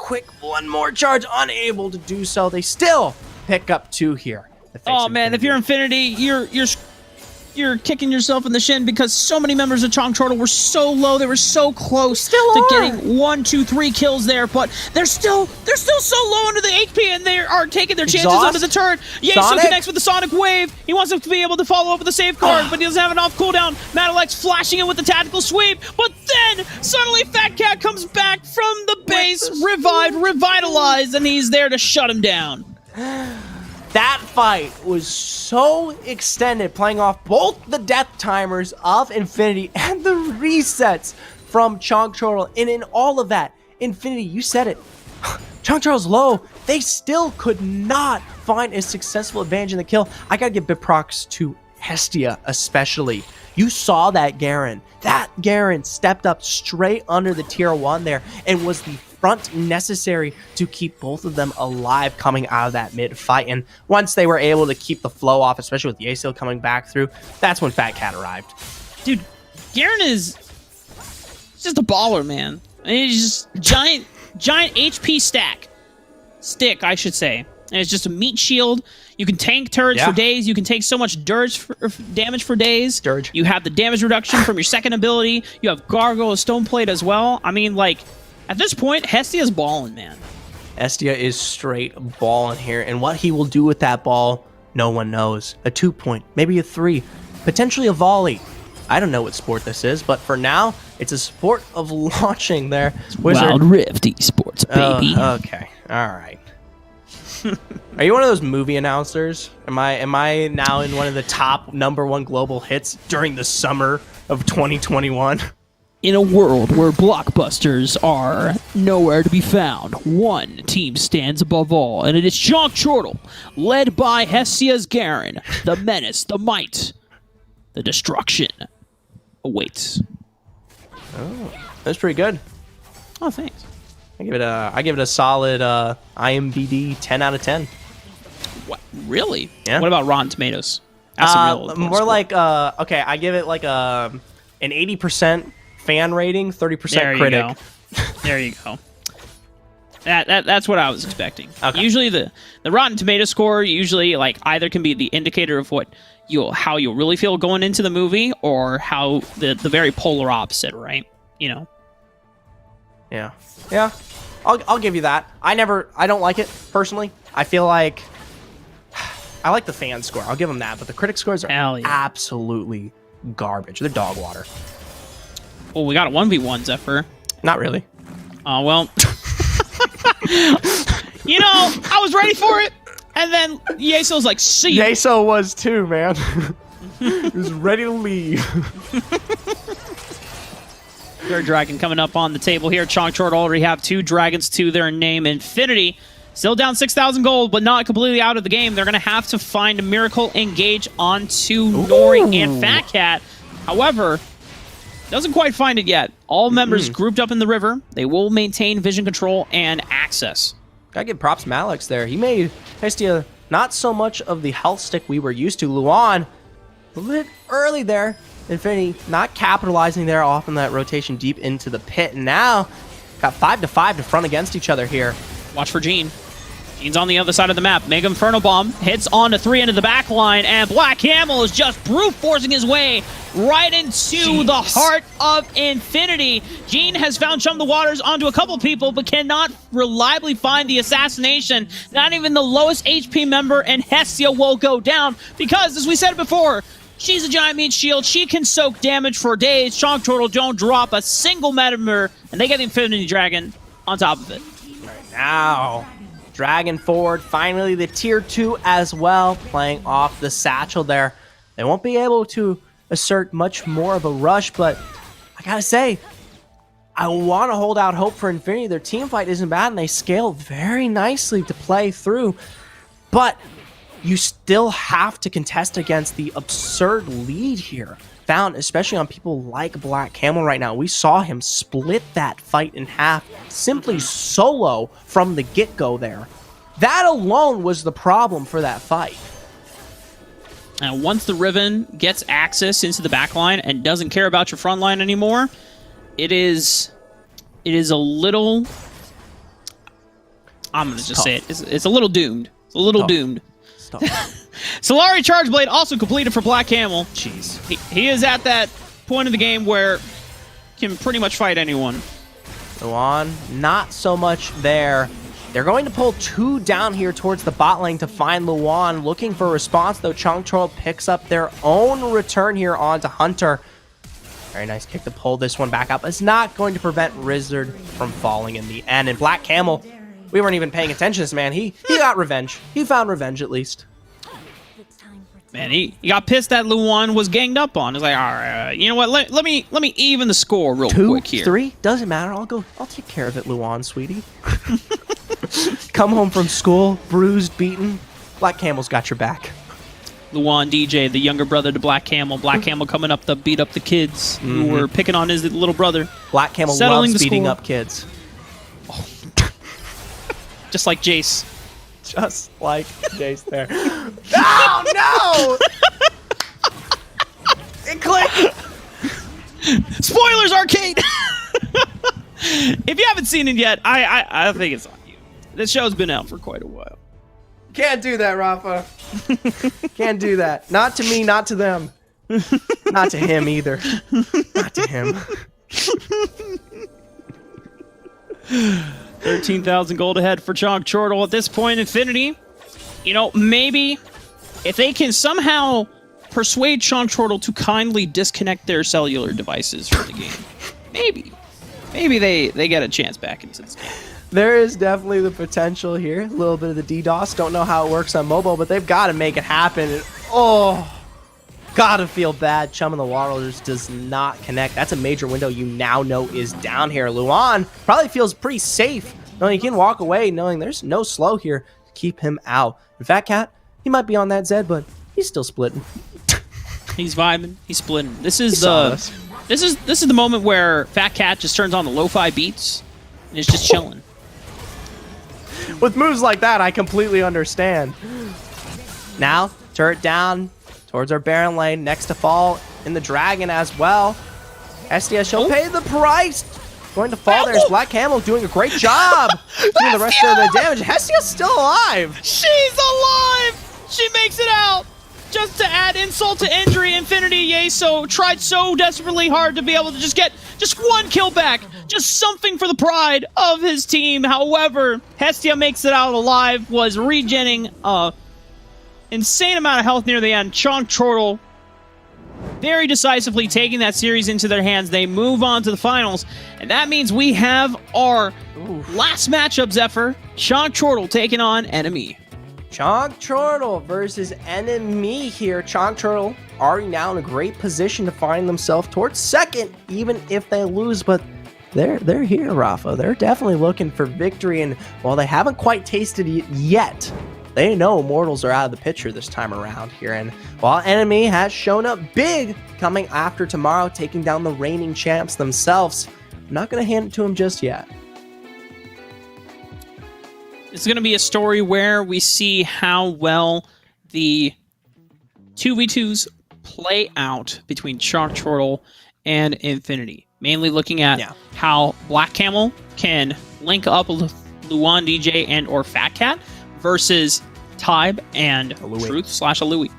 more charge, unable to do so. They still pick up 2 here. Oh, man, if you're Infinity, you're kicking yourself in the shin because so many members of Chong Chortle were so low. They were so close to getting 1, 2, 3 kills there, but they're still so low under the HP, and they are taking their chances under the turret. Yeso connects with the Sonic Wave. He wants to be able to follow up with a safeguard, but he doesn't have enough cooldown. Madalex flashing in with the tactical sweep, but then suddenly Fat Cat comes back from the base, revitalized, and he's there to shut him down. That fight was so extended, playing off both the death timers of Infinity and the resets from Chong Chortle. And in all of that, Infinity, you said it, Chong Chortle's low. They still could not find a successful advantage in the kill. I gotta give big props to Hestia especially. You saw that Garen. That Garen stepped up straight under the tier 1 there and was the front necessary to keep both of them alive coming out of that mid fight. And once they were able to keep the flow off, especially with Yeso coming back through, that's when Fat Cat arrived. Dude, Garen is just a baller, man. I mean, he's just giant HP stick, I should say. And it's just a meat shield. You can tank turrets for days. You can take so much damage for days. You have the damage reduction from your second ability. You have Gargoyle, Stone Plate as well. I mean, like, at this point, Hestia's balling, man. Hestia is straight balling here, and what he will do with that ball, no one knows. A 2-point, maybe a 3, potentially a volley. I don't know what sport this is, but for now, it's a sport of launching there. Wild Rift Esports, baby. Okay, all right. Are you one of those movie announcers? Am I now in one of the top #1 global hits during the summer of 2021? In a world where blockbusters are nowhere to be found, one team stands above all, and it is Chong Chortle, led by Hestia's Garen. The menace, the might, the destruction awaits. Oh, that's pretty good. Oh, thanks. I give it a solid IMDb 10 out of 10. What? Really? Yeah. What about Rotten Tomatoes? That's a real more like okay, I give it like an 80% fan rating, 30% critic. There you go. That's what I was expecting. Okay. Usually the Rotten Tomato score usually like either can be the indicator of how you'll really feel going into the movie, or how the very polar opposite, right? You know. Yeah. Yeah. I'll give you that. I don't like it personally. I feel like I like the fan score. I'll give them that, but the critic scores are Hell yeah. absolutely garbage. They're dog water. Oh, we got a 1v1, Zephyr. Not really. Oh, well. You know, I was ready for it. And then Yeso's like, see you. Yeso was too, man. He was ready to leave. Third dragon coming up on the table here. Chongchord already have 2 dragons to their name. Infinity still down 6,000 gold, but not completely out of the game. They're going to have to find a miracle engage onto Nori and Fat Cat. However, doesn't quite find it yet. All members grouped up in the river. They will maintain vision control and access. Gotta give props to Alex there. He made Hestia not so much of the health stick we were used to. Luan, a little bit early there. Infinity not capitalizing there off in that rotation deep into the pit. And now, got 5-5 to front against each other here. Watch for Gene. Gene's on the other side of the map. Mega Inferno Bomb hits on to 3 into the back line, and Black Camel is just brute forcing his way right into the heart of Infinity. Gene has found Chum the Waters onto a couple people, but cannot reliably find the assassination. Not even the lowest HP member, and Hestia will go down because, as we said before, she's a giant meat shield. She can soak damage for days. Chonk Turtle don't drop a single member, and they get the Infinity Dragon on top of it. Now, Dragon forward, finally the tier 2 as well, playing off the satchel there. They won't be able to assert much more of a rush, but I gotta say, I want to hold out hope for Infinity. Their team fight isn't bad, and they scale very nicely to play through, but you still have to contest against the absurd lead here, found especially on people like Black Camel right now. We saw him split that fight in half, simply solo from the get-go there. That alone was the problem for that fight. And once the Riven gets access into the back line and doesn't care about your front line anymore, it is a little... I'm going to just say it. It's a little doomed. It's a little doomed. Stop. Solari Charge Blade also completed for Black Camel. Jeez. He is at that point in the game where can pretty much fight anyone. Luan, not so much there. They're going to pull 2 down here towards the bot lane to find Luan. Looking for a response, though. Chongchord picks up their own return here onto Hunter. Very nice kick to pull this one back up. It's not going to prevent Rizzard from falling in the end. And Black Camel, we weren't even paying attention to this man. He got revenge. He found revenge at least. Man, he got pissed that Luan was ganged up on. He's like, all right, you know what? Let me even the score real 2, quick here. 3, doesn't matter. I'll take care of it, Luan, sweetie. Come home from school, bruised, beaten. Black Camel's got your back. Luan DJ, the younger brother to Black Camel. Black Camel coming up to beat up the kids who were picking on his little brother. Black Camel Settling loves the beating score. up kids. Just like Jace. Just like Jace there. Oh, no! It clicked! Spoilers, Arcade! If you haven't seen it yet, I think it's on you. This show's been out for quite a while. Can't do that, Rafa. Can't do that. Not to me, not to them. Not to him either. Not to him. 13,000 gold ahead for Chonk Chortle at this point. Infinity, you know, maybe if they can somehow persuade Chonk Chortle to kindly disconnect their cellular devices from the game, maybe they get a chance back into this game. There is definitely the potential here. A little bit of the DDoS. Don't know how it works on mobile, but they've got to make it happen. And, oh, gotta feel bad. Chum in the Waters does not connect. That's a major window you now know is down here. Luan probably feels pretty safe knowing he can walk away, knowing there's no slow here to keep him out. And Fat Cat, he might be on that Zed, but he's still splitting. He's vibing. He's splitting. This is the moment where Fat Cat just turns on the lo-fi beats and is just chilling. With moves like that, I completely understand. Now, turret down towards our Baron lane. Next to fall in the Dragon as well. SDS, she'll pay the price. going to fall. There's Black Camel doing a great job doing the rest of the damage. Hestia's still alive. She's alive! She makes it out! Just to add insult to injury, Infinity Yeso tried so desperately hard to be able to just get just one kill back. Just something for the pride of his team. However, Hestia makes it out alive, was regenning insane amount of health near the end. Chonk Chortle very decisively taking that series into their hands. They move on to the finals, and that means we have our last matchup, Zephyr. Chonk Chortle taking on Enemy. Chonk Chortle versus Enemy here. Chonk Chortle already now in a great position to find themselves towards second, even if they lose, but they're here, Rafa. They're definitely looking for victory, and while they haven't quite tasted it yet, they know Immortals are out of the picture this time around here. And while Enemy has shown up big coming after tomorrow, taking down the reigning champs themselves, I'm not going to hand it to them just yet. It's going to be a story where we see how well the 2v2s play out between Chonk Chortle and Infinity. Mainly looking at how Black Camel can link up with Luan DJ and or Fat Cat versus Tybe and Truth/Alui.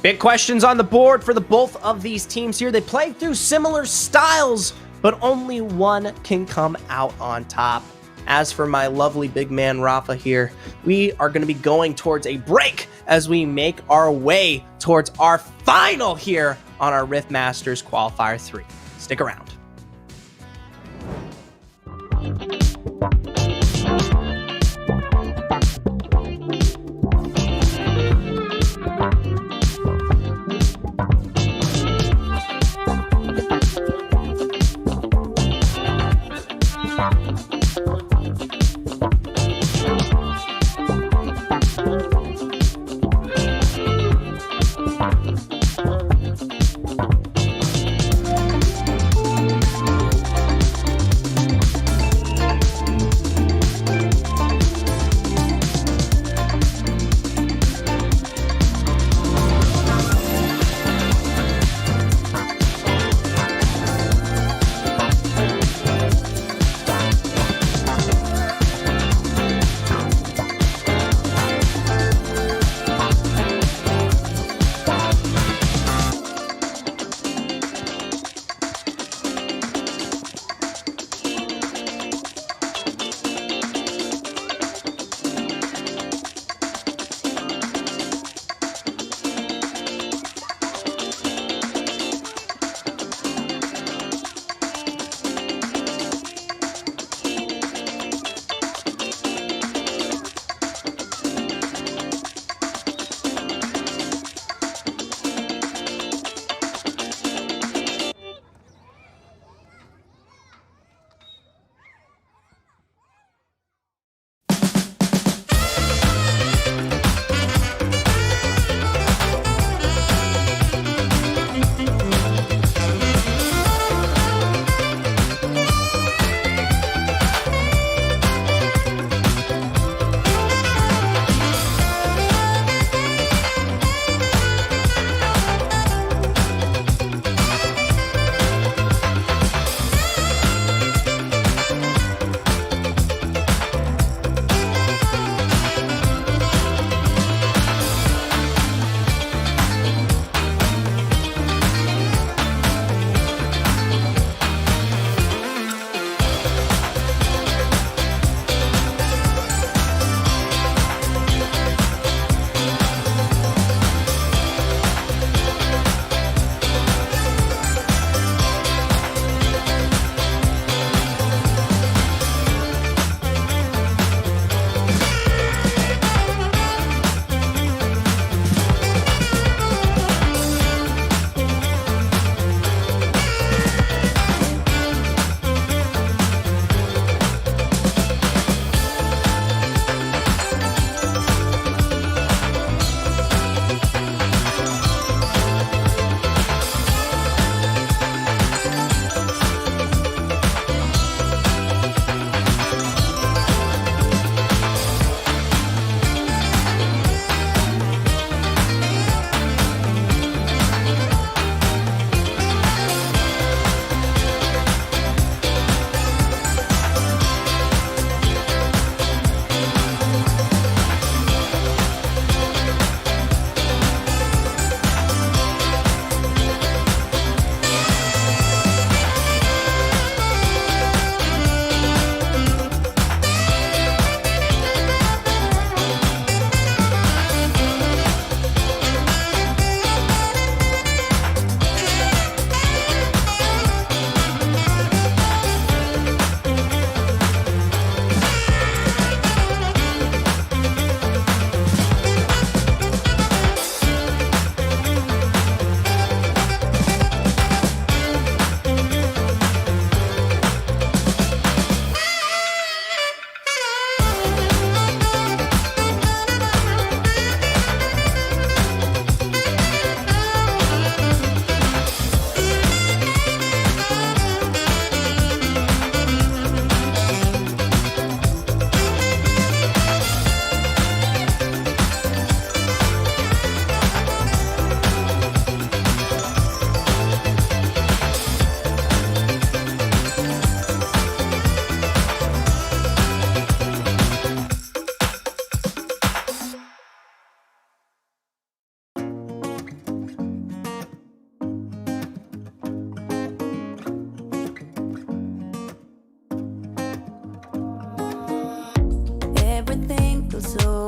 Big questions on the board for the both of these teams here. They play through similar styles, but only one can come out on top. As for my lovely big man Rafa here, we are going to be going towards a break as we make our way towards our final here on our Rift Masters Qualifier 3. Stick around.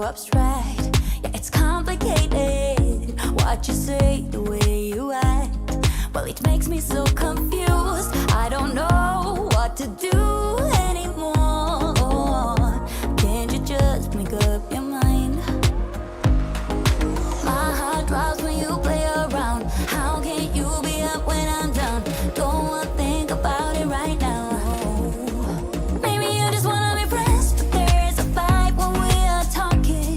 abstract. Yeah, it's complicated. What you say, the way you act. Well, it makes me so confused. I don't know what to do anymore. Can't you just make up your mind? My heart drops when you play around. How can you be up when I'm down? Don't wanna think about it right now. Maybe you just wanna be friends, but there's a fight when we are talking.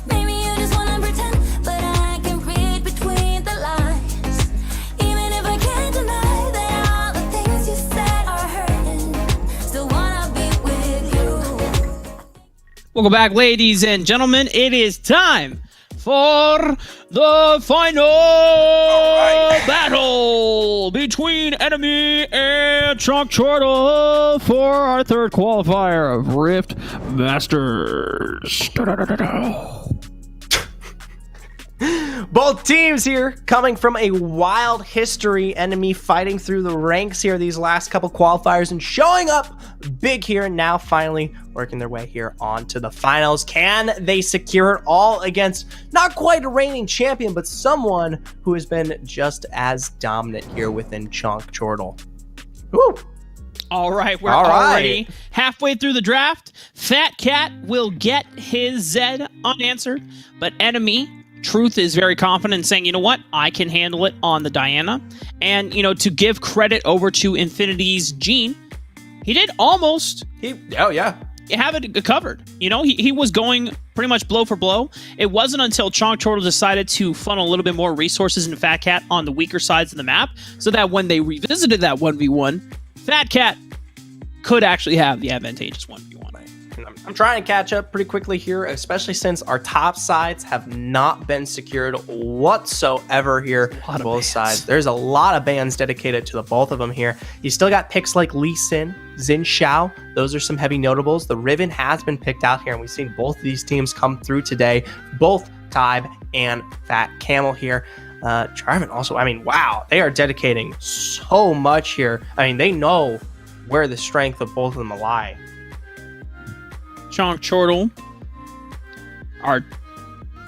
Maybe you just wanna pretend, but I can read between the lines. Even if I can't deny that all the things you said are hurting, still wanna be with you. Welcome back, ladies and gentlemen. It is time for the final battle between Enemy and Chunk Chortle for our third qualifier of Rift Masters. Both teams here coming from a wild history. Enemy fighting through the ranks here these last couple qualifiers and showing up big here, and now finally working their way here onto the finals. Can they secure it all against not quite a reigning champion, but someone who has been just as dominant here within Chunk Chortle? Woo! All right, we're All right. already halfway through the draft. Fat Cat will get his Zed unanswered, but Enemy, Truth, is very confident, saying, you know what, I can handle it on the Diana. And, you know, to give credit over to Infinity's Gene, he did almost Oh, yeah. have it covered. You know, he was going pretty much blow for blow. It wasn't until Chonk Chortle decided to funnel a little bit more resources into Fat Cat on the weaker sides of the map, so that when they revisited that 1v1, Fat Cat could actually have the advantageous 1v1. I'm trying to catch up pretty quickly here, especially since our top sides have not been secured whatsoever here on both sides. There's a lot of bans dedicated to the both of them here. You still got picks like Lee Sin, Xin Xiao. Those are some heavy notables. The Riven has been picked out here, and we've seen both of these teams come through today. Both Tybe and Fat Camel here. Jarvan also, I mean, wow, they are dedicating so much here. I mean, they know where the strength of both of them lie. Chonk Chortle are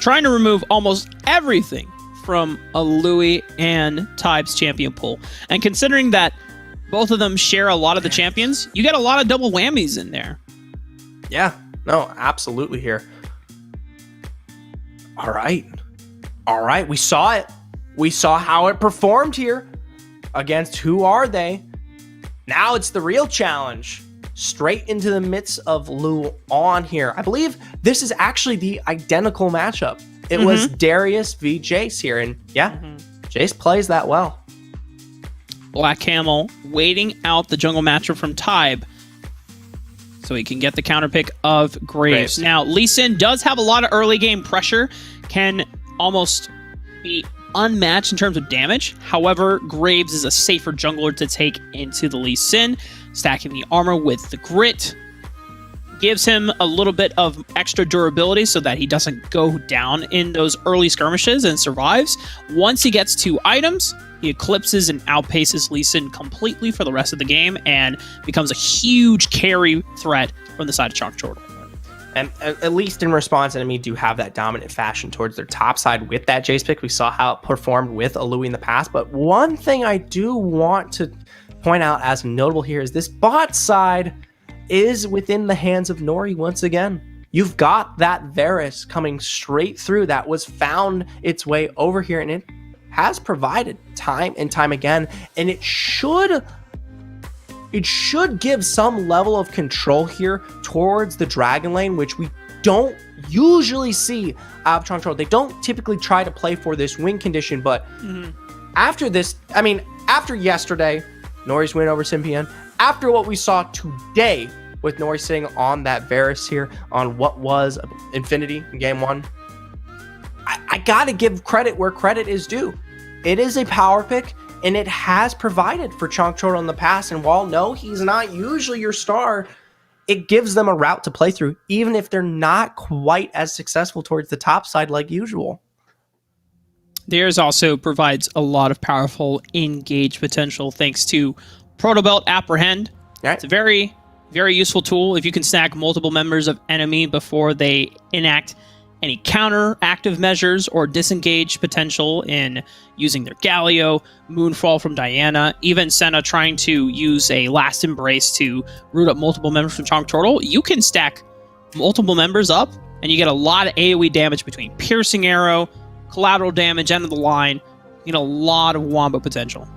trying to remove almost everything from a Louis and Tybe's champion pool. And considering that both of them share a lot of the champions, you get a lot of double whammies in there. Yeah, no, absolutely here. All right. We saw it. We saw how it performed here against who are they? Now it's the real challenge. Straight into the midst of Lu on here. I believe this is actually the identical matchup. It was Darius v Jace here, and yeah, Jace plays that well. Black Camel waiting out the jungle matchup from Tybe so he can get the counter pick of Graves. Now, Lee Sin does have a lot of early game pressure, can almost be unmatched in terms of damage. However, Graves is a safer jungler to take into the Lee Sin, stacking the armor with the grit. Gives him a little bit of extra durability so that he doesn't go down in those early skirmishes and survives. Once he gets to items, he eclipses and outpaces Lee Sin completely for the rest of the game and becomes a huge carry threat from the side of Chonk Chortle. And at least in response, Enemy do have that dominant fashion towards their top side with that Jace pick. We saw how it performed with a Louis in the past. But one thing I do want to point out as notable here is this bot side is within the hands of Nori once again. You've got that Varus coming straight through that was found its way over here, and it has provided time and time again, and it should give some level of control here towards the Dragon Lane, which we don't usually see out of Chonk Chortle. They don't typically try to play for this win condition, but after this, I mean, after yesterday, Nori's win over Symbian, after what we saw today with Nori sitting on that Varus here on what was Infinity in game one, I gotta give credit where credit is due. It is a power pick, and it has provided for Chonk Chortle in the past. And while no, he's not usually your star, it gives them a route to play through, even if they're not quite as successful towards the top side like usual. Theirs also provides a lot of powerful engage potential thanks to Protobelt Apprehend. Right. It's a very Very useful tool if you can stack multiple members of enemy before they enact any counter-active measures or disengage potential in using their Galio, Moonfall from Diana, even Senna trying to use a Last Embrace to root up multiple members from Chonk Turtle. You can stack multiple members up, and you get a lot of AoE damage between Piercing Arrow, collateral damage, end of the line. You get a lot of wombo potential.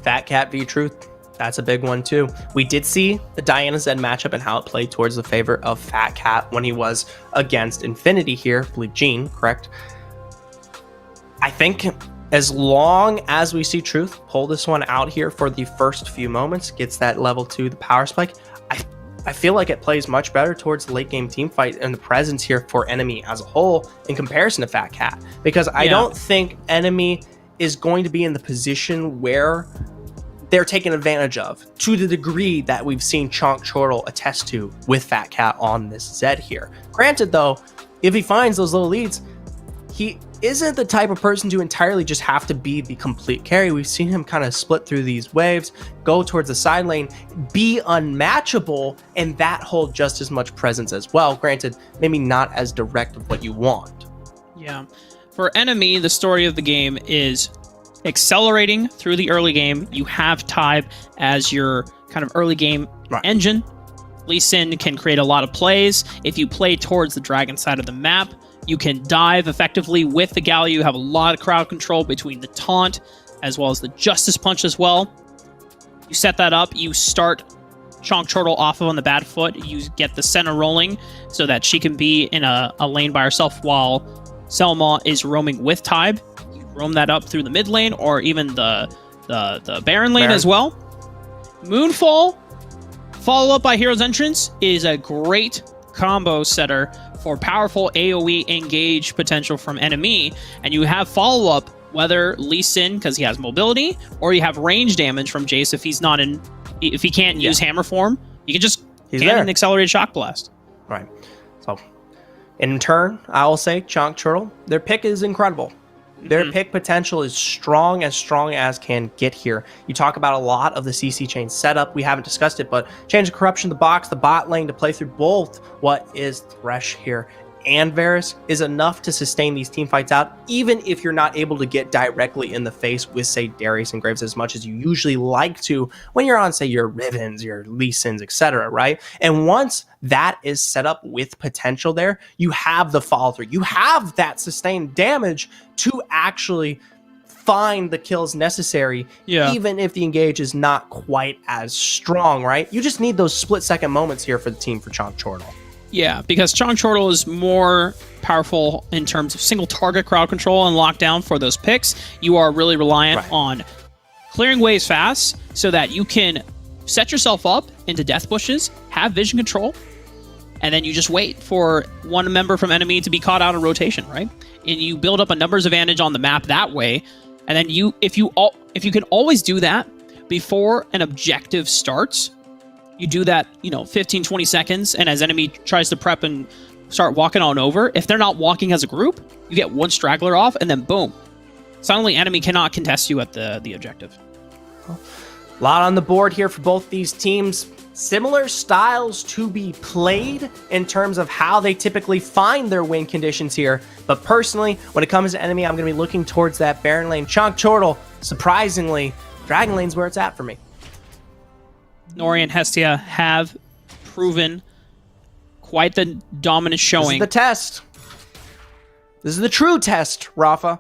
Fat Cat v Truth. That's a big one too. We did see the Diana Zed matchup and how it played towards the favor of Fat Cat when he was against Infinity here. I believe Gene, correct? I think as long as we see Truth pull this one out here for the first few moments, gets that level 2, the power spike, I feel like it plays much better towards the late game team fight and the presence here for Enemy as a whole in comparison to Fat Cat. Because I don't think Enemy is going to be in the position where they're taken advantage of to the degree that we've seen Chonk Chortle attest to with Fat Cat on this Zed here. Granted though, if he finds those little leads, he isn't the type of person to entirely just have to be the complete carry. We've seen him kind of split through these waves, go towards the side lane, be unmatchable, and that hold just as much presence as well. Granted, maybe not as direct of what you want. Yeah. For Enemy, the story of the game is accelerating through the early game. You have Tybe as your kind of early game engine. Lee Sin can create a lot of plays. If you play towards the dragon side of the map, you can dive effectively with the Galio. You have a lot of crowd control between the taunt as well as the Justice Punch as well. You set that up. You start Chonk Chortle off of on the bad foot. You get the Senna rolling so that she can be in a lane by herself while Selma is roaming with Tybe. You roam that up through the mid lane or even the Baron lane as well. Moonfall, followed up by Hero's Entrance, is a great combo setter for powerful AoE engage potential from Enemy, and you have follow-up whether Lee Sin because he has mobility, or you have range damage from Jace if he can't use hammer form, you can just an accelerated shock blast. Right. So in turn, I will say Chonk Chortle, their pick is incredible. Their pick potential is strong as can get here. You talk about a lot of the CC chain setup. We haven't discussed it, but Change of Corruption, the box, the bot lane to play through both what is Thresh here and Varus is enough to sustain these team fights out, even if you're not able to get directly in the face with, say, Darius and Graves as much as you usually like to when you're on, say, your Rivens, your Lee Sins, etc., right? And once that is set up with potential there, you have the follow-through. You have that sustained damage to actually find the kills necessary, even if the engage is not quite as strong, right? You just need those split-second moments here for the team for Chonk Chortle. Yeah, because Chonk Chortle is more powerful in terms of single target crowd control and lockdown for those picks. You are really reliant on clearing waves fast so that you can set yourself up into death bushes, have vision control, and then you just wait for one member from Enemy to be caught out of rotation, right? And you build up a numbers advantage on the map that way. And then if you can always do that before an objective starts, you do that, 15, 20 seconds, and as Enemy tries to prep and start walking on over, if they're not walking as a group, you get one straggler off, and then boom. Suddenly, Enemy cannot contest you at the objective. A lot on the board here for both these teams. Similar styles to be played in terms of how they typically find their win conditions here. But personally, when it comes to Enemy, I'm going to be looking towards that Baron lane. Chonk Chortle, surprisingly, Dragon lane's where it's at for me. Nori and Hestia have proven quite the dominant showing. This is the test. This is the true test, Rafa.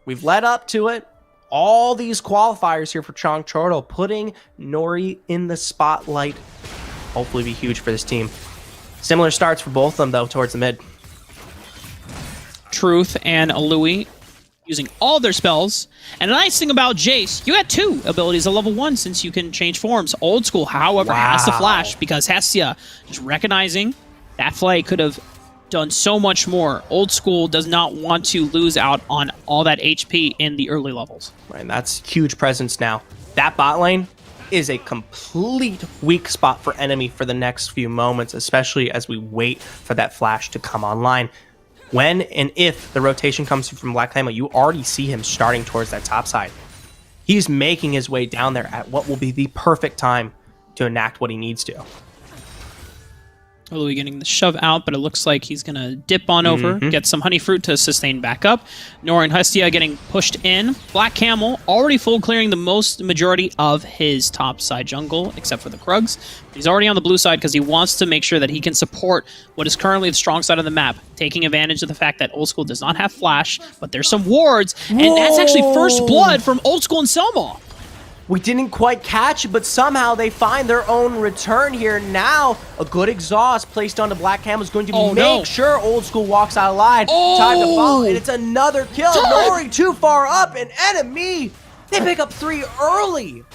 We've led up to it. All these qualifiers here for Chonk Chortle, putting Nori in the spotlight. Hopefully be huge for this team. Similar starts for both of them, though, towards the mid. Truth and Alui using all their spells. And the nice thing about Jace, you had 2 abilities at level 1 since you can change forms. Old School, however, has to flash because Hestia just recognizing that flag could have done so much more. Old School does not want to lose out on all that HP in the early levels. Right, and that's huge presence now. That bot lane is a complete weak spot for Enemy for the next few moments, especially as we wait for that flash to come online. When and if the rotation comes from Black Camo, you already see him starting towards that top side. He's making his way down there at what will be the perfect time to enact what he needs to. Louis getting the shove out, but it looks like he's going to dip on over, get some honey fruit to sustain back up. Nora and Hestia getting pushed in. Black Camel already full clearing the majority of his top side jungle, except for the Krugs. He's already on the blue side because he wants to make sure that he can support what is currently the strong side of the map, taking advantage of the fact that Old School does not have flash, but there's some wards, and that's actually first blood from Old School and Selma. We didn't quite catch it, but somehow they find their own return here. Now, a good exhaust placed onto Black Camel is going to make sure Old School walks out alive. Time to follow, and it's another kill. Nori too far up, and Enemy, they pick up 3 early.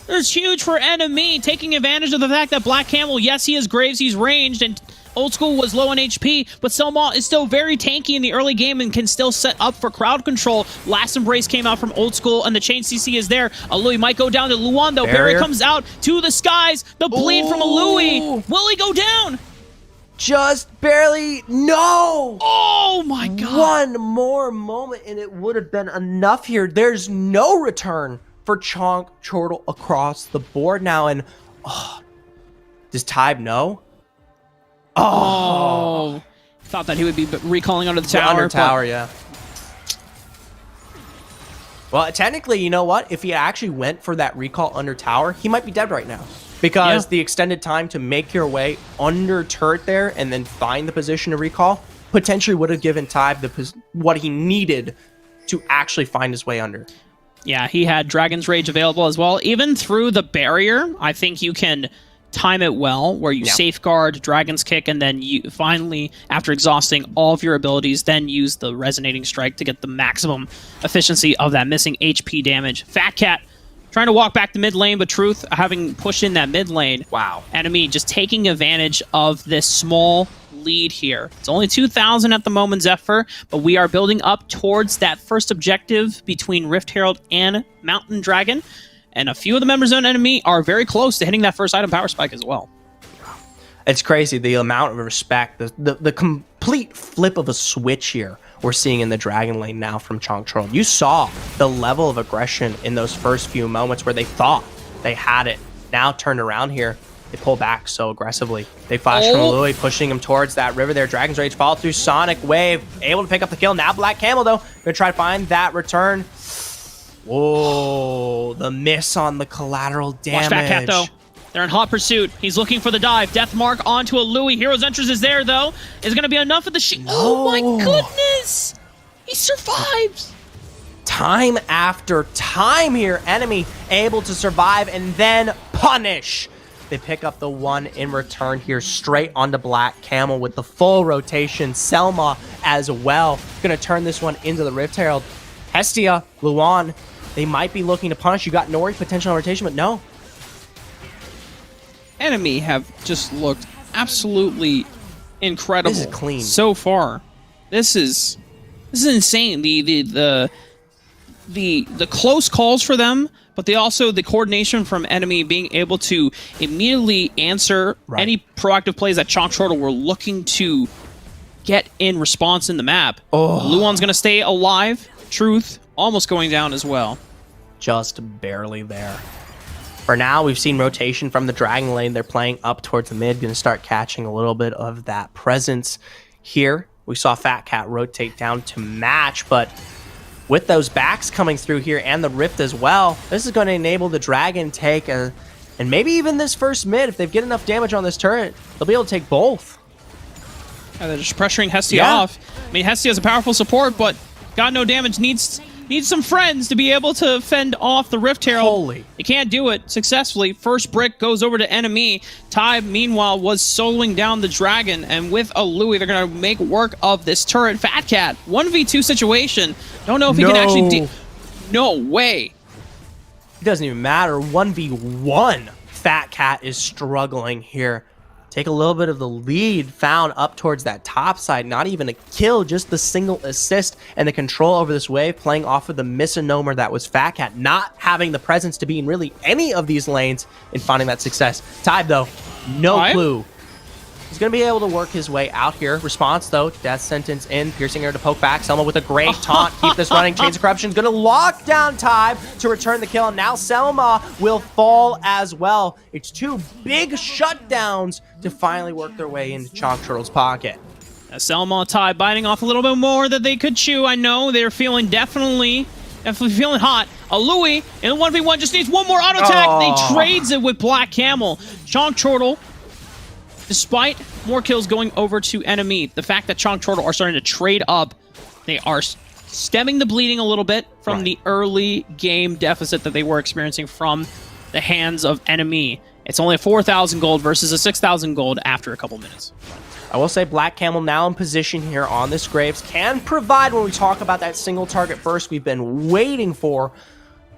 It's huge for Enemy, taking advantage of the fact that Black Camel, yes, he is Graves, he's ranged, and Old School was low on HP, but Selma is still very tanky in the early game and can still set up for crowd control. Last Embrace came out from Old School, and the chain CC is there. A Louis might go down to Luan, though. Barrier comes out to the skies. The bleed from a Louis. Will he go down? Just barely. No! Oh, my God. One more moment, and it would have been enough here. There's no return for Chonk Chortle across the board now, and does Tybe know? Oh, thought that he would be recalling under the tower. Under tower, yeah. Well, technically, you know what? If he actually went for that recall under tower, he might be dead right now. Because the extended time to make your way under turret there and then find the position to recall potentially would have given Tybe what he needed to actually find his way under. Yeah, he had Dragon's Rage available as well. Even through the barrier, I think you can time it well, where you safeguard Dragon's Kick, and then you finally, after exhausting all of your abilities, then use the Resonating Strike to get the maximum efficiency of that missing HP damage. Fat Cat trying to walk back the mid lane, but Truth having pushed in that mid lane. Wow. Enemy just taking advantage of this small lead here. It's only 2,000 at the moment, Zephyr, but we are building up towards that first objective between Rift Herald and Mountain Dragon. And a few of the members of Enemy are very close to hitting that first item power spike as well. It's crazy, the amount of respect, the complete flip of a switch here we're seeing in the Dragon lane now from Chonk Chortle. You saw the level of aggression in those first few moments where they thought they had it. Now turned around here, they pull back so aggressively. They flash from Louis, pushing him towards that river there. Dragon's Rage followed through Sonic Wave, able to pick up the kill. Now Black Camel, though, gonna try to find that return. Whoa, the miss on the collateral damage. Watch Fat Cat, though. They're in hot pursuit. He's looking for the dive. Death Mark onto a Louis. Hero's Entrance is there, though. Is going to be enough of the shield. Oh, my goodness. He survives. Time after time here. Enemy able to survive and then punish. They pick up the one in return here, straight onto Black Camel with the full rotation. Selma as well. Going to turn this one into the Rift Herald. Hestia, Luan, they might be looking to punish. You got Nori potential on rotation, but no. Enemy have just looked absolutely incredible. This is clean so far. This is insane. The close calls for them, but they also the coordination from Enemy being able to immediately answer any proactive plays that Chonk Chortle were looking to get in response in the map. Luan's gonna stay alive. Truth almost going down as well. Just barely there. For now, we've seen rotation from the Dragon lane. They're playing up towards the mid, going to start catching a little bit of that presence here. We saw Fat Cat rotate down to match, but with those backs coming through here and the Rift as well, this is going to enable the Dragon take, and maybe even this first mid, if they get enough damage on this turret, they'll be able to take both. Yeah, they're just pressuring Hestia off. I mean, Hestia is a powerful support, but got no damage, needs some friends to be able to fend off the Rift Herald. They can't do it successfully. First brick goes over to Enemy. Tybe, meanwhile, was soloing down the Dragon, and with a Louis, they're going to make work of this turret. Fat Cat, 1v2 situation. Don't know if he can actually no way. It doesn't even matter. 1v1. Fat Cat is struggling here. Take a little bit of the lead found up towards that top side. Not even a kill, just the single assist and the control over this wave, playing off of the misnomer that was Fat Cat, not having the presence to be in really any of these lanes and finding that success. Tybe, though, no clue. He's going to be able to work his way out here. Response, though, death sentence in. Piercing air to poke back. Selma with a great taunt. Keep this running. Chains of Corruption going to lock down Time to return the kill. And now Selma will fall as well. It's two big shutdowns to finally work their way into Chalk Turtle's pocket. Selma, Ty biting off a little bit more that they could chew. I know they're feeling definitely feeling hot. A Louis in the 1v1 just needs one more auto attack. They trades it with Black Camel. Chalk Turtle, despite more kills going over to enemy, the fact that Chalk Turtle are starting to trade up, they are stemming the bleeding a little bit from the early game deficit that they were experiencing from the hands of enemy. It's only a 4,000 gold versus a 6,000 gold after a couple minutes. I will say Black Camel now in position here on this Graves can provide when we talk about that single target burst we've been waiting for.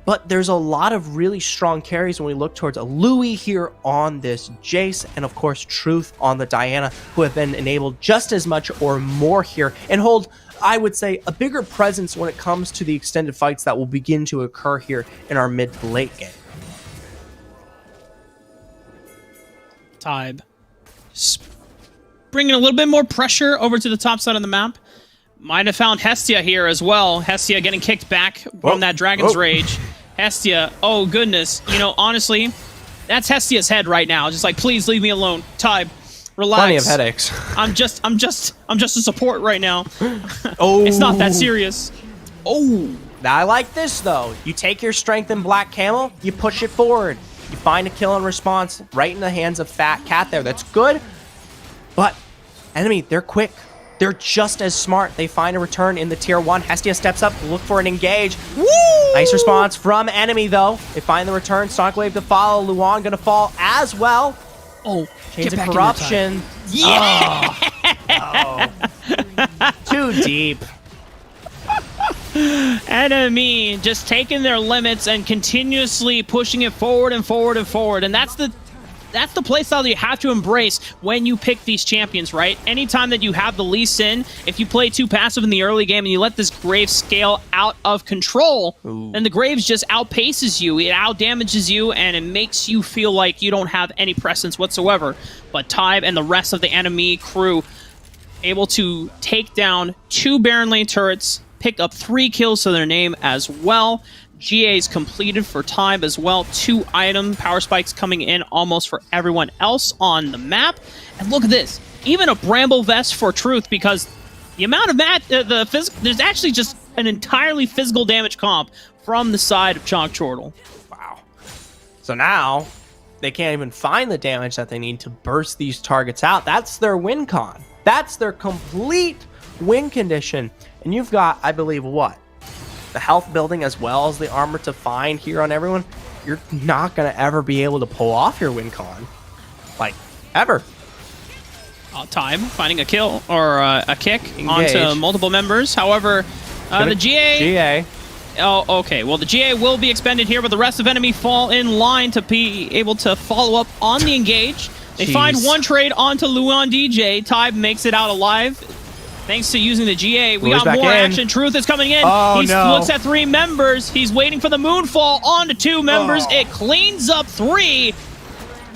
But there's a lot of really strong carries when we look towards a Louis here on this Jace, and of course Truth on the Diana, who have been enabled just as much or more here, and hold, I would say, a bigger presence when it comes to the extended fights that will begin to occur here in our mid to late game. Tybe bringing a little bit more pressure over to the top side of the map. Might have found Hestia here as well. Hestia getting kicked back from that Dragon's Rage. Hestia, oh goodness. You know, honestly, that's Hestia's head right now. Just like, please leave me alone. Tybe, relax. Plenty of headaches. I'm just a support right now. It's not that serious. Oh. I like this though. You take your strength in Black Camel, you push it forward. You find a kill in response right in the hands of Fat Cat there. That's good. But enemy, they're quick. They're just as smart. They find a return in the tier 1. Hestia steps up to look for an engage. Woo! Nice response from enemy, though. They find the return. Sonic Wave to follow. Luan going to fall as well. Oh, Chains of Corruption. Yeah! Oh. Too deep. Enemy just taking their limits and continuously pushing it forward and forward and forward. And that's the playstyle that you have to embrace when you pick these champions, right? Anytime that you have the Lee Sin, if you play too passive in the early game and you let this Graves scale out of control, then the Graves just outpaces you, it outdamages you, and it makes you feel like you don't have any presence whatsoever. But Tybe and the rest of the enemy crew able to take down 2 Baron Lane turrets, pick up 3 kills to their name as well. GA's completed for Tybe as well. 2 item power spikes coming in almost for everyone else on the map. And look at this. Even a Bramble Vest for Truth, because the amount of there's actually just an entirely physical damage comp from the side of Chalk Turtle. Wow. So now they can't even find the damage that they need to burst these targets out. That's their win con. That's their complete win condition. And you've got, I believe, what? The health building as well as the armor to find here on everyone. You're not going to ever be able to pull off your win con. Like, ever. Tybe finding a kill or a kick Engage. onto multiple members. However, the GA... Oh, okay. Well, the GA will be expended here, but the rest of enemy fall in line to be able to follow up on the engage. They find one trade onto Luan DJ. Tybe makes it out alive. Thanks to using the GA, we got more action. Truth is coming in. He looks at 3 members. He's waiting for the moonfall onto 2 members. It cleans up 3.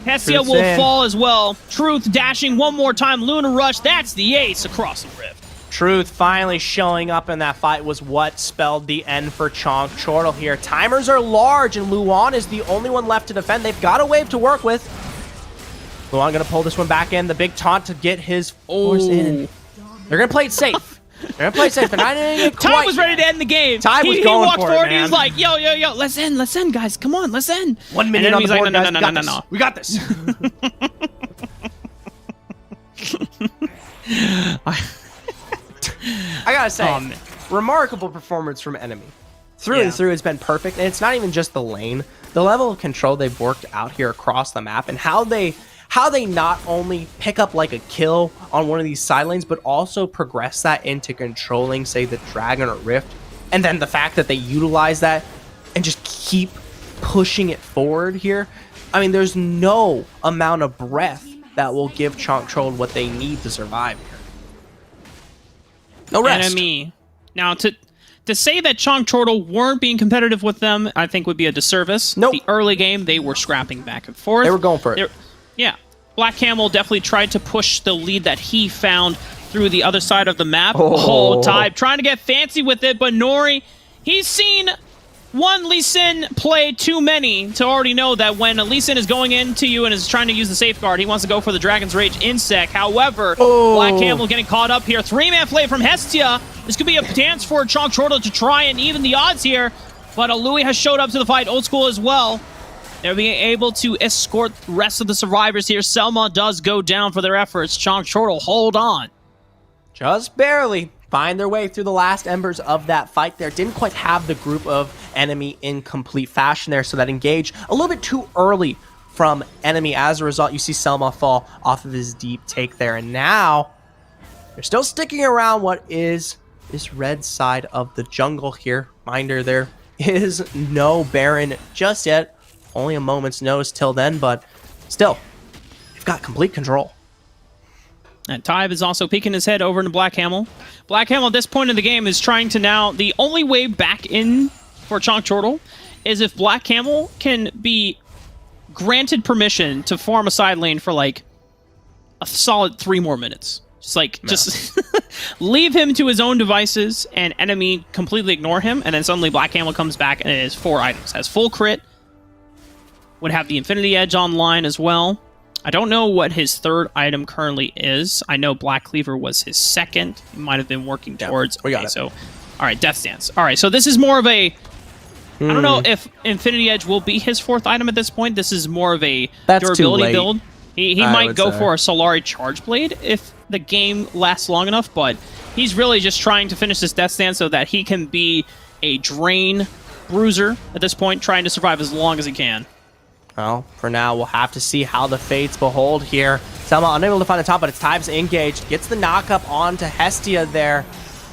Hestia will fall as well. Truth dashing one more time. Luna Rush. That's the ace across the rift. Truth finally showing up in that fight was what spelled the end for Chalk Turtle here. Timers are large, and Luan is the only one left to defend. They've got a wave to work with. Luan going to pull this one back in. The big taunt to get his force in. They're going to play it safe. They're going to play it safe. They're not going to get quite. Tybe was ready to end the game. Tybe was he going walked for forward. it, man. He was like, yo, let's end, guys. Come on, let's end. 1 minute on the board, like, guys. No. We got this. I gotta say, remarkable performance from enemy. Through and through, it's been perfect. And it's not even just the lane. The level of control they've worked out here across the map, and how they not only pick up like a kill on one of these side lanes, but also progress that into controlling, say, the Dragon or Rift. And then the fact that they utilize that and just keep pushing it forward here. I mean, there's no amount of breath that will give Chalk Turtle what they need to survive here. No rest. Enemy. Now, to say that Chalk Turtle weren't being competitive with them, I think would be a disservice. Nope. The early game, they were scrapping back and forth. They were going for it. Yeah. Black Camel definitely tried to push the lead that he found through the other side of the map. Oh, Tybe trying to get fancy with it, but Nori, he's seen one Lee Sin play too many to already know that when Lee Sin is going into you and is trying to use the safeguard, he wants to go for the Dragon's Rage insect. However, Black Camel getting caught up here. Three-man play from Hestia. This could be a dance for Chonk Chortle to try and even the odds here, but Louis has showed up to the fight. Old School as well. They're being able to escort the rest of the survivors here. Selma does go down for their efforts. Chonk Chortle, hold on. Just barely find their way through the last embers of that fight there. Didn't quite have the group of enemy in complete fashion there, so that engage a little bit too early from enemy. As a result, you see Selma fall off of his deep take there, and now they're still sticking around what is this red side of the jungle here. Reminder, there is no Baron just yet. Only a moment's notice till then, but still, they've got complete control. And Tybe is also peeking his head over into Black Camel. Black Camel at this point in the game is trying to now... The only way back in for Chonk Chortle is if Black Camel can be granted permission to farm a side lane for like a solid 3 more minutes. Just like, just leave him to his own devices and enemy completely ignore him, and then suddenly Black Camel comes back and it is 4 items. Has full crit, would have the Infinity Edge online as well. I don't know what his 3rd item currently is. I know Black Cleaver was his 2nd. He might have been working towards... we got it. So, all right, Death Stance. All right, so this is more of a... I don't know if Infinity Edge will be his 4th item at this point. This is more of a durability build. He might go for a Solari Charge Blade if the game lasts long enough, but he's really just trying to finish this Death Stance so that he can be a Drain Bruiser at this point, trying to survive as long as he can. Well, for now, we'll have to see how the fates behold here. Selma unable to find the top, but it's Tybe's engaged. Gets the knock-up onto Hestia there.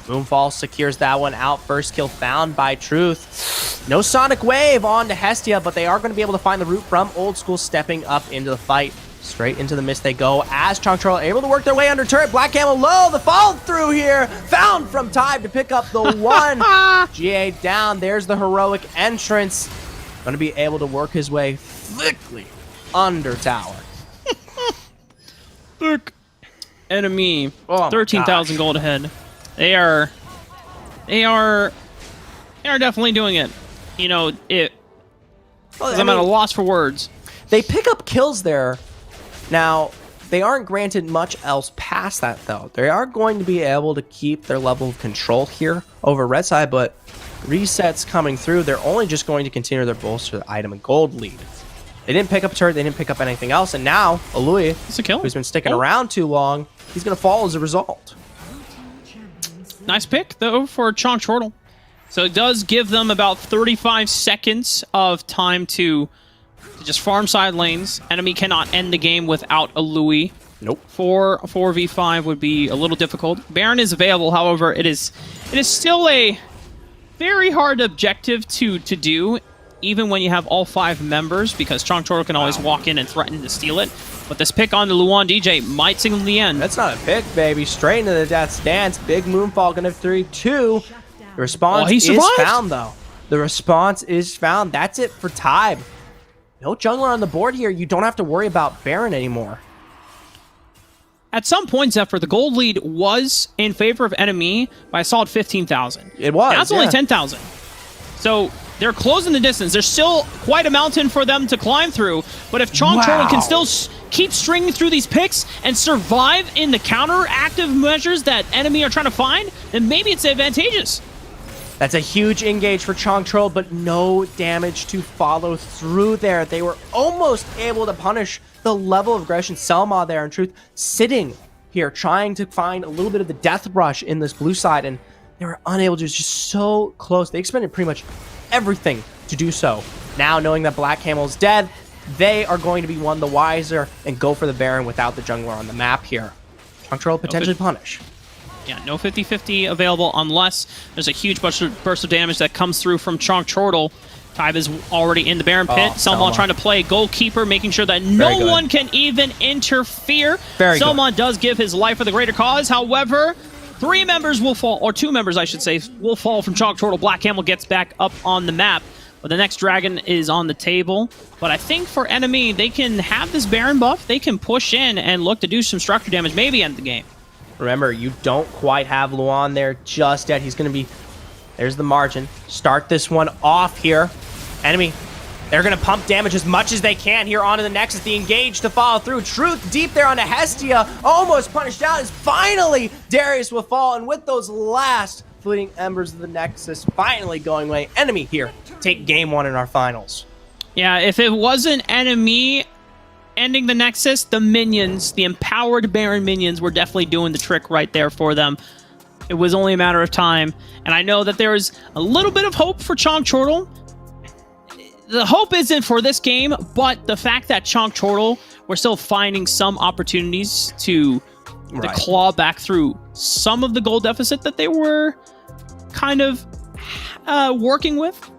Moonfall secures that one out. First kill found by Truth. No Sonic Wave onto Hestia, but they are going to be able to find the root from Old School stepping up into the fight. Straight into the mist they go as Chonk Chortle able to work their way under turret. Black Camel low. The follow through here. Found from Tybe to pick up the 1. GA down. There's the heroic entrance. Going to be able to work his way thickly under tower. Look. Enemy. 13,000 gold ahead. They are definitely doing it. You know, I'm at a loss for words. They pick up kills there. Now, they aren't granted much else past that, though. They are going to be able to keep their level of control here over red side, but resets coming through, they're only just going to continue their bolster the item and gold lead. They didn't pick up a turret, they didn't pick up anything else, and now, Alui, it's a kill. Who's been sticking around too long, he's going to fall as a result. Nice pick, though, for Chonk Chortle. So it does give them about 35 seconds of time to just farm side lanes. Enemy cannot end the game without a Louis. Nope. 4v5 would be a little difficult. Baron is available, however, it is still a very hard objective to do, even when you have all 5 members, because Chonk Chortle can always walk in and threaten to steal it. But this pick on the Luan DJ might signal the end. That's not a pick, baby. Straight into the Death Stance. Big Moonfall gonna 3-2. The response is found, though. The response is found. That's it for Tybe. No jungler on the board here. You don't have to worry about Baron anymore. At some point, Zephyr, the gold lead was in favor of enemy by a solid 15,000. It was, Now it's only 10,000. So they're closing the distance. There's still quite a mountain for them to climb through, but if Chonk Chortle can still keep stringing through these picks and survive in the counter-active measures that enemy are trying to find, then maybe it's advantageous. That's a huge engage for Chonk Chortle, but no damage to follow through there. They were almost able to punish the level of aggression. Selma there, in truth, sitting here, trying to find a little bit of the death rush in this blue side, and they were unable to. It's just so close. They expended pretty much everything to do so. Now, knowing that Black Camel's dead, they are going to be one the wiser and go for the Baron without the jungler on the map here. Chonk Chortle potentially punish. Yeah, no 50-50 available unless there's a huge burst of damage that comes through from Chonk Chortle. Tybe is already in the Baron pit. Selma trying to play goalkeeper, making sure that no one can even interfere. Selma does give his life for the greater cause. However, 3 members will fall, or 2 members, I should say, will fall from Chonk Chortle. Black Camel gets back up on the map. But the next dragon is on the table. But I think for enemy, they can have this Baron buff. They can push in and look to do some structure damage, maybe end the game. Remember, you don't quite have Luan there just yet. He's going to be... There's the margin. Start this one off here. Enemy, they're going to pump damage as much as they can here onto the Nexus. The engage to follow through. Truth deep there onto Hestia. Almost punished out as finally Darius will fall. And with those last fleeting embers of the Nexus finally going away, enemy here take game 1 in our finals. Yeah, if it wasn't enemy ending the Nexus, the minions, the empowered Baron minions were definitely doing the trick right there for them. It was only a matter of time. And I know that there is a little bit of hope for Chonk Chortle. The hope isn't for this game, but the fact that Chonk Chortle were still finding some opportunities to claw back through some of the goal deficit that they were kind of working with.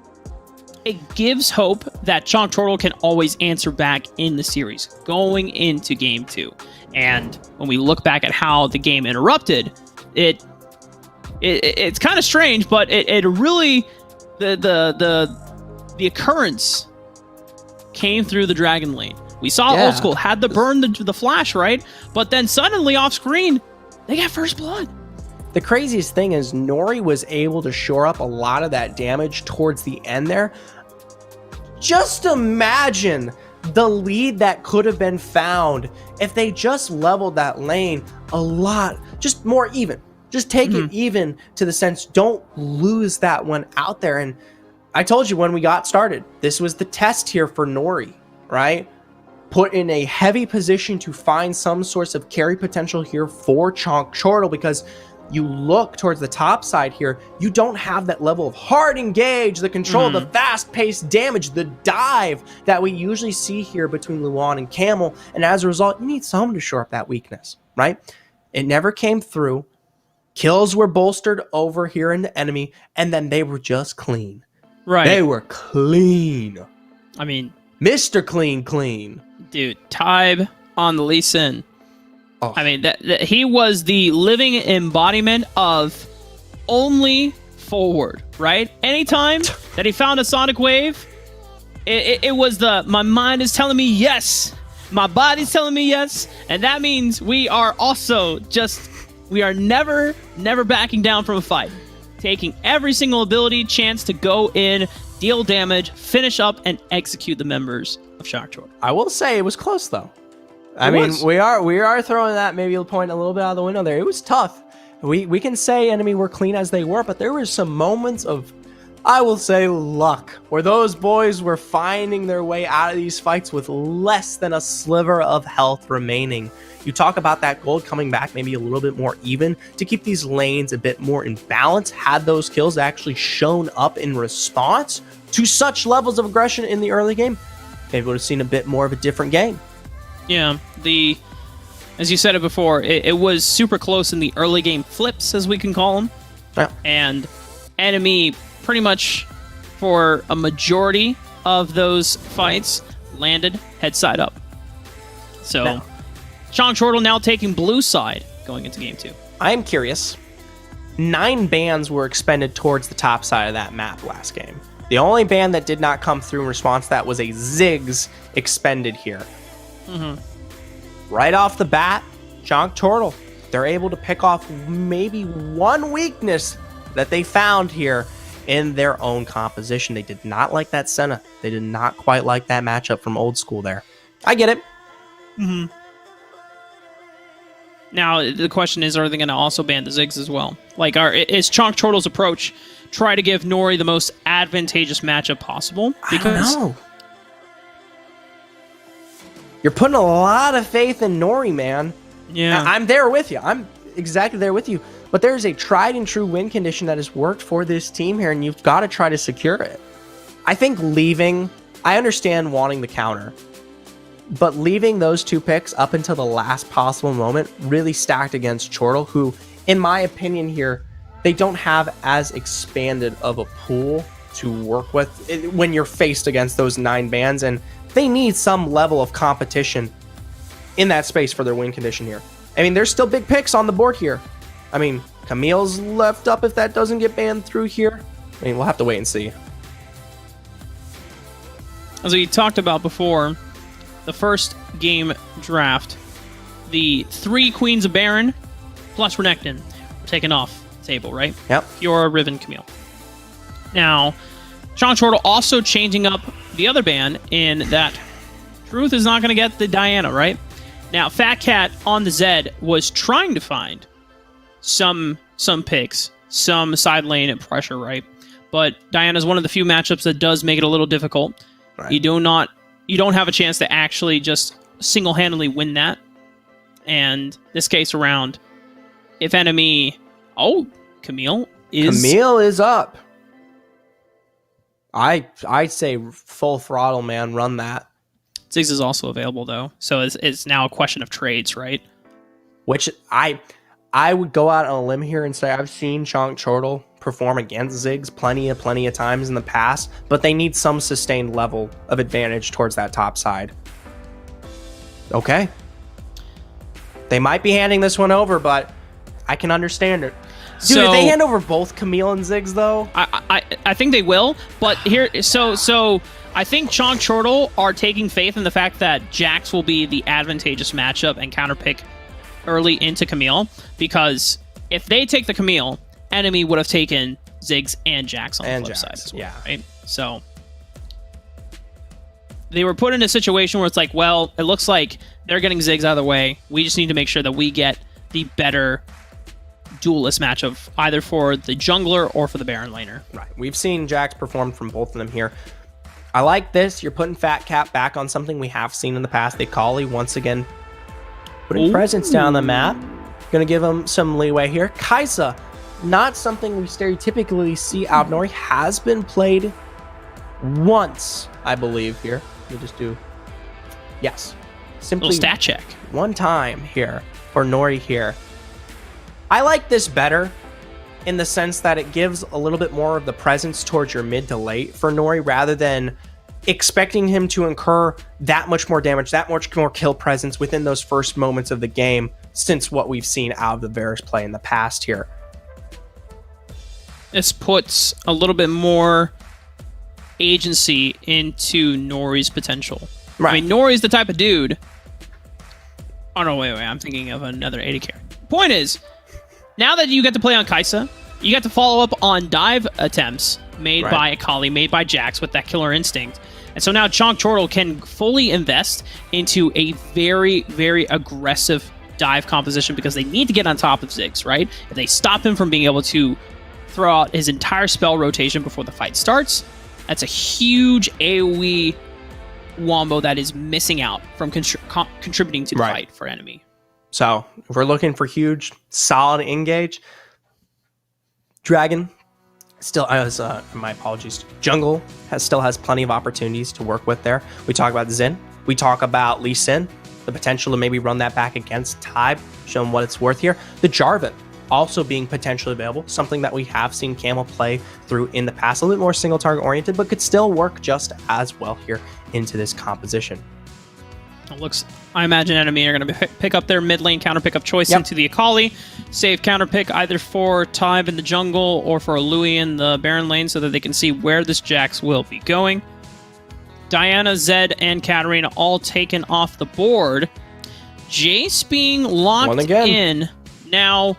It gives hope that Chonk Chortle can always answer back in the series going into game 2. And when we look back at how the game interrupted, it's kind of strange, but it really the occurrence came through the Dragon Lane. We saw Old School had to burn the flash, right? But then suddenly off screen, they got first blood. The craziest thing is Nori was able to shore up a lot of that damage towards the end there. Just imagine the lead that could have been found if they just leveled that lane a lot, just more even. Just take it even to the sense, don't lose that one out there. And I told you when we got started, this was the test here for Nori, right? Put in a heavy position to find some source of carry potential here for Chonk Chortle, because you look towards the top side here, you don't have that level of hard engage, the control, the fast-paced damage, the dive that we usually see here between Luan and Camel. And as a result, you need someone to shore up that weakness, right? It never came through. Kills were bolstered over here in the enemy, and then they were just clean. Right. They were clean. I mean, Mr. Clean. dude, Tybe on the Lee Sin. Oh. I mean, that he was the living embodiment of only forward, right? Anytime that he found a Sonic Wave, it was my mind is telling me yes, my body's telling me yes, and that means we are also we are never backing down from a fight. Taking every single ability chance to go in, deal damage, finish up, and execute the members of Chonk Chortle. I will say it was close though. I mean, we are throwing that maybe a point a little bit out of the window there. It was tough. We can say enemy were clean as they were, but there were some moments of, I will say, luck, where those boys were finding their way out of these fights with less than a sliver of health remaining. You talk about that gold coming back maybe a little bit more even to keep these lanes a bit more in balance. Had those kills actually shown up in response to such levels of aggression in the early game, maybe we would have seen a bit more of a different game. Yeah, as you said it before, it was super close in the early game flips, as we can call them. Yeah. And enemy, pretty much for a majority of those fights, landed head side up. So, Now, Chonk Chortle now taking blue side going into game 2. I am curious. 9 bans were expended towards the top side of that map last game. The only ban that did not come through in response to that was a Ziggs expended here. Right off the bat, Chonk Chortle, they're able to pick off maybe one weakness that they found here in their own composition. They did not like that Senna. They did not quite like that matchup from Old School there. I get it. Now, the question is, are they going to also ban the Ziggs as well? Like, is Chonk Chortle's approach try to give Nori the most advantageous matchup possible? Because I don't know. You're putting a lot of faith in Nori, man. Yeah. I'm there with you. I'm exactly there with you. But there's a tried and true win condition that has worked for this team here, and you've got to try to secure it. I think leaving, I understand wanting the counter, but leaving those 2 picks up until the last possible moment really stacked against Chortle, who, in my opinion here, they don't have as expanded of a pool to work with when you're faced against those 9 bans, and they need some level of competition in that space for their win condition here. I mean, there's still big picks on the board here. I mean, Camille's left up if that doesn't get banned through here. I mean, we'll have to wait and see. as we talked about before, the first game draft, the 3 Queens of Baron plus Renekton were taken off the table, right? Yep. Fiora, Riven, Camille. Now, Sean Chortle also changing up the other ban in that Truth is not going to get the Diana, right? Now, Fat Cat on the Zed was trying to find some picks, some side lane pressure, right? But Diana's one of the few matchups that does make it a little difficult. Right. You don't have a chance to actually just single-handedly win that. And this case around, if enemy... Oh, Camille is up. I say full throttle, man. Run that. Ziggs is also available, though. So it's now a question of trades, right? Which I would go out on a limb here and say I've seen Chonk Chortle perform against Ziggs plenty of times in the past, but they need some sustained level of advantage towards that top side. Okay. They might be handing this one over, but I can understand it. Dude, if they hand over both Camille and Ziggs, though... I think they will, but here... So I think Chonk Chortle are taking faith in the fact that Jax will be the advantageous matchup and counterpick early into Camille, because if they take the Camille, enemy would have taken Ziggs and Jax on the flip side as well, right? So they were put in a situation where it's like, well, it looks like they're getting Ziggs out of the way. We just need to make sure that we get the better duelist matchup, either for the jungler or for the Baron laner. Right. We've seen Jax perform from both of them here. I like this. You're putting Fat Cat back on something we have seen in the past. They Kali once again putting presence down the map. Gonna give him some leeway here. Kai'Sa, not something we stereotypically see out of Nori, has been played once, I believe, here. Let me just do... Yes. Simply little stat check. One time here for Nori here. I like this better in the sense that it gives a little bit more of the presence towards your mid to late for Nori, rather than expecting him to incur that much more damage, that much more kill presence within those first moments of the game, since what we've seen out of the Varus play in the past here. This puts a little bit more agency into Nori's potential. Right. I mean, Nori's the type of dude... Oh, no, wait, I'm thinking of another 80 character. Point is, now that you get to play on Kai'Sa, you get to follow up on dive attempts made by Akali, made by Jax with that killer instinct. And so now Chonk Chortle can fully invest into a very, very aggressive dive composition, because they need to get on top of Ziggs, right? If they stop him from being able to throw out his entire spell rotation before the fight starts, that's a huge AoE wombo that is missing out from contributing to the fight for enemy. So if we're looking for huge, solid engage, Dragon still has, my apologies, Jungle still has plenty of opportunities to work with there. We talk about Xin. We talk about Lee Sin, the potential to maybe run that back against Tide, show him what it's worth here. The Jarvan also being potentially available, something that we have seen Camel play through in the past, a little bit more single target oriented, but could still work just as well here into this composition. It looks, I imagine enemy are going to pick up their mid lane counter pickup choice into the Akali, save counter pick either for Tyve in the jungle or for Louis in the Baron lane, so that they can see where this Jax will be going. Diana, Zed, and Katarina all taken off the board. Jace being locked in. Now,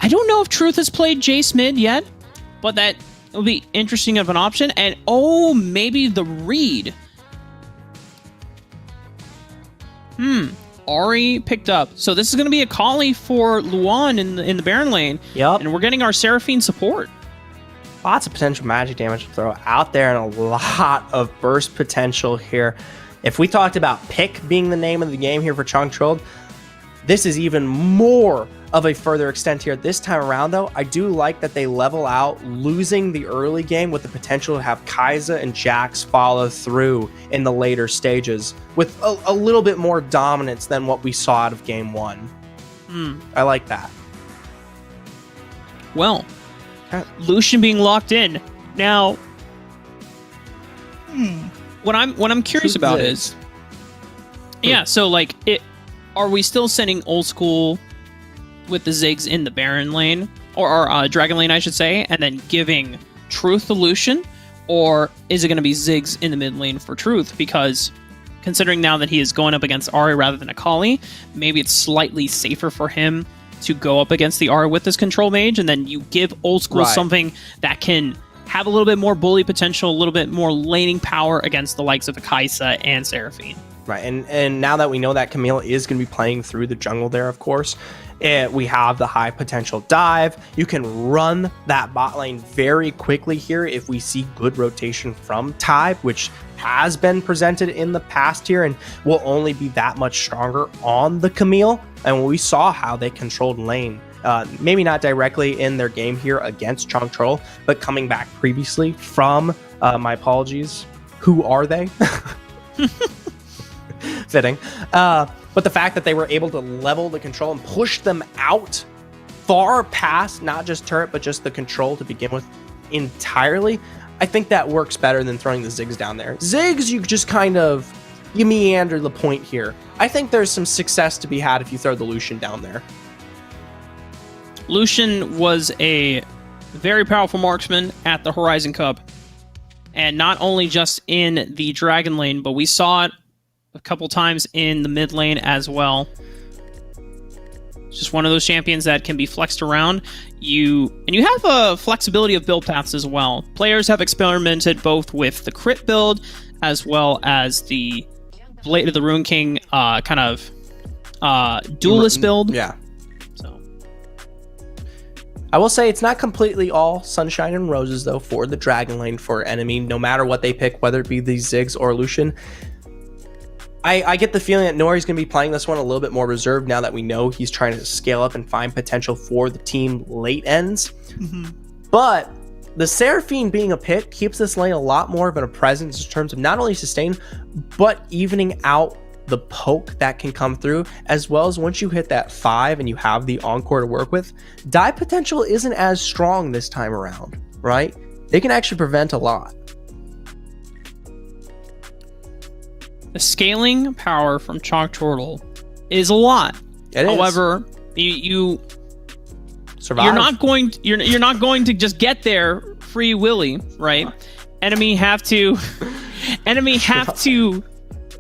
I don't know if Truth has played Jace mid yet, but that will be interesting of an option. And maybe the read. Ari picked up. So this is going to be a Kali for Luan in the Baron lane. Yep. And we're getting our Seraphine support. Lots of potential magic damage to throw out there, and a lot of burst potential here. If we talked about pick being the name of the game here for Chonk Chortle, this is even more of a further extent here. This time around, though, I do like that they level out losing the early game with the potential to have Kai'Sa and Jax follow through in the later stages with a little bit more dominance than what we saw out of game one. I like that. Well, Lucian being locked in. Now, what I'm curious about is, so like, are we still sending old school with the Ziggs in the Baron lane, or Dragon lane, I should say, and then giving Truth to Lucian, or is it going to be Ziggs in the mid lane for Truth? Because considering now that he is going up against Ahri rather than Akali, maybe it's slightly safer for him to go up against the Ahri with this control mage, and then you give Old School something that can have a little bit more bully potential, a little bit more laning power against the likes of Akaisa and Seraphine. Right, and now that we know that Camille is going to be playing through the jungle there, of course, we have the high potential dive. You can run that bot lane very quickly here if we see good rotation from Tide, which has been presented in the past here and will only be that much stronger on the Camille. And we saw how they controlled lane. Maybe not directly in their game here against Chong Troll, but coming back previously from, my apologies, who are they? Fitting. But the fact that they were able to level the control and push them out far past not just turret, but just the control to begin with entirely, I think that works better than throwing the Ziggs down there. Ziggs, you just kind of, you meander the point here. I think there's some success to be had if you throw the Lucian down there. Lucian was a very powerful marksman at the Horizon Cup. And not only just in the Dragon lane, but we saw it a couple times in the mid lane as well. It's just one of those champions that can be flexed around. You have a flexibility of build paths as well. Players have experimented both with the crit build as well as the Blade of the Rune King kind of duelist build. Yeah. So I will say it's not completely all sunshine and roses though for the Dragon lane for enemy, no matter what they pick, whether it be the Ziggs or Lucian. I get the feeling that Nori's going to be playing this one a little bit more reserved now that we know he's trying to scale up and find potential for the team late ends. But the Seraphine being a pick keeps this lane a lot more of a presence in terms of not only sustain, but evening out the poke that can come through, as well as once you hit that 5 and you have the Encore to work with, dive potential isn't as strong this time around, right? They can actually prevent a lot. the scaling power from Chalk Turtle is a lot. However, you're not going to just get there free willy, right? Enemy have to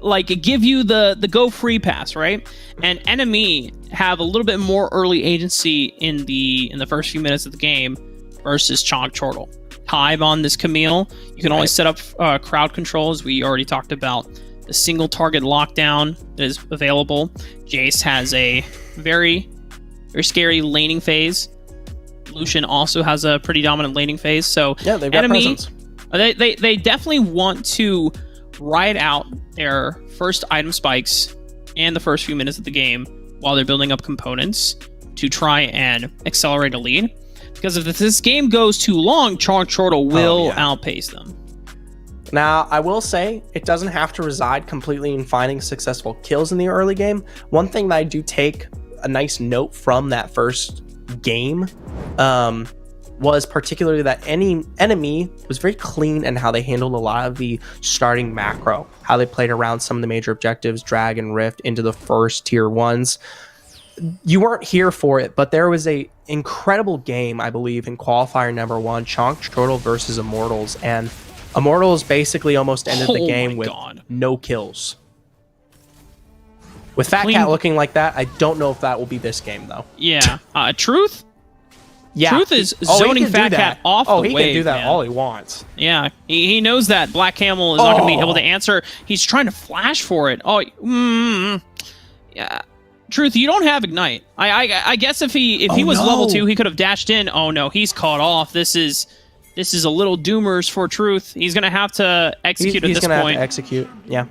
like give you the go free pass, right? And enemy have a little bit more early agency in the first few minutes of the game versus Chalk Turtle. Time on this Camille, you can always set up crowd control, as we already talked about. The single target lockdown that is available. Jace has a very, very scary laning phase. Lucian also has a pretty dominant laning phase. So yeah, they've got presence. They definitely want to ride out their first item spikes and the first few minutes of the game while they're building up components to try and accelerate a lead. Because if this game goes too long, Chalk Turtle will outpace them. Now, I will say, it doesn't have to reside completely in finding successful kills in the early game. One thing that I do take a nice note from that first game was particularly that any enemy was very clean in how they handled a lot of the starting macro, how they played around some of the major objectives, drag and rift into the first tier ones. You weren't here for it, but there was a incredible game, I believe, in qualifier number 1, Chalk Turtle versus Immortals, and Immortals basically almost ended the game with no kills. With Fat Cat looking like that, I don't know if that will be this game, though. Yeah. Truth? Yeah. Truth is zoning Fat Cat off the wave, he can do that man. all he wants. Yeah. He knows that Black Camel is not going to be able to answer. He's trying to flash for it. Yeah. Truth, you don't have Ignite. I guess if he was level 2, he could have dashed in. Oh no, he's caught off. This is a little doomers for Truth. He's going to have to execute at this point. He's going to have to execute. Yeah.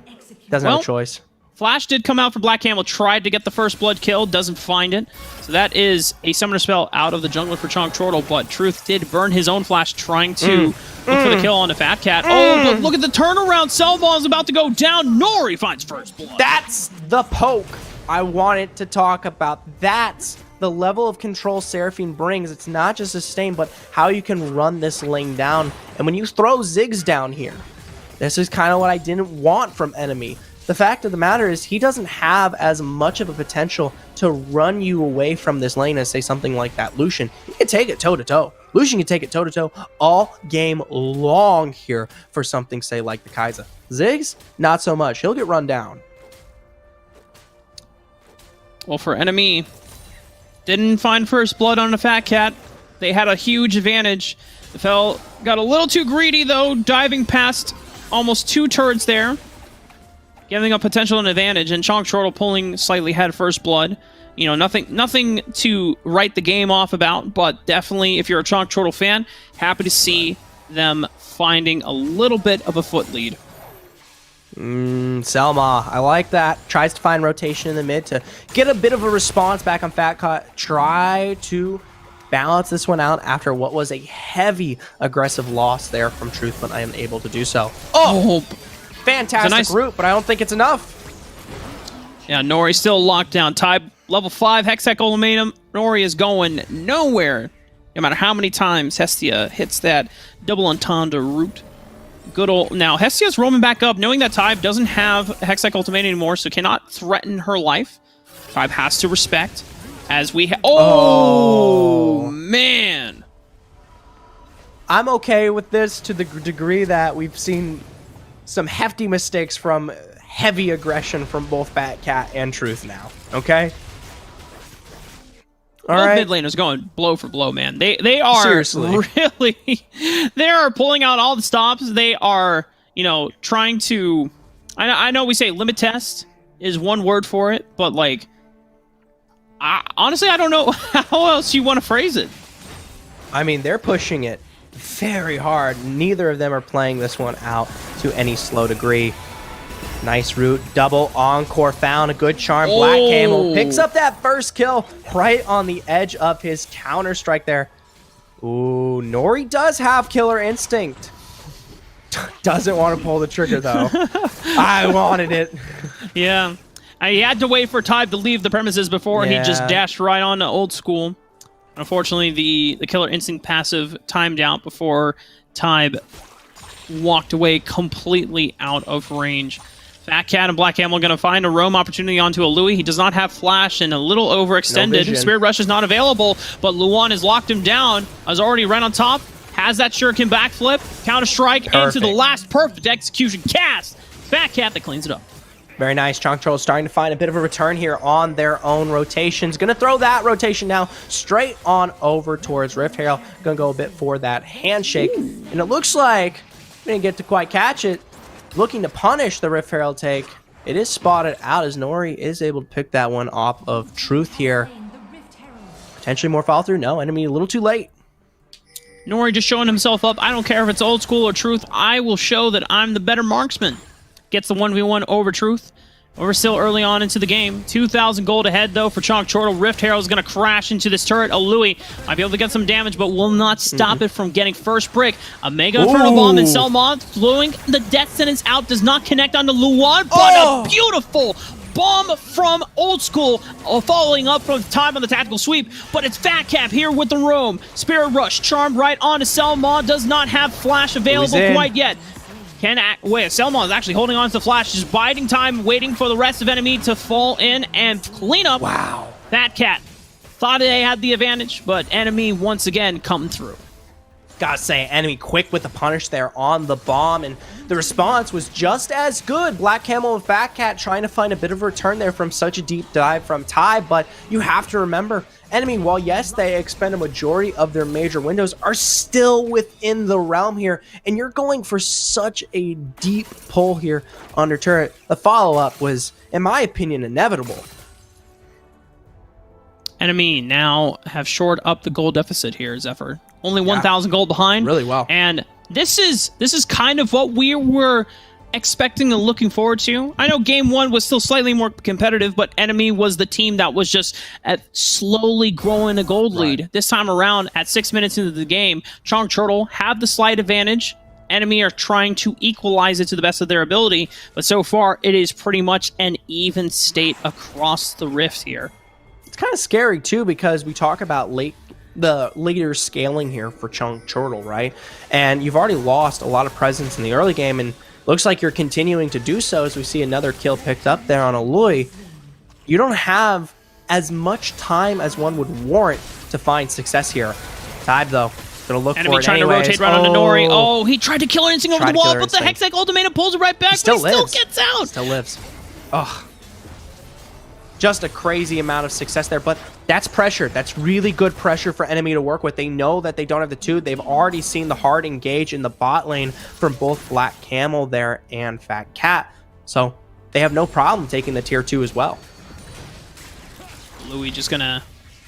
Doesn't have a choice. Flash did come out for Black Camel, tried to get the first blood kill, doesn't find it. So that is a summoner spell out of the jungler for Chalk Turtle, but Truth did burn his own flash trying to look for the kill on the Fat Cat. Oh, but look at the turnaround. Cellball is about to go down. Nori finds first blood. That's the poke I wanted to talk about. That's the level of control Seraphine brings. It's not just sustain, but how you can run this lane down. And when you throw Ziggs down here, this is kind of what I didn't want from enemy. The fact of the matter is he doesn't have as much of a potential to run you away from this lane as, say, something like that Lucian. He can take it toe-to-toe. Lucian can take it toe-to-toe all game long here for something, say, like the Kai'Sa. Ziggs, not so much. He'll get run down. Well, for enemy, didn't find first blood on the Fat Cat. They had a huge advantage. The Fel got a little too greedy, though, diving past almost 2 turrets there, giving a potential an advantage, and Chonk Chortle pulling slightly ahead first blood. You know, nothing to write the game off about, but definitely, if you're a Chonk Chortle fan, happy to see them finding a little bit of a foot lead. Selma, I like that. Tries to find rotation in the mid to get a bit of a response back on Fat Cat. Try to balance this one out after what was a heavy aggressive loss there from Truth, but I am able to do so. Oh, fantastic route, but I don't think it's enough. Yeah, Nori still locked down. Type level 5 Hextech Ultimatum. Nori is going nowhere. No matter how many times Hestia hits that double entendre route. Good old... Now, Hestia's roaming back up, knowing that Tybe doesn't have Hextech Ultimatum anymore, so cannot threaten her life. Tybe has to respect. As we Oh, man! I'm okay with this to the degree that we've seen some hefty mistakes from heavy aggression from both Fat Cat and Truth now. Okay? All Both right. mid laners going blow for blow, man. They are Seriously. really... They are pulling out all the stops. They are, you know, trying to... I know we say limit test is one word for it, but, like... honestly, I don't know how else you want to phrase it. I mean, they're pushing it very hard. Neither of them are playing this one out to any slow degree. Nice route. Double encore found. A good charm. Black Camel picks up that first kill right on the edge of his counter-strike there. Ooh, Nori does have killer instinct. Doesn't want to pull the trigger, though. I wanted it. Yeah. He had to wait for Tybe to leave the premises before he just dashed right on to old school. Unfortunately, the killer instinct passive timed out before Tybe walked away completely out of range. Fat Cat and Black Camel going to find a roam opportunity onto a Louis. He does not have flash and a little overextended. No Spirit Rush is not available, but Luan has locked him down. Is already right on top. Has that shuriken backflip. Counter-strike into the last perfect execution cast. Fat Cat that cleans it up. Very nice. Chonk Chortle starting to find a bit of a return here on their own rotations. Going to throw that rotation now straight on over towards Rift Herald. Going to go a bit for that handshake. And it looks like we didn't get to quite catch it. Looking to punish the Rift Herald take. It is spotted out as Nori is able to pick that one off of Truth here. Potentially more follow through. No, enemy a little too late. Nori just showing himself up. I don't care if it's old school or Truth. I will show that I'm the better marksman. Gets the 1v1 over Truth. We're still early on into the game. 2,000 gold ahead, though, for Chonk Chortle. Rift Herald is going to crash into this turret. A Louis might be able to get some damage, but will not stop it from getting first brick. A Mega Inferno Bomb and Selmon flowing the death sentence out. Does not connect onto Luan, but a beautiful bomb from Old School, following up from Time on the tactical sweep. But it's Fat Cap here with the roam. Spirit Rush charmed right onto Selmon. Does not have flash available quite yet. Selmon is actually holding on to the flash, just biding time, waiting for the rest of enemy to fall in and clean up. Wow. Fat Cat thought they had the advantage, but enemy once again come through. Gotta say, enemy quick with the punish there on the bomb, and the response was just as good. Black Camel and Fat Cat trying to find a bit of a return there from such a deep dive from Ty, but you have to remember, enemy, while yes, they expend a majority of their major windows, are still within the realm here, and you're going for such a deep pull here under turret. The follow-up was, in my opinion, inevitable. Enemy now have shored up the gold deficit here, Zephyr. Only 1,000 gold behind. Really well. And this is kind of what we were expecting and looking forward to. I know game one was still slightly more competitive, but enemy was the team that was just slowly growing a gold lead. This time around, at 6 minutes into the game, Chonk Chortle have the slight advantage. Enemy are trying to equalize it to the best of their ability, but so far it is pretty much an even state across the rift here. It's kind of scary too, because we talk about the later scaling here for Chonk Chortle, right? And you've already lost a lot of presence in the early game, and looks like you're continuing to do so as we see another kill picked up there on Aloy. You don't have as much time as one would warrant to find success here. Tybe, though, Gonna look Enemy for it trying anyways. to rotate right onto Nori. Oh, he tried to kill her instinct over Tried the to wall, kill her but the instinct. Hextech ultimate pulls it right back, Still but he lives. still gets out. Still lives. Ugh. Just a crazy amount of success there, but that's pressure. That's really good pressure for enemy to work with. They know that they don't have the 2. They've already seen the hard engage in the bot lane from both Black Camel there and Fat Cat. So they have no problem taking the tier 2 as well. Louis just gonna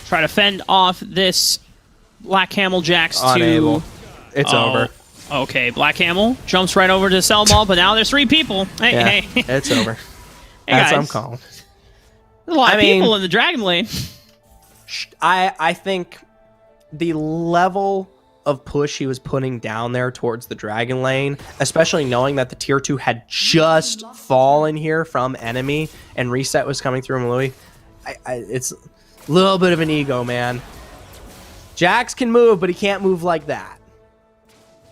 try to fend off this Black Camel Jax Unable. to... It's Oh, over. Okay, Black Camel jumps right over to Selma, but now there's 3 people. Hey, Yeah, hey. it's over. Hey, That's what I'm guys. calling. There's a lot I of mean- people in the Dragon Lane. I think the level of push he was putting down there towards the Dragon Lane, especially knowing that the tier 2 had just fallen here from enemy and reset was coming through Louis, it's a little bit of an ego, man. Jax can move, but he can't move like that.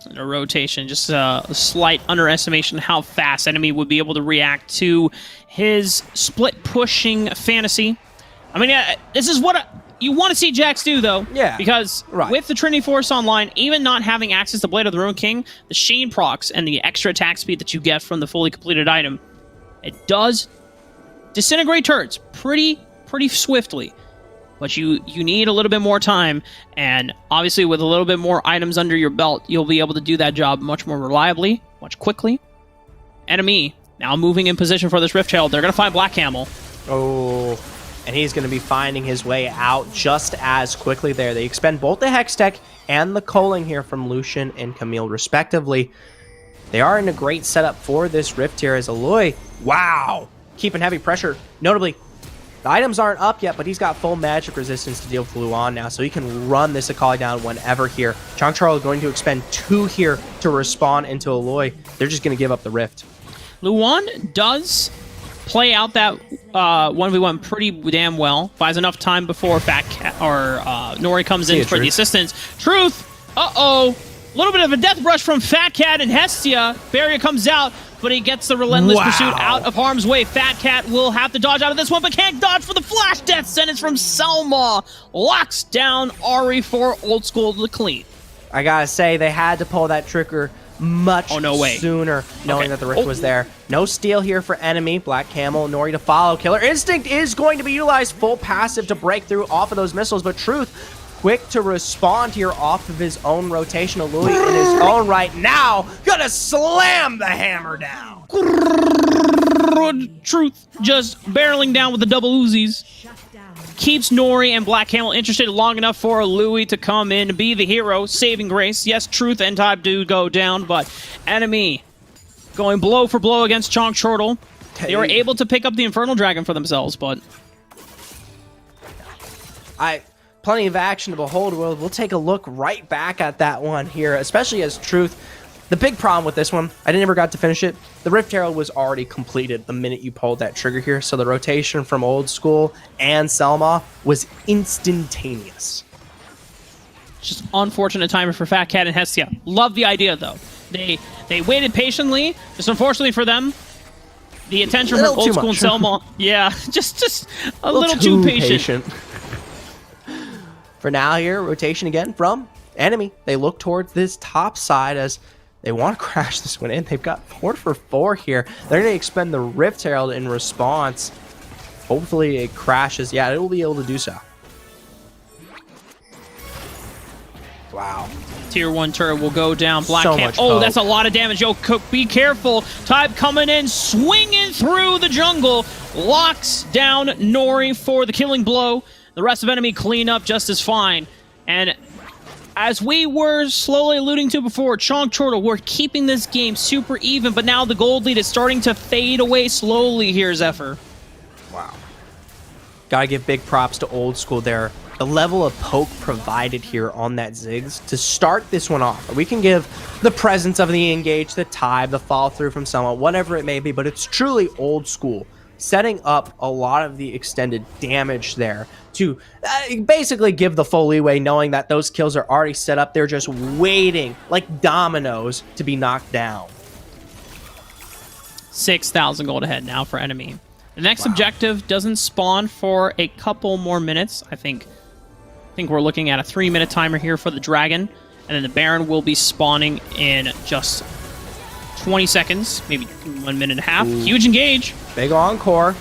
And a rotation, just a slight underestimation how fast enemy would be able to react to his split pushing fantasy. I mean, this is what you want to see Jax do, though. Yeah, Because right. with the Trinity Force online, even not having access to Blade of the Ruined King, the Sheen procs and the extra attack speed that you get from the fully completed item, it does disintegrate turrets pretty swiftly. But you need a little bit more time, and obviously with a little bit more items under your belt, you'll be able to do that job much more reliably, much quickly. Enemy now moving in position for this Rift Herald. They're going to find Black Camel. Oh, and he's going to be finding his way out just as quickly there. They expend both the Hextech and the Culling here from Lucian and Camille, respectively. They are in a great setup for this Rift here as Aloy. Wow! Keeping heavy pressure. Notably, the items aren't up yet, but he's got full magic resistance to deal with Luan now, so he can run this Akali down whenever here. Chong Charles going to expend 2 here to respawn into Aloy. They're just going to give up the Rift. Luan does play out that 1v1 pretty damn well. Buys enough time before Fat Cat or Nori comes in for the assistance. Truth! Uh-oh! A little bit of a death rush from Fat Cat and Hestia. Barrier comes out, but he gets the relentless pursuit out of harm's way. Fat Cat will have to dodge out of this one, but can't dodge for the flash death sentence from Selma. Locks down Ari for Old School to clean. I gotta say, they had to pull that trigger much sooner, knowing that the Rift was there. No steal here for enemy. Black Camel, Nori to follow. Killer Instinct is going to be utilized. Full passive to break through off of those missiles, but Truth quick to respond here off of his own rotational. Louis in his own right now gonna slam the hammer down. Truth just barreling down with the double Uzis. Keeps Nori and Black Camel interested long enough for Louis to come in and be the hero, saving grace. Yes, Truth and Type do go down, but enemy going blow for blow against Chonk Chortle. They were able to pick up the Infernal Dragon for themselves, but plenty of action to behold. We'll take a look right back at that one here, especially as Truth. The big problem with this one, I never got to finish it. The Rift Herald was already completed the minute you pulled that trigger here, so the rotation from Old School and Selma was instantaneous. just unfortunate timing for Fat Cat and Hestia. Love the idea, though. They waited patiently. Just unfortunately for them, the attention from Old School and Selma, yeah, just a little too patient. For now here, rotation again from enemy. They look towards this top side as they want to crash this one in. They've got 4 for 4 here. They're going to expend the Rift Herald in response. Hopefully it crashes. Yeah, it will be able to do so. Wow. Tier 1 turret will go down. Black So Cat. much Oh, poke. that's a lot of damage. Yo, Cook, be careful. Type coming in, swinging through the jungle. Locks down Nori for the killing blow. The rest of enemy clean up just as fine. And as we were slowly alluding to before, Chonk Chortle, we're keeping this game super even, but now the gold lead is starting to fade away slowly here, Zephyr. Wow. Gotta give big props to Old School there. The level of poke provided here on that Ziggs to start this one off. We can give the presence of the engage, the tie, the follow through from someone, whatever it may be, but it's truly Old School. Setting up a lot of the extended damage there to basically give the full leeway, knowing that those kills are already set up. They're just waiting like dominoes to be knocked down. 6,000 gold ahead now for enemy. The next objective doesn't spawn for a couple more minutes. I think we're looking at a 3-minute timer here for the dragon. And then the Baron will be spawning in just 20 seconds, maybe 1 minute and a half. Huge engage. Big encore.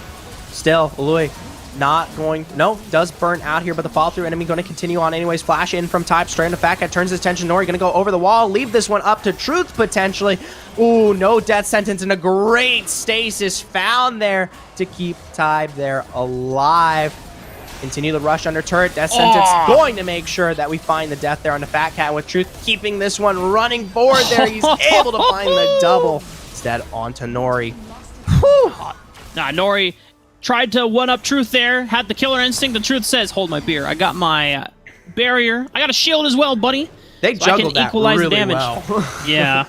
Still, Lui not going. No, does burn out here, but the follow through enemy going to continue on anyways. Flash in from Type straight into Fat Cat, turns his attention. Nori going to go over the wall, leave this one up to Truth potentially. Ooh, no death sentence and a great stasis found there to keep Type there alive. Continue the rush under turret. Death sentence going to make sure that we find the death there on the Fat Cat, with Truth keeping this one running forward there. He's able to find the double instead onto Nori. Nori tried to one-up Truth there, had the killer instinct. The Truth says, hold my beer. I got my barrier. I got a shield as well, buddy. They so juggled I can equalize that really the damage. well. Yeah.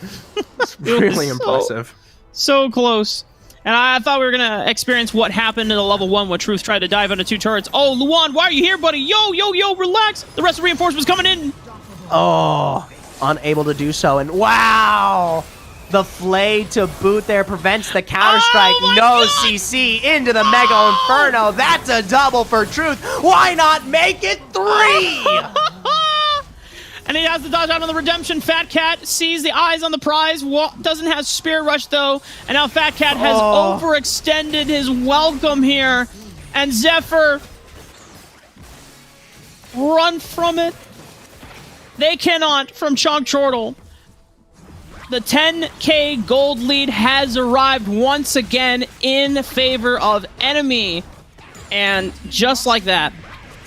Really impressive. So close. And I thought we were going to experience what happened in the level 1 when Truth tried to dive into 2 turrets. Oh, Luan, why are you here, buddy? Yo, relax. The rest of the reinforcements coming in. Oh, unable to do so. And wow, the flay to boot there prevents the counter-strike. Oh my No God. CC into the Mega Inferno. That's a double for Truth. Why not make it 3? And he has to dodge out on the redemption. Fat Cat sees the eyes on the prize. Doesn't have Spirit Rush, though. And now Fat Cat has overextended his welcome here. And Zephyr run from it. They cannot from Chonk Chortle. The 10k gold lead has arrived once again in favor of Enemy. And just like that.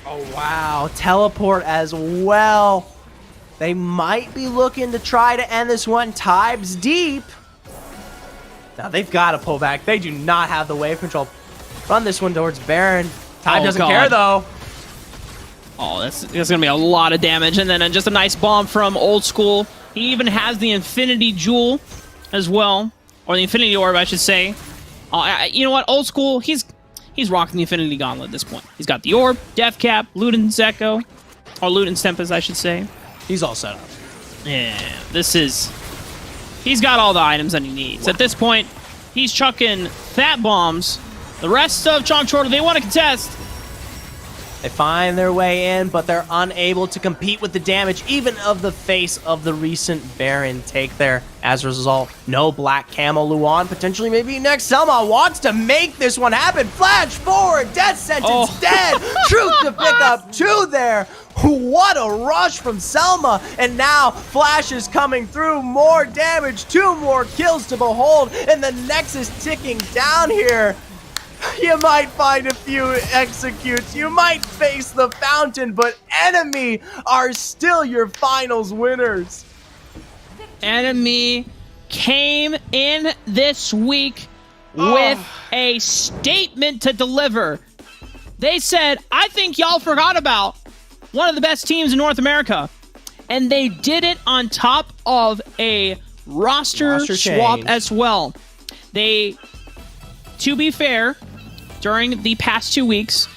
Oh, wow. Teleport as well. They might be looking to try to end this one. Tybes deep. Now they've got to pull back. They do not have the wave control. Run this one towards Baron. Tybe doesn't care, though. Oh, that's going to be a lot of damage. And then just a nice bomb from Old School. He even has the Infinity Jewel as well. Or the Infinity Orb, I should say. You know what? Old School, he's rocking the Infinity Gauntlet at this point. He's got the Orb, Death Cap, Luden's Echo. Or Luden's Tempest, I should say. He's all set up. Yeah, he's got all the items that he needs. At this point, he's chucking fat bombs. The rest of Chonk Chortle, they want to contest. They find their way in, but they're unable to compete with the damage, even of the face of the recent Baron take there. As a result, no Black Camo. Luan potentially maybe next. Selma wants to make this one happen. Flash forward, death sentence, dead. Truth to pick up 2 there. What a rush from Selma. And now Flash is coming through. More damage, 2 more kills to behold. And the Nexus ticking down here. You might find a few executes. You might face the fountain, but Enemy are still your finals winners. Enemy came in this week with a statement to deliver. They said, I think y'all forgot about one of the best teams in North America. And they did it on top of a roster swap change as well. They, to be fair, during the past 2 weeks,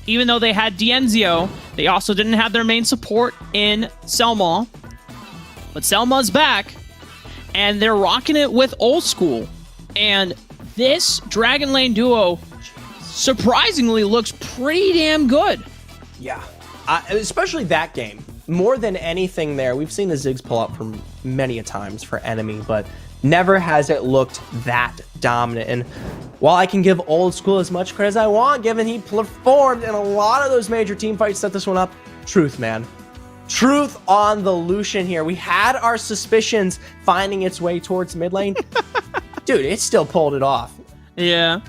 even though they had Dienzio, they also didn't have their main support in Selma. But Selma's back, and they're rocking it with Old School. And this Dragon Lane duo surprisingly looks pretty damn good. Yeah, especially that game. More than anything there, we've seen the Ziggs pull up from many a times for Enemy, but never has it looked that dominant. And while I can give Old School as much credit as I want, given he performed in a lot of those major team fights, set this one up. Truth, man. Truth on the Lucian here. We had our suspicions finding its way towards mid lane. Dude, it still pulled it off. Yeah.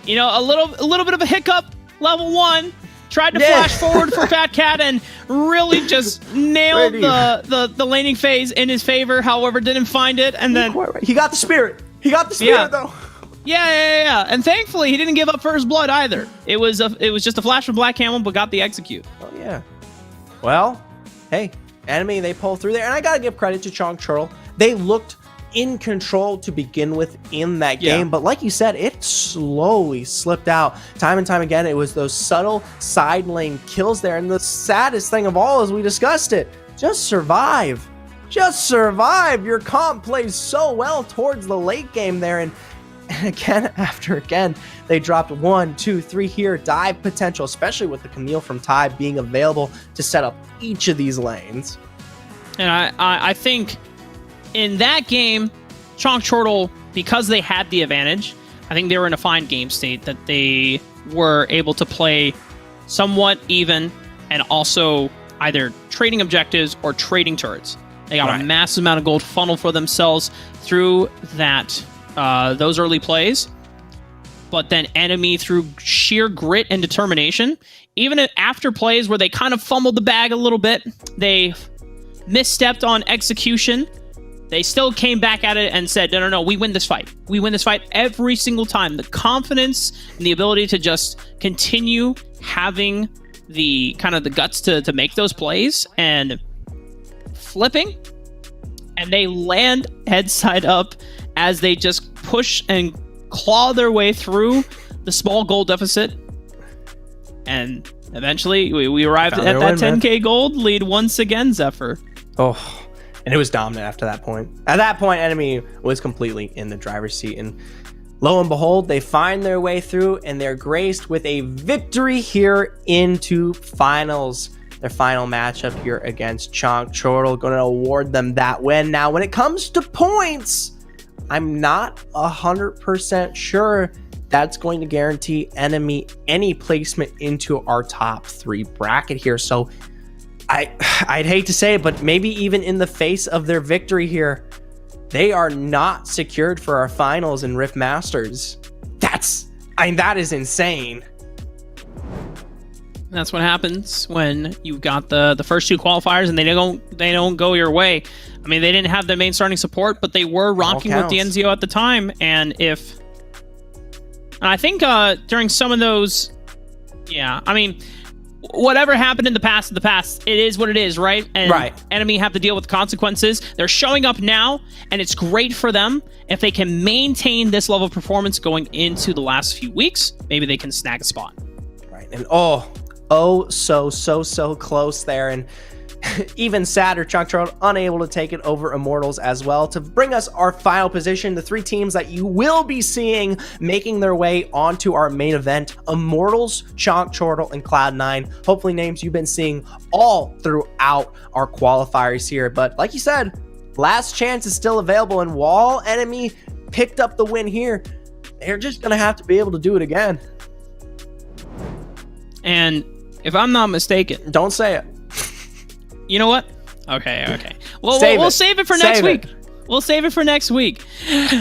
You know, a little bit of a hiccup, level 1. Tried to flash forward for Fat Cat and really just nailed the laning phase in his favor. However, didn't find it, and then he got the spirit. He got the spirit though. Yeah. And thankfully, he didn't give up first blood either. It was just a flash from Black Camel, but got the execute. Oh yeah. Well, hey, Enemy, they pull through there, and I gotta give credit to Chonk Chortle. They looked in control to begin with in that game, but like you said, it slowly slipped out time and time again. It was those subtle side lane kills there, and the saddest thing of all, as we discussed it, just survive. Your comp plays so well towards the late game there, and again after again, they dropped 1, 2, 3 here. Dive potential, especially with the Camille from Ty being available to set up each of these lanes. And I think in that game, Chonk Chortle, because they had the advantage, I think they were in a fine game state that they were able to play somewhat even and also either trading objectives or trading turrets. They got a massive amount of gold funnel for themselves through that those early plays. But then enemy, through sheer grit and determination, even after plays where they kind of fumbled the bag a little bit, they misstepped on execution, they still came back at it and said, no, we win this fight. We win this fight every single time. The confidence and the ability to just continue having the kind of the guts to make those plays and flipping, and they land head side up as they just push and claw their way through the small gold deficit. And eventually we arrived at that 10k gold lead once again, Zephyr. Oh, and it was dominant after that point. At that point, enemy was completely in the driver's seat, and lo and behold, they find their way through, and they're graced with a victory here into finals. Their final matchup here against Chonk Chortle, going to award them that win. Now, when it comes to points, I'm not 100% sure that's going to guarantee enemy any placement into our top 3 bracket here. So I'd hate to say it, but maybe even in the face of their victory here, they are not secured for our finals in Rift Masters. That is insane. That's what happens when you've got the first 2 qualifiers and they don't go your way. I mean, they didn't have the main starting support, but they were rocking with the NZO at the time. And I think during some of those, I mean, whatever happened in the past, it is what it is, right? And enemy have to deal with the consequences. They're showing up now, and it's great for them. If they can maintain this level of performance going into the last few weeks, maybe they can snag a spot. Right, and so close there, and even sadder, Chonk Chortle unable to take it over Immortals as well. To bring us our final position, the 3 teams that you will be seeing making their way onto our main event: Immortals, Chonk Chortle, and Cloud9. Hopefully names you've been seeing all throughout our qualifiers here. But like you said, last chance is still available, and while enemy picked up the win here, they're just going to have to be able to do it again. And if I'm not mistaken... Don't say it. You know what? Okay. Well, we'll save it for next week. We'll save it for next week.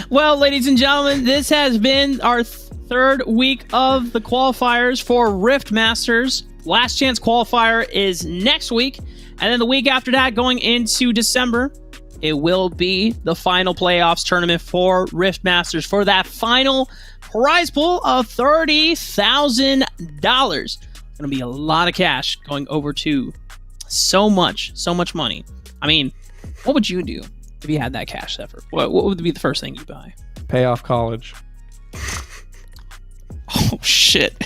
Well, ladies and gentlemen, this has been our 3rd week of the qualifiers for Rift Masters. Last chance qualifier is next week. And then the week after that, going into December, it will be the final playoffs tournament for Rift Masters for that final prize pool of $30,000. Going to be a lot of cash going over to so much money. I mean, what would you do if you had that cash, Zephyr? What would be the first thing you buy? Pay off college. Oh, shit.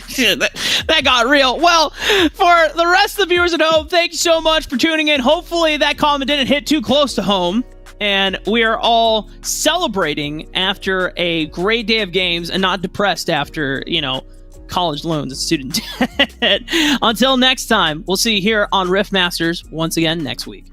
that got real. Well, for the rest of the viewers at home, thank you so much for tuning in. Hopefully that comment didn't hit too close to home, and we are all celebrating after a great day of games and not depressed after, college loans and student debt. Until next time, we'll see you here on Rift Masters once again next week.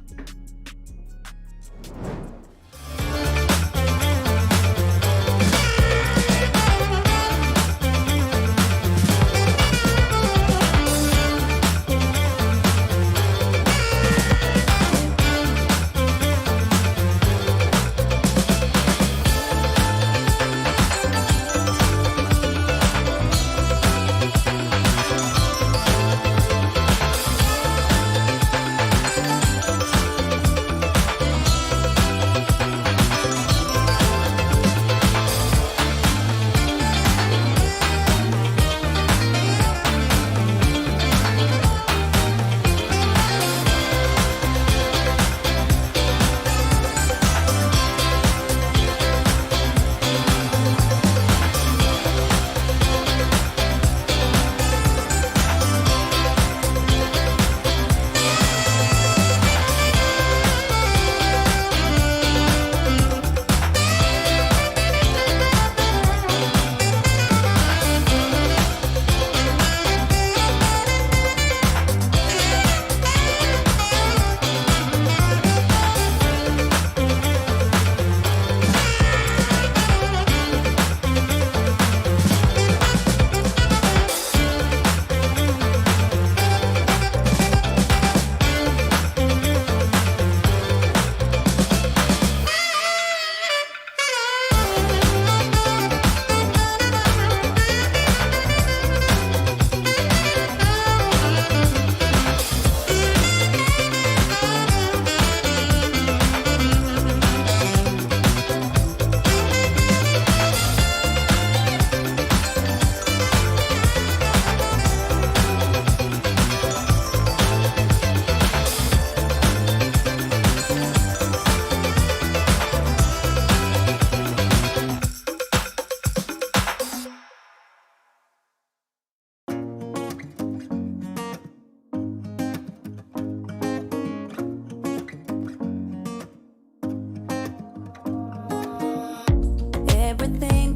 everything.